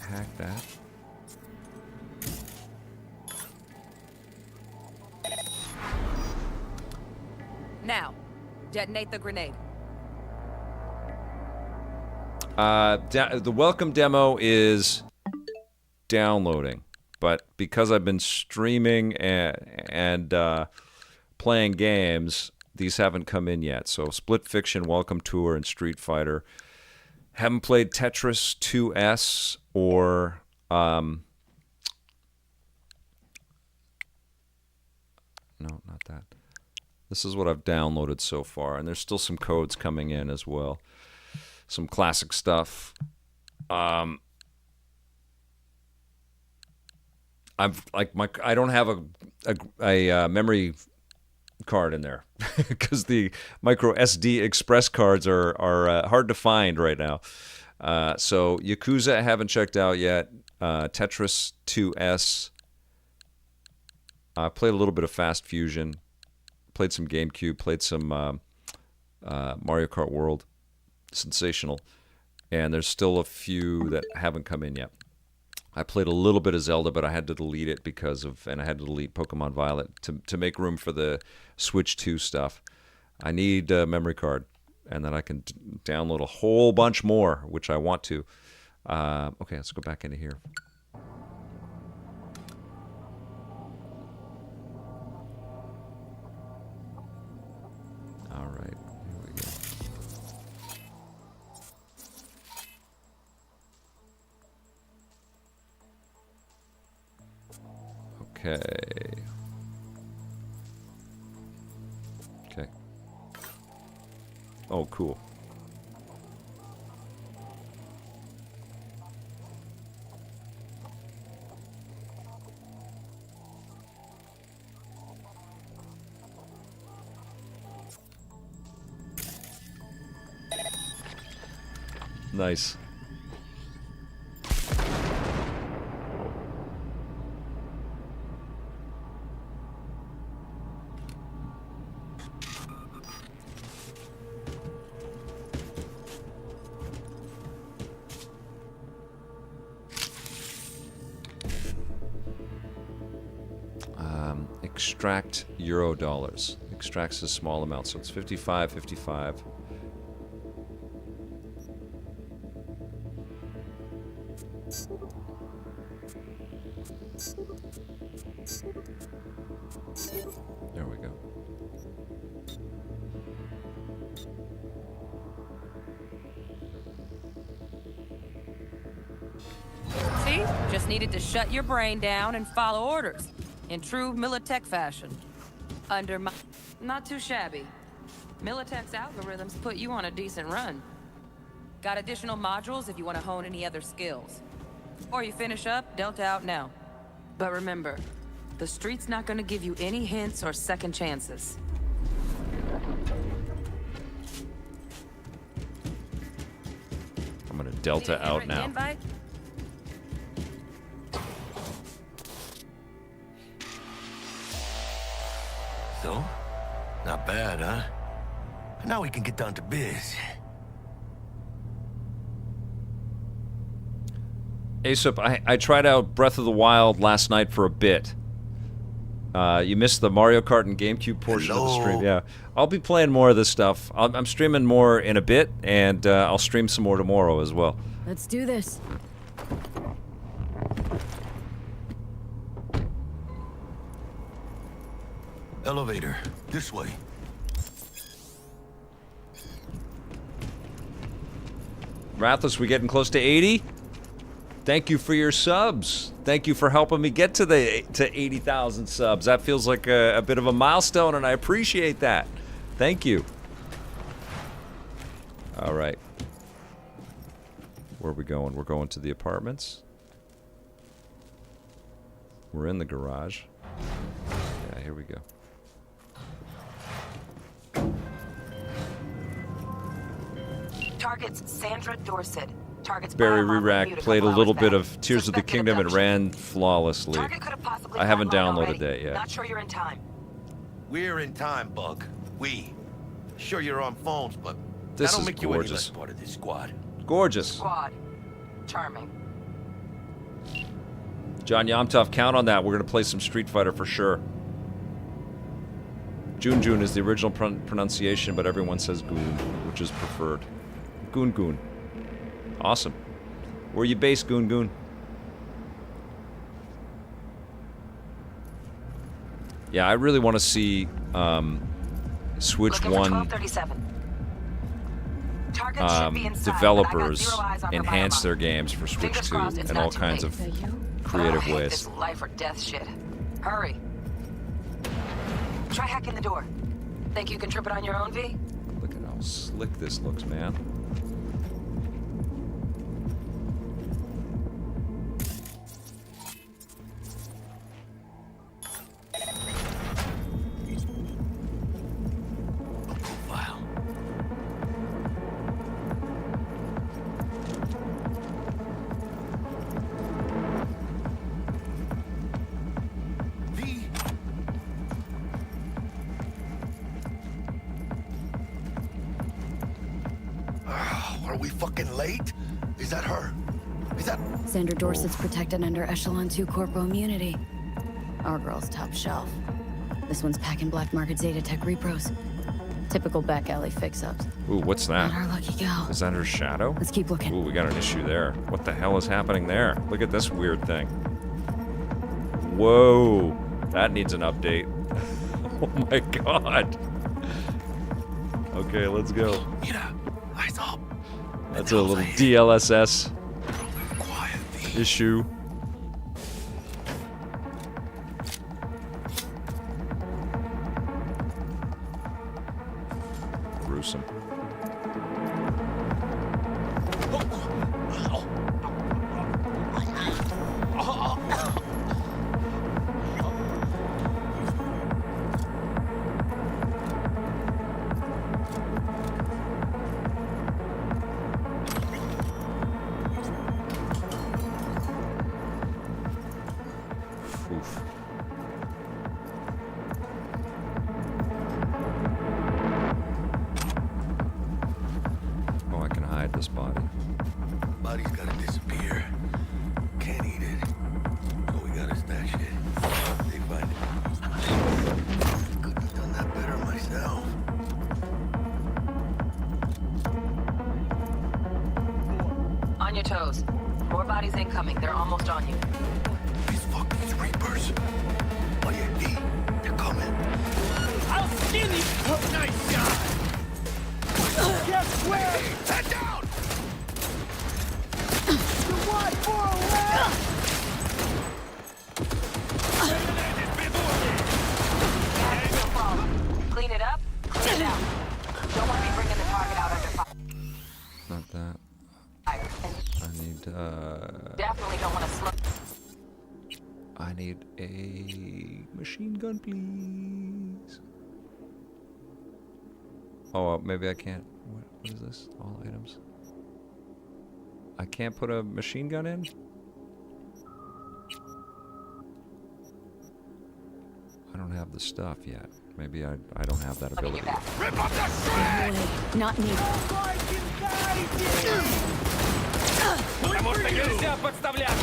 hack that. Now, detonate the grenade. The welcome demo is downloading, but because I've been streaming and playing games, these haven't come in yet. So Split Fiction, Welcome Tour, and Street Fighter. Haven't played Tetris 2S or no, not that. This is what I've downloaded so far, and there's still some codes coming in as well. Some classic stuff. I don't have a memory card in there because the micro SD express cards are hard to find right now. So Yakuza I haven't checked out yet. Tetris 2S. I played a little bit of Fast Fusion. Played some GameCube. Played some Mario Kart World. Sensational. And there's still a few that haven't come in yet. I played a little bit of Zelda, but I had to delete it and I had to delete Pokemon Violet to make room for the Switch 2 stuff. I need a memory card, and then I can download a whole bunch more, which I want to. Okay, let's go back into here. All right, here we go. Okay. Okay. Oh, cool. Nice. Extract euro dollars. Extracts a small amount, so it's 55, 55. There we go. See? Just needed to shut your brain down and follow orders. In true Militech fashion. Under my... Not too shabby. Militech's algorithms put you on a decent run. Got additional modules if you want to hone any other skills. Or you finish up, Delta out now. But remember, the street's not gonna give you any hints or second chances. I'm gonna Delta out now. Invite? So, not bad, huh? Now we can get down to biz. Aesop, I tried out Breath of the Wild last night for a bit. You missed the Mario Kart and GameCube portion of the stream. Yeah, I'll be playing more of this stuff. I'm streaming more in a bit, and I'll stream some more tomorrow as well. Let's do this. Elevator, this way. Rathless, we getting close to 80? Thank you for your subs. Thank you for helping me get to 80,000 subs. That feels like a bit of a milestone, and I appreciate that. Thank you. All right. Where are we going? We're going to the apartments. We're in the garage. Yeah, here we go. Target's Sandra Dorset. Target's Barry Rerack played a little bit of Tears of the Kingdom. It ran flawlessly. I haven't downloaded that yet. Not sure you're in time. We're in time, Bug. We. Sure you're on phones, but This that'll is make you any gorgeous. less part of this squad. Gorgeous. Squad. Charming. John Yomtov, count on that. We're going to play some Street Fighter for sure. Jun Jun is the original pronunciation, but everyone says Goon, which is preferred. Goon Goon. Awesome. Where are you based, Goon Goon? Yeah, I really want to see Switch 1 developers enhance their games for Switch 2 in all kinds of creative ways. This life or death shit. Hurry. Try hacking the door. Think you can trip it on your own, V? Look at how slick this looks, man. Are we fucking late? Is that her? Is that... Sandra Dorset's protected under Echelon 2 Corpo immunity. Our girl's top shelf. This one's packing black market Zeta Tech repros. Typical back alley fix-ups. Ooh, what's that? Not our lucky gal. Is that her shadow? Let's keep looking. Ooh, we got an issue there. What the hell is happening there? Look at this weird thing. Whoa. That needs an update. Oh my god. Okay, let's go. Eyes up. That's a little DLSS issue. Gruesome. Oof. Oh, I can hide this body. Body's gotta disappear. Can't eat it. So we gotta stash it. They find it. Couldn't have done that better myself. On your toes. More bodies incoming. They're almost on you. These fucking reapers. Oh yeah, D. They're coming. I'll skin you! Oh, nice shot! Guess where? Head down! You want more left? Clean it up, clean it out. Don't want to be bringing the target out under fire. Not that. I need, Definitely don't want to slow. I need a machine gun, please. Oh, maybe I can't. What is this? All items. I can't put a machine gun in? I don't have the stuff yet. Maybe I don't have that ability. Rip up the shred! Not me. Потому что нельзя подставляться!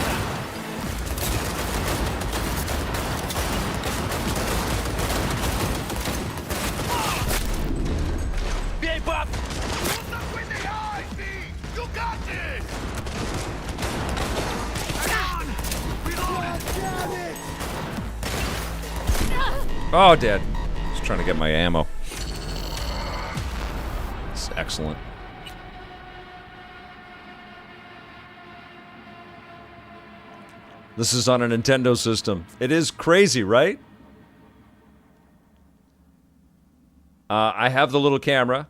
Бей, баб! You got this! Oh, dead. Just trying to get my ammo. It's excellent. This is on a Nintendo system. It is crazy, right? I have the little camera.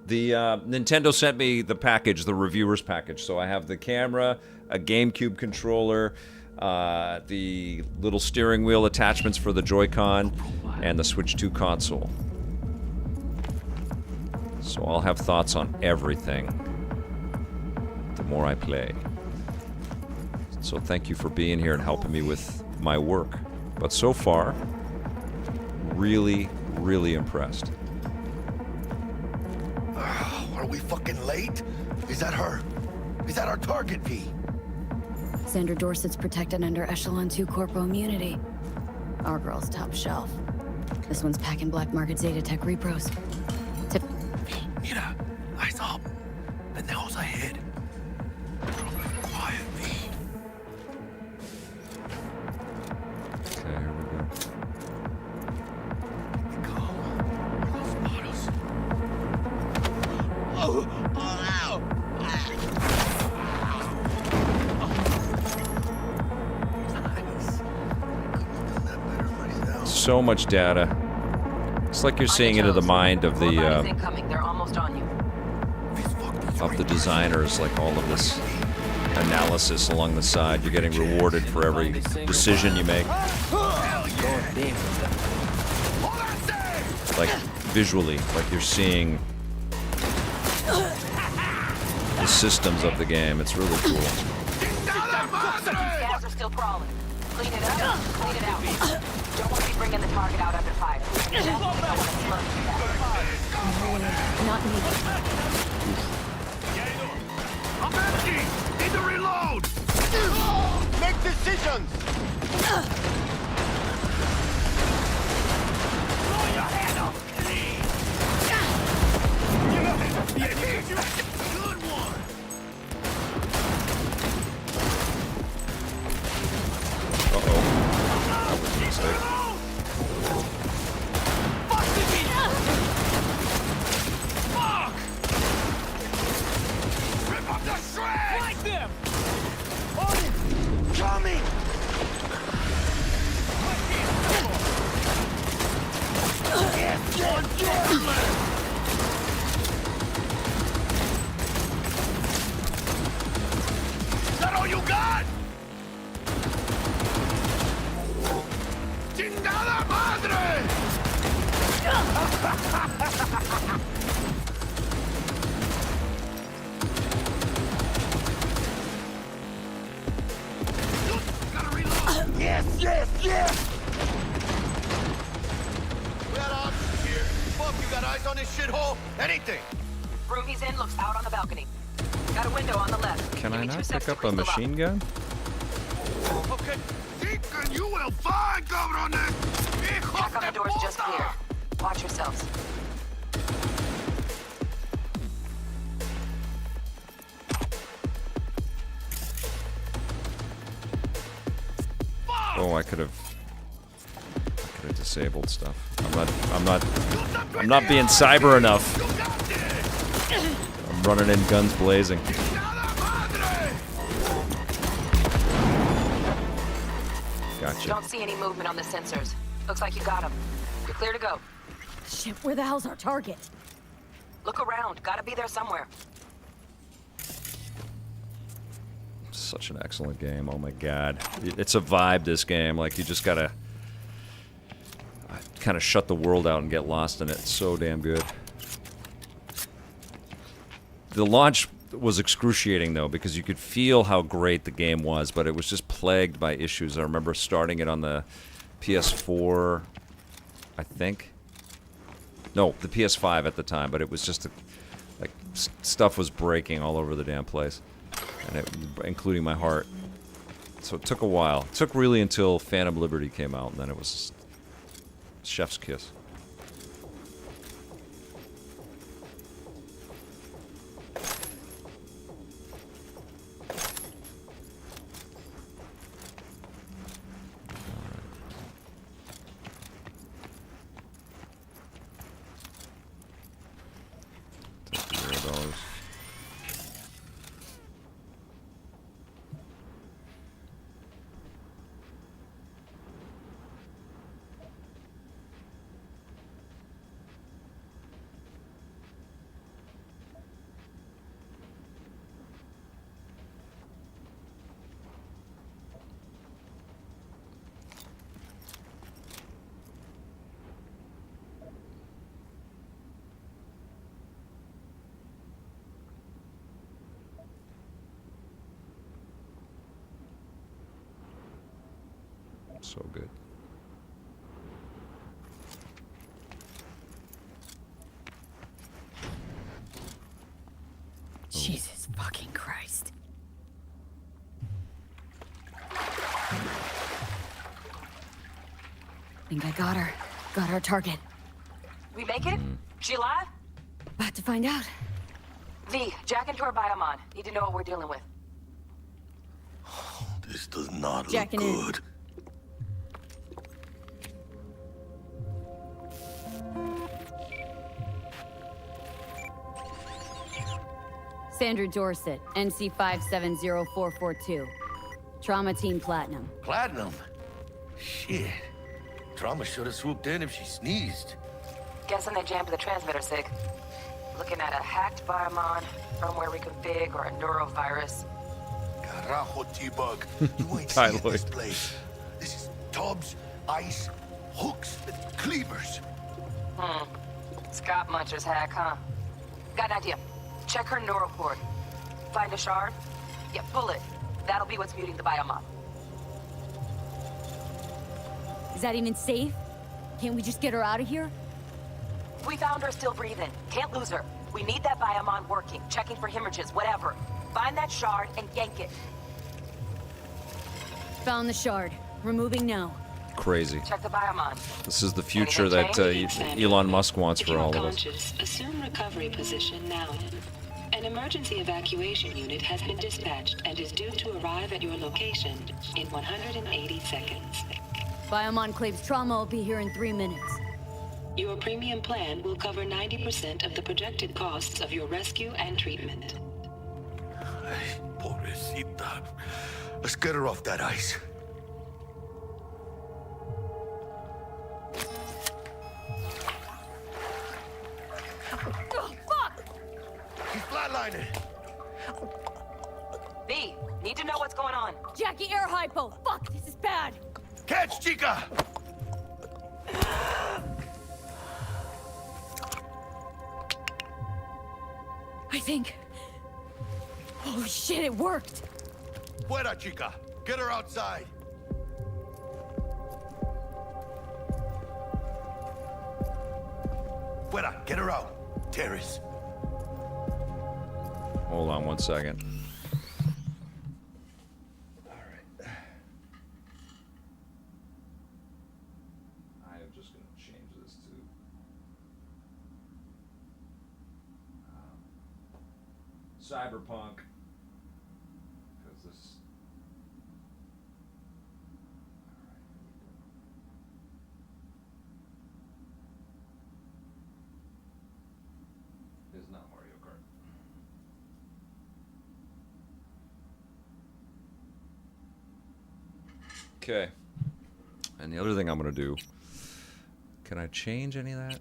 The Nintendo sent me the package, the reviewer's package. So I have the camera, a GameCube controller, the little steering wheel attachments for the Joy-Con, and the Switch 2 console. So I'll have thoughts on everything the more I play. So thank you for being here and helping me with my work. But so far, really, really impressed. Are we fucking late? Is that her? Is that our target, V? Sandra Dorsett's protected under Echelon 2 Corpo immunity. Our girl's top shelf. This one's packing black market Zeta Tech repros. Mira, eyes up. The nose ahead. Quiet, V. Okay, here we go. So much data. It's like you're seeing into the mind of the They're almost on you. of the designers, like all of this analysis along the side. You're getting rewarded for every decision you make. Like visually, like you're seeing the systems of the game. It's really cool. Gas are still crawling. Clean it up, clean it out. Don't want to be bringing the target out under fire. Don't want to slow you down. Not me. I'm empty! Need to reload! Make decisions! Throw your hand up! Good one! Uh-oh. That was a mistake. Fuck! Rip up the shred! Like them! On it! Coming! Yes, yes, yes! We got options here. Fuck, you got eyes on this shithole? Anything! Room he's in looks out on the balcony. Got a window on the left. Can Give I me 2 not seconds pick to up a grease the lock. machine gun? Okay. Deacon, you will find, cabrones! Check on the doors just clear. Watch yourselves. Oh, I could have disabled stuff. I'm not being cyber enough. I'm running in guns blazing. Gotcha. Don't see any movement on the sensors. Looks like you got them. You're clear to go. Shit, where the hell's our target? Look around. Gotta be there somewhere. Such an excellent game. Oh my god. It's a vibe, this game. Like, you just gotta kind of shut the world out and get lost in it. It's so damn good. The launch was excruciating, though, because you could feel how great the game was, but it was just plagued by issues. I remember starting it on the PS4, I think. No, the PS5 at the time, but it was just, like, stuff was breaking all over the damn place, and including my heart. So it took a while. It took really until Phantom Liberty came out, and then it was chef's kiss. $0. So good. Jesus fucking Christ. Think I got her. Got our target. We make it? She alive? About to find out. V, jack into her biomon. Need to know what we're dealing with. This does not Jacking look in. good. Sandra Dorset, NC 570442. Trauma Team Platinum. Platinum? Shit. Trauma should have swooped in if she sneezed. Guessing they jammed the transmitter, Sig. Looking at a hacked biomon, firmware reconfig, or a neurovirus. Carajo, T-Bug. You ain't seen this Tyloid. place. This is tubs, ice, hooks, and cleavers. Scott Muncher's hack, huh? Got an idea. Check her neural cord. Find a shard? Yeah, pull it. That'll be what's muting the biomon. Is that even safe? Can't we just get her out of here? We found her still breathing. Can't lose her. We need that biomon working, checking for hemorrhages, whatever. Find that shard and yank it. Found the shard. Removing now. Crazy. Check the biomon. This is the future that Elon Musk wants for all of us. Assume recovery position now. An emergency evacuation unit has been dispatched and is due to arrive at your location in 180 seconds. Biomon claims trauma will be here in 3 minutes. Your premium plan will cover 90% of the projected costs of your rescue and treatment. Ay, pobrecita. Let's get her off that ice. Oh, fuck! She's flatlining. V, need to know what's going on. Jackie, air hypo! Fuck, this is bad! Catch, chica! I think... Oh shit, it worked! Fuera, chica. Get her outside. Fuera, get her out. Terrace. Hold on 1 second. Cyberpunk, because this. Is not Mario Kart. Okay. And the other thing I'm gonna do. Can I change any of that?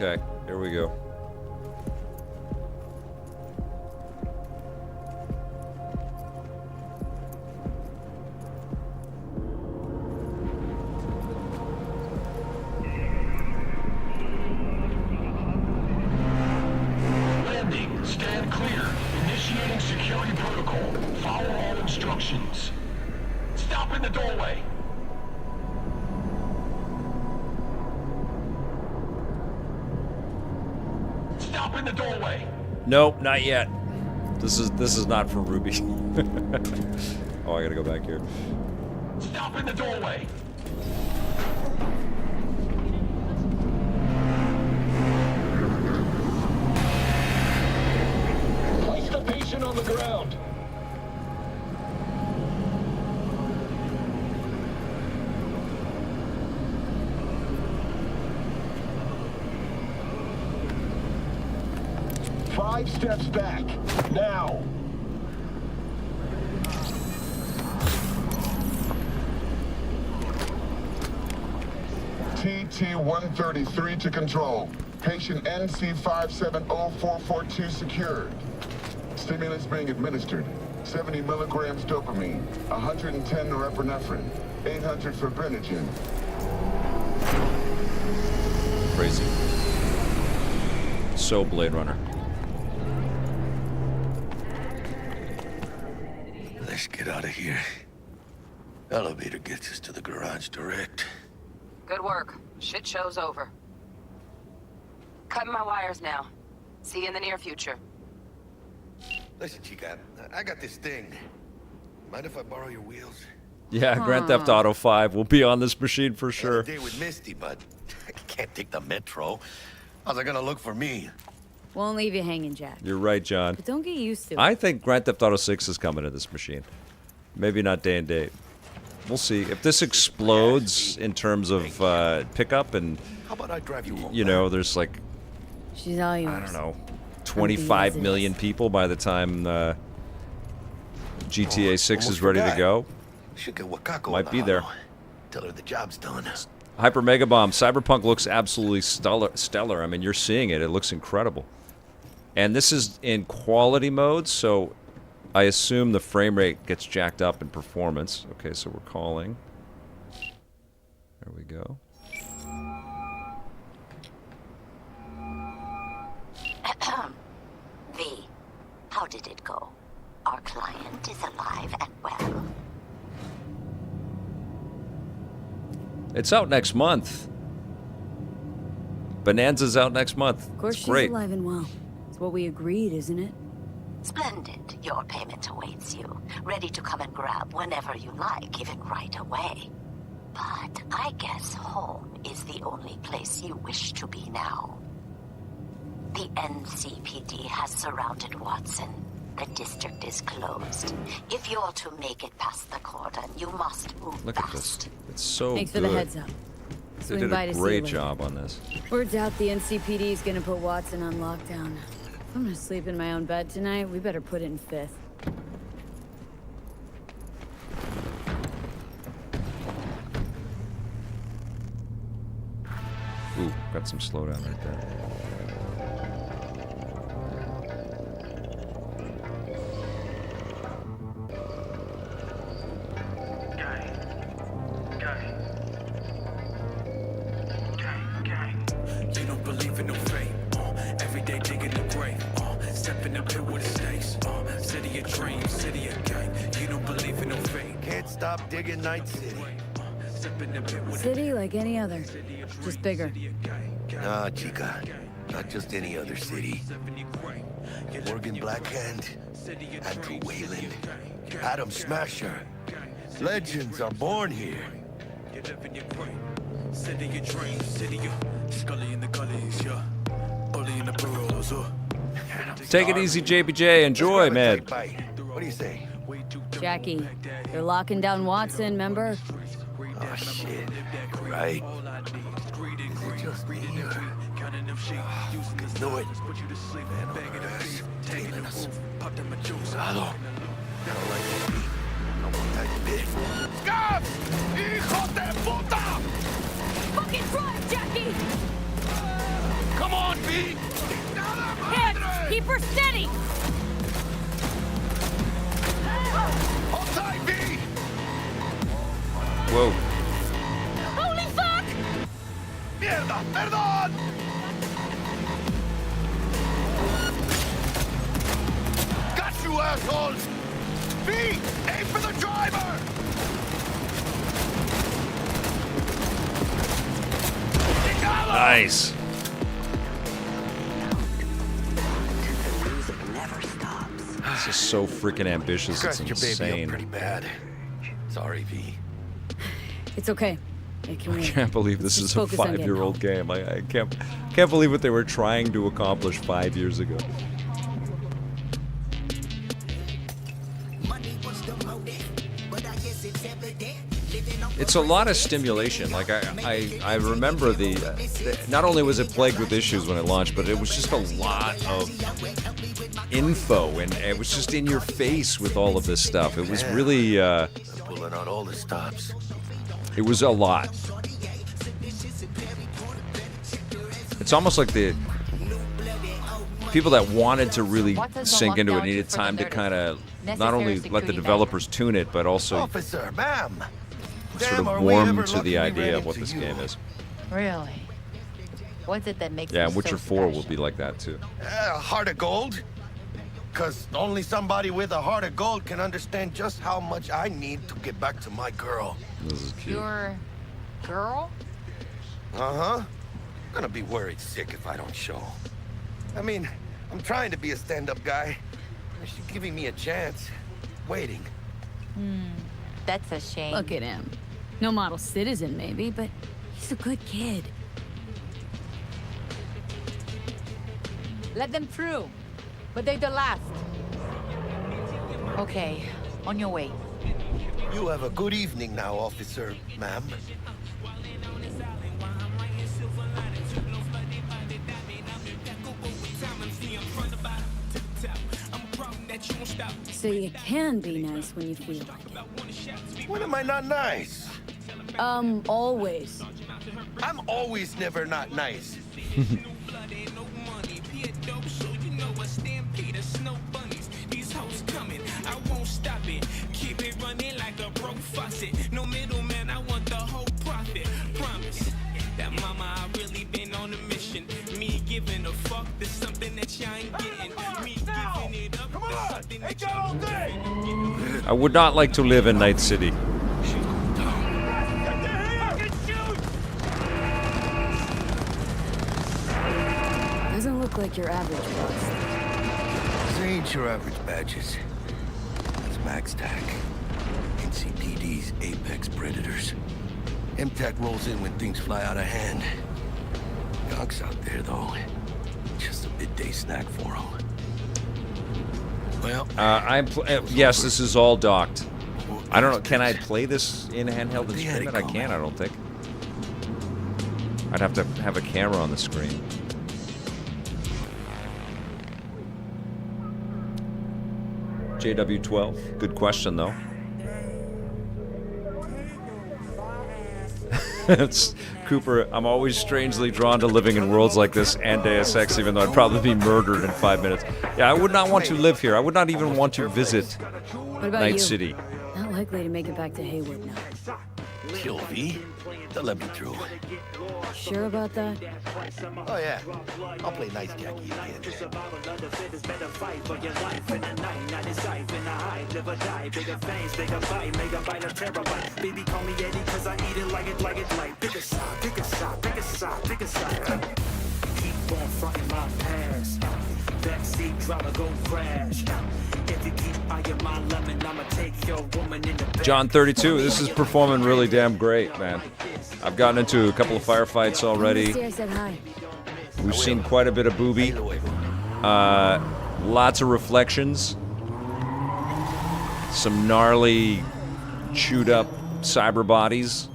Okay, here we go. Landing. Stand clear. Initiating security protocol. Follow all instructions. Stop in the doorway. Stop in the doorway. Nope, not yet. This is not for Ruby. Oh, I gotta go back here. Stop in the doorway. Place the patient on the ground. Five steps back, now. TT-133 to control. Patient NC570442 secured. Stimulants being administered. 70 milligrams dopamine, 110 norepinephrine, 800 fibrinogen. Crazy. So Blade Runner. Let's get out of here. Elevator gets us to the garage direct. Good work. Shit show's over. Cutting my wires now. See you in the near future. Listen, Chica, I got this thing. Mind if I borrow your wheels? Yeah, Grand Theft Auto 5 will be on this machine for sure. I had a date with Misty, but I can't take the metro. How's it gonna look for me? Won't leave you hanging, Jack. You're right, John. But don't get used to it. I think Grand Theft Auto 6 is coming to this machine. Maybe not day and date. We'll see. If this explodes in terms of pickup and, How about I drive you home? you know, there's like, She's all yours. I don't know, 25 million people by the time GTA 6 is ready to go. Should get Wakako Might be there. Tell her the job's done. Hyper Mega Bomb. Cyberpunk looks absolutely stellar. I mean, you're seeing it. It looks incredible. And this is in quality mode, so I assume the frame rate gets jacked up in performance. Okay, so we're calling. There we go. V, how did it go? Our client is alive and well. It's out next month. Bonanza's out next month. Of course, it's she's great. alive and well. It's what we agreed, isn't it? Splendid. Your payment awaits you. Ready to come and grab whenever you like, even right away. But I guess home is the only place you wish to be now. The NCPD has surrounded Watson. The district is closed. If you're to make it past the cordon, you must move Look at this. It's so Thanks good. for the heads up. They Swing did by a to see great you later. job on this. Word's out the NCPD is gonna put Watson on lockdown. If I'm gonna sleep in my own bed tonight, we better put it in fifth. got some slowdown right there. You don't believe in no fate. Every day digging the grave. Step in the pit with the snakes. City of dreams, city of gang. You don't believe in no fate. Can't stop digging Night City. City like any other, just bigger. Nah, chica. Not just any other city. Morgan Blackhand, Andrew Wayland, Adam Smasher. Legends are born here. City of dreams, city of Scully in the gullies, yeah. Bully in the burrows, Take it easy, JPJ. Enjoy, man. What do you say? Jackie, they're locking down Watson, remember? Oh, shit. Right. Is it just me or... Know it. Man on our ass. Tailing us. Hello. I don't like that beat. I want that bit. Scab! Hijo de puta! Fucking drive, Jackie! Come on, B! Hands! Keep her steady! Hold tight, B! Whoa. Holy fuck! Mierda! Perdón! Got you, assholes! B! Aim for the driver! Nice. This is so freaking ambitious. It's Scratched your baby insane. up pretty bad. Sorry, V. It's okay. I can I wait. can't believe this Let's is a just focus on getting 5-year-old game. I can't believe what they were trying to accomplish 5 years ago. It's a lot of stimulation. Like I remember the not only was it plagued with issues when it launched, but it was just a lot of info, and it was just in your face with all of this stuff. It was really Pulling out all the stops. it was a lot. It's almost like the people that wanted to really sink into it needed time to kind of not only let the developers tune it, but also Officer, ma'am. sort Damn, of are we warm ever to lucky the we idea ran of what into this you. game is. Really? What's it that makes Yeah, you and Witcher so 4 will special? be like that too. A heart of gold? Because only somebody with a heart of gold can understand just how much I need to get back to my girl. This is cute. Your girl? Uh-huh. Gonna be worried sick if I don't show. I mean, I'm trying to be a stand-up guy. She's giving me a chance. Waiting. That's a shame. Look at him. No model citizen, maybe, but he's a good kid. Let them through. But they're the last. Okay, on your way. You have a good evening now, officer, ma'am. So you can be nice when you feel like it. When am I not nice? Always. I'm always never not nice. No middleman, I want the whole profit. Promise that mama, I really been on a mission. Me giving a fuck, there's something that y'all ain't getting. Me giving it up, there's something that y'all ain't getting. I would not like to live in Night City. Doesn't look like your average bust. This ain't your average badges. It's Max Tac. NCPD's apex predators. MTAC rolls in when things fly out of hand. Gonks out there, though. Just a midday snack for them. Well, yes, this is all docked. I don't know. Can I play this in handheld and stream it? I can't. I don't think. I'd have to have a camera on the screen. JW12. Good question, though. It's, Cooper, I'm always strangely drawn to living in worlds like this and Deus Ex, even though I'd probably be murdered in 5 minutes. Yeah, I would not want to live here. I would not even want to visit What about Night you? City. Not likely to make it back to Haywood now. Kill V? They'll let me through. Sure about that? Oh yeah, I'll play nice Jackie again. Baby, call me Eddie, cause I eat it like it, pick a side, pick a side, pick a side, pick a side. Keep on fronting my past. Backseat driver go crash. If you keep eyeing my lemon, I'ma take your woman in the back. John 32, this is performing really damn great, man. I've gotten into a couple of firefights already. I said hi. We've seen quite a bit of booby. Lots of reflections. Some gnarly, chewed up cyber bodies.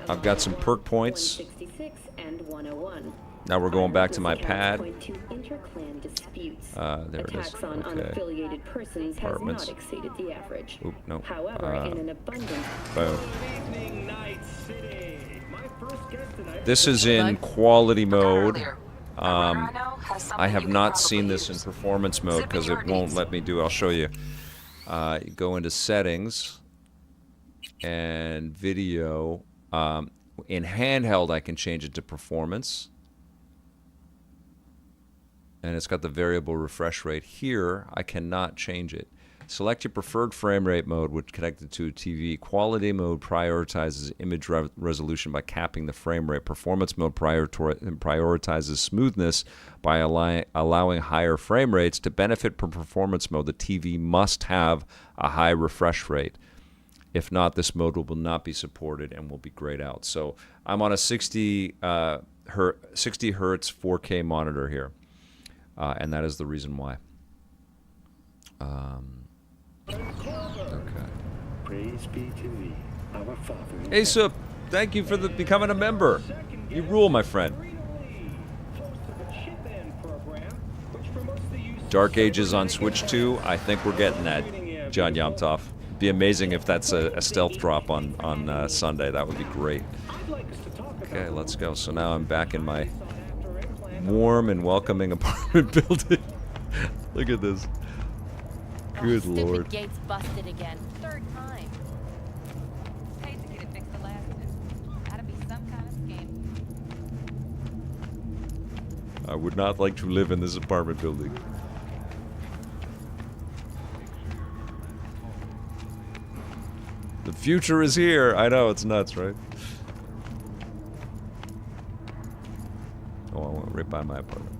I've got some perk points. Now we're going back to my pad. There it is. Okay. Apartments. Oop, no. Boom. This is in quality mode. I have not seen this in performance mode because it won't let me do it. I'll show you. You go into settings and video. In handheld, I can change it to performance. And it's got the variable refresh rate. Here, I cannot change it. Select your preferred frame rate mode, which connected to a TV. Quality mode prioritizes image resolution by capping the frame rate. Performance mode prioritizes smoothness by allowing higher frame rates. To benefit from performance mode, the TV must have a high refresh rate. If not, this mode will not be supported and will be grayed out. So I'm on a 60 hertz 4K monitor here, and that is the reason why. Okay. Praise be to thee, our Father. Asa, thank you for becoming a member. You rule, my friend. Dark Ages on Switch 2. I think we're getting that, John Yomtov. Be amazing if that's a stealth drop on Sunday. That would be great. Okay, let's go. So now I'm back in my warm and welcoming apartment building. Look at this. Good Lord. Gates busted again. Third time. Hate to get it fixed the last two. Gotta be some kind of scheme. I would not like to live in this apartment building. The future is here. I know, it's nuts, right? Oh, I went right by my apartment.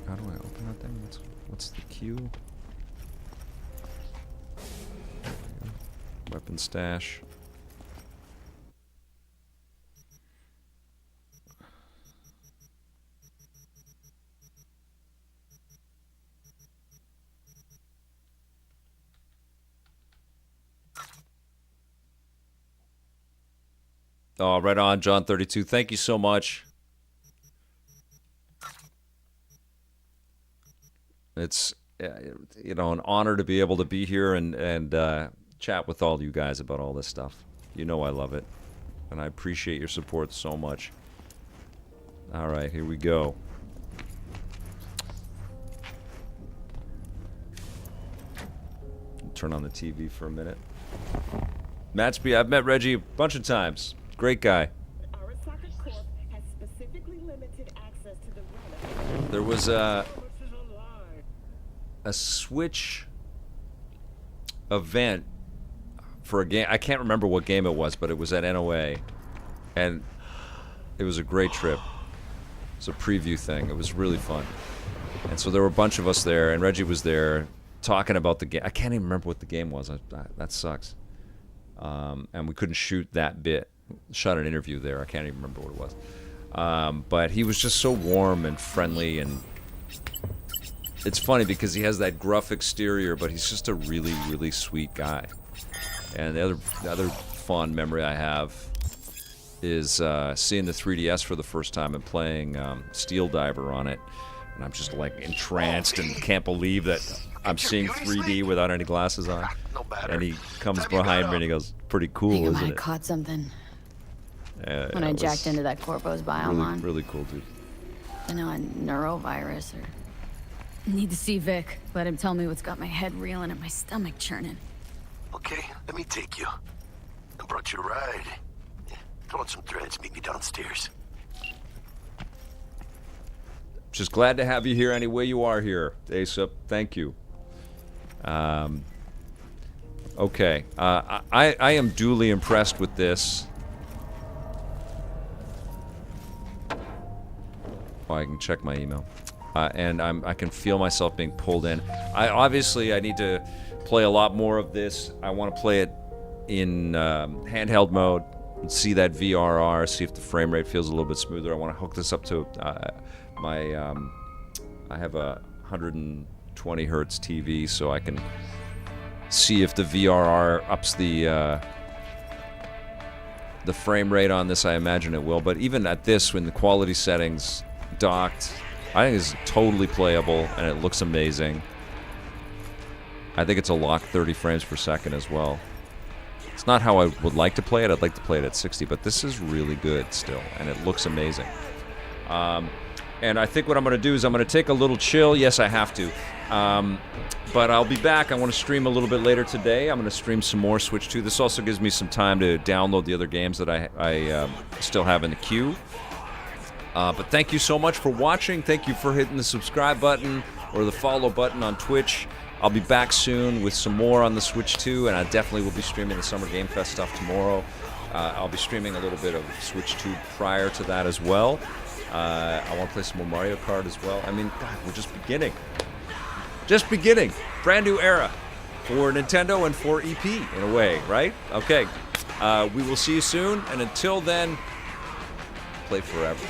How do I open that thing? What's the queue? Weapon stash. Oh, right on, John 32. Thank you so much. It's an honor to be able to be here and chat with all you guys about all this stuff. You know I love it, and I appreciate your support so much. All right, here we go. Turn on the TV for a minute. Matchby, I've met Reggie a bunch of times. Great guy. There was a Switch event for a game. I can't remember what game it was, but it was at NOA, and it was a great trip. It's a preview thing. It was really fun, and so there were a bunch of us there, and Reggie was there talking about the game. I can't even remember what the game was. That sucks. And we couldn't shoot that bit, shot an interview there. I can't even remember what it was. But he was just so warm and friendly, and it's funny because he has that gruff exterior, but he's just a really, really sweet guy. And the other fond memory I have is seeing the 3DS for the first time and playing Steel Diver on it. And I'm just like entranced and can't believe that I'm seeing 3D without any glasses on. And he comes behind me and he goes, pretty cool, isn't I it? caught something when yeah, I it jacked was into that Corpo's biomon. really cool, dude. I know, a neurovirus or... Need to see Vic. Let him tell me what's got my head reeling and my stomach churning. Okay, let me take you. I brought you a ride. Yeah, throw on some threads, meet me downstairs. Just glad to have you here any way you are here, Aesop. Thank you. Okay. I am duly impressed with this. Oh, I can check my email. And I can feel myself being pulled in. Obviously, I need to play a lot more of this. I want to play it in handheld mode and see that VRR, see if the frame rate feels a little bit smoother. I want to hook this up to my... I have a 120 hertz TV, so I can see if the VRR ups the frame rate on this. I imagine it will. But even at this, when the quality settings docked, I think it's totally playable, and it looks amazing. I think it's a locked 30 frames per second as well. It's not how I would like to play it. I'd like to play it at 60, but this is really good still, and it looks amazing. And I think what I'm going to do is I'm going to take a little chill. Yes, I have to. But I'll be back. I want to stream a little bit later today. I'm going to stream some more Switch 2. This also gives me some time to download the other games that I still have in the queue. But thank you so much for watching. Thank you for hitting the subscribe button or the follow button on Twitch. I'll be back soon with some more on the Switch 2, and I definitely will be streaming the Summer Game Fest stuff tomorrow. I'll be streaming a little bit of Switch 2 prior to that as well. I want to play some more Mario Kart as well. I mean, God, we're just beginning. Just beginning. Brand new era for Nintendo and for EP, in a way, right? Okay. We will see you soon, and until then, play forever.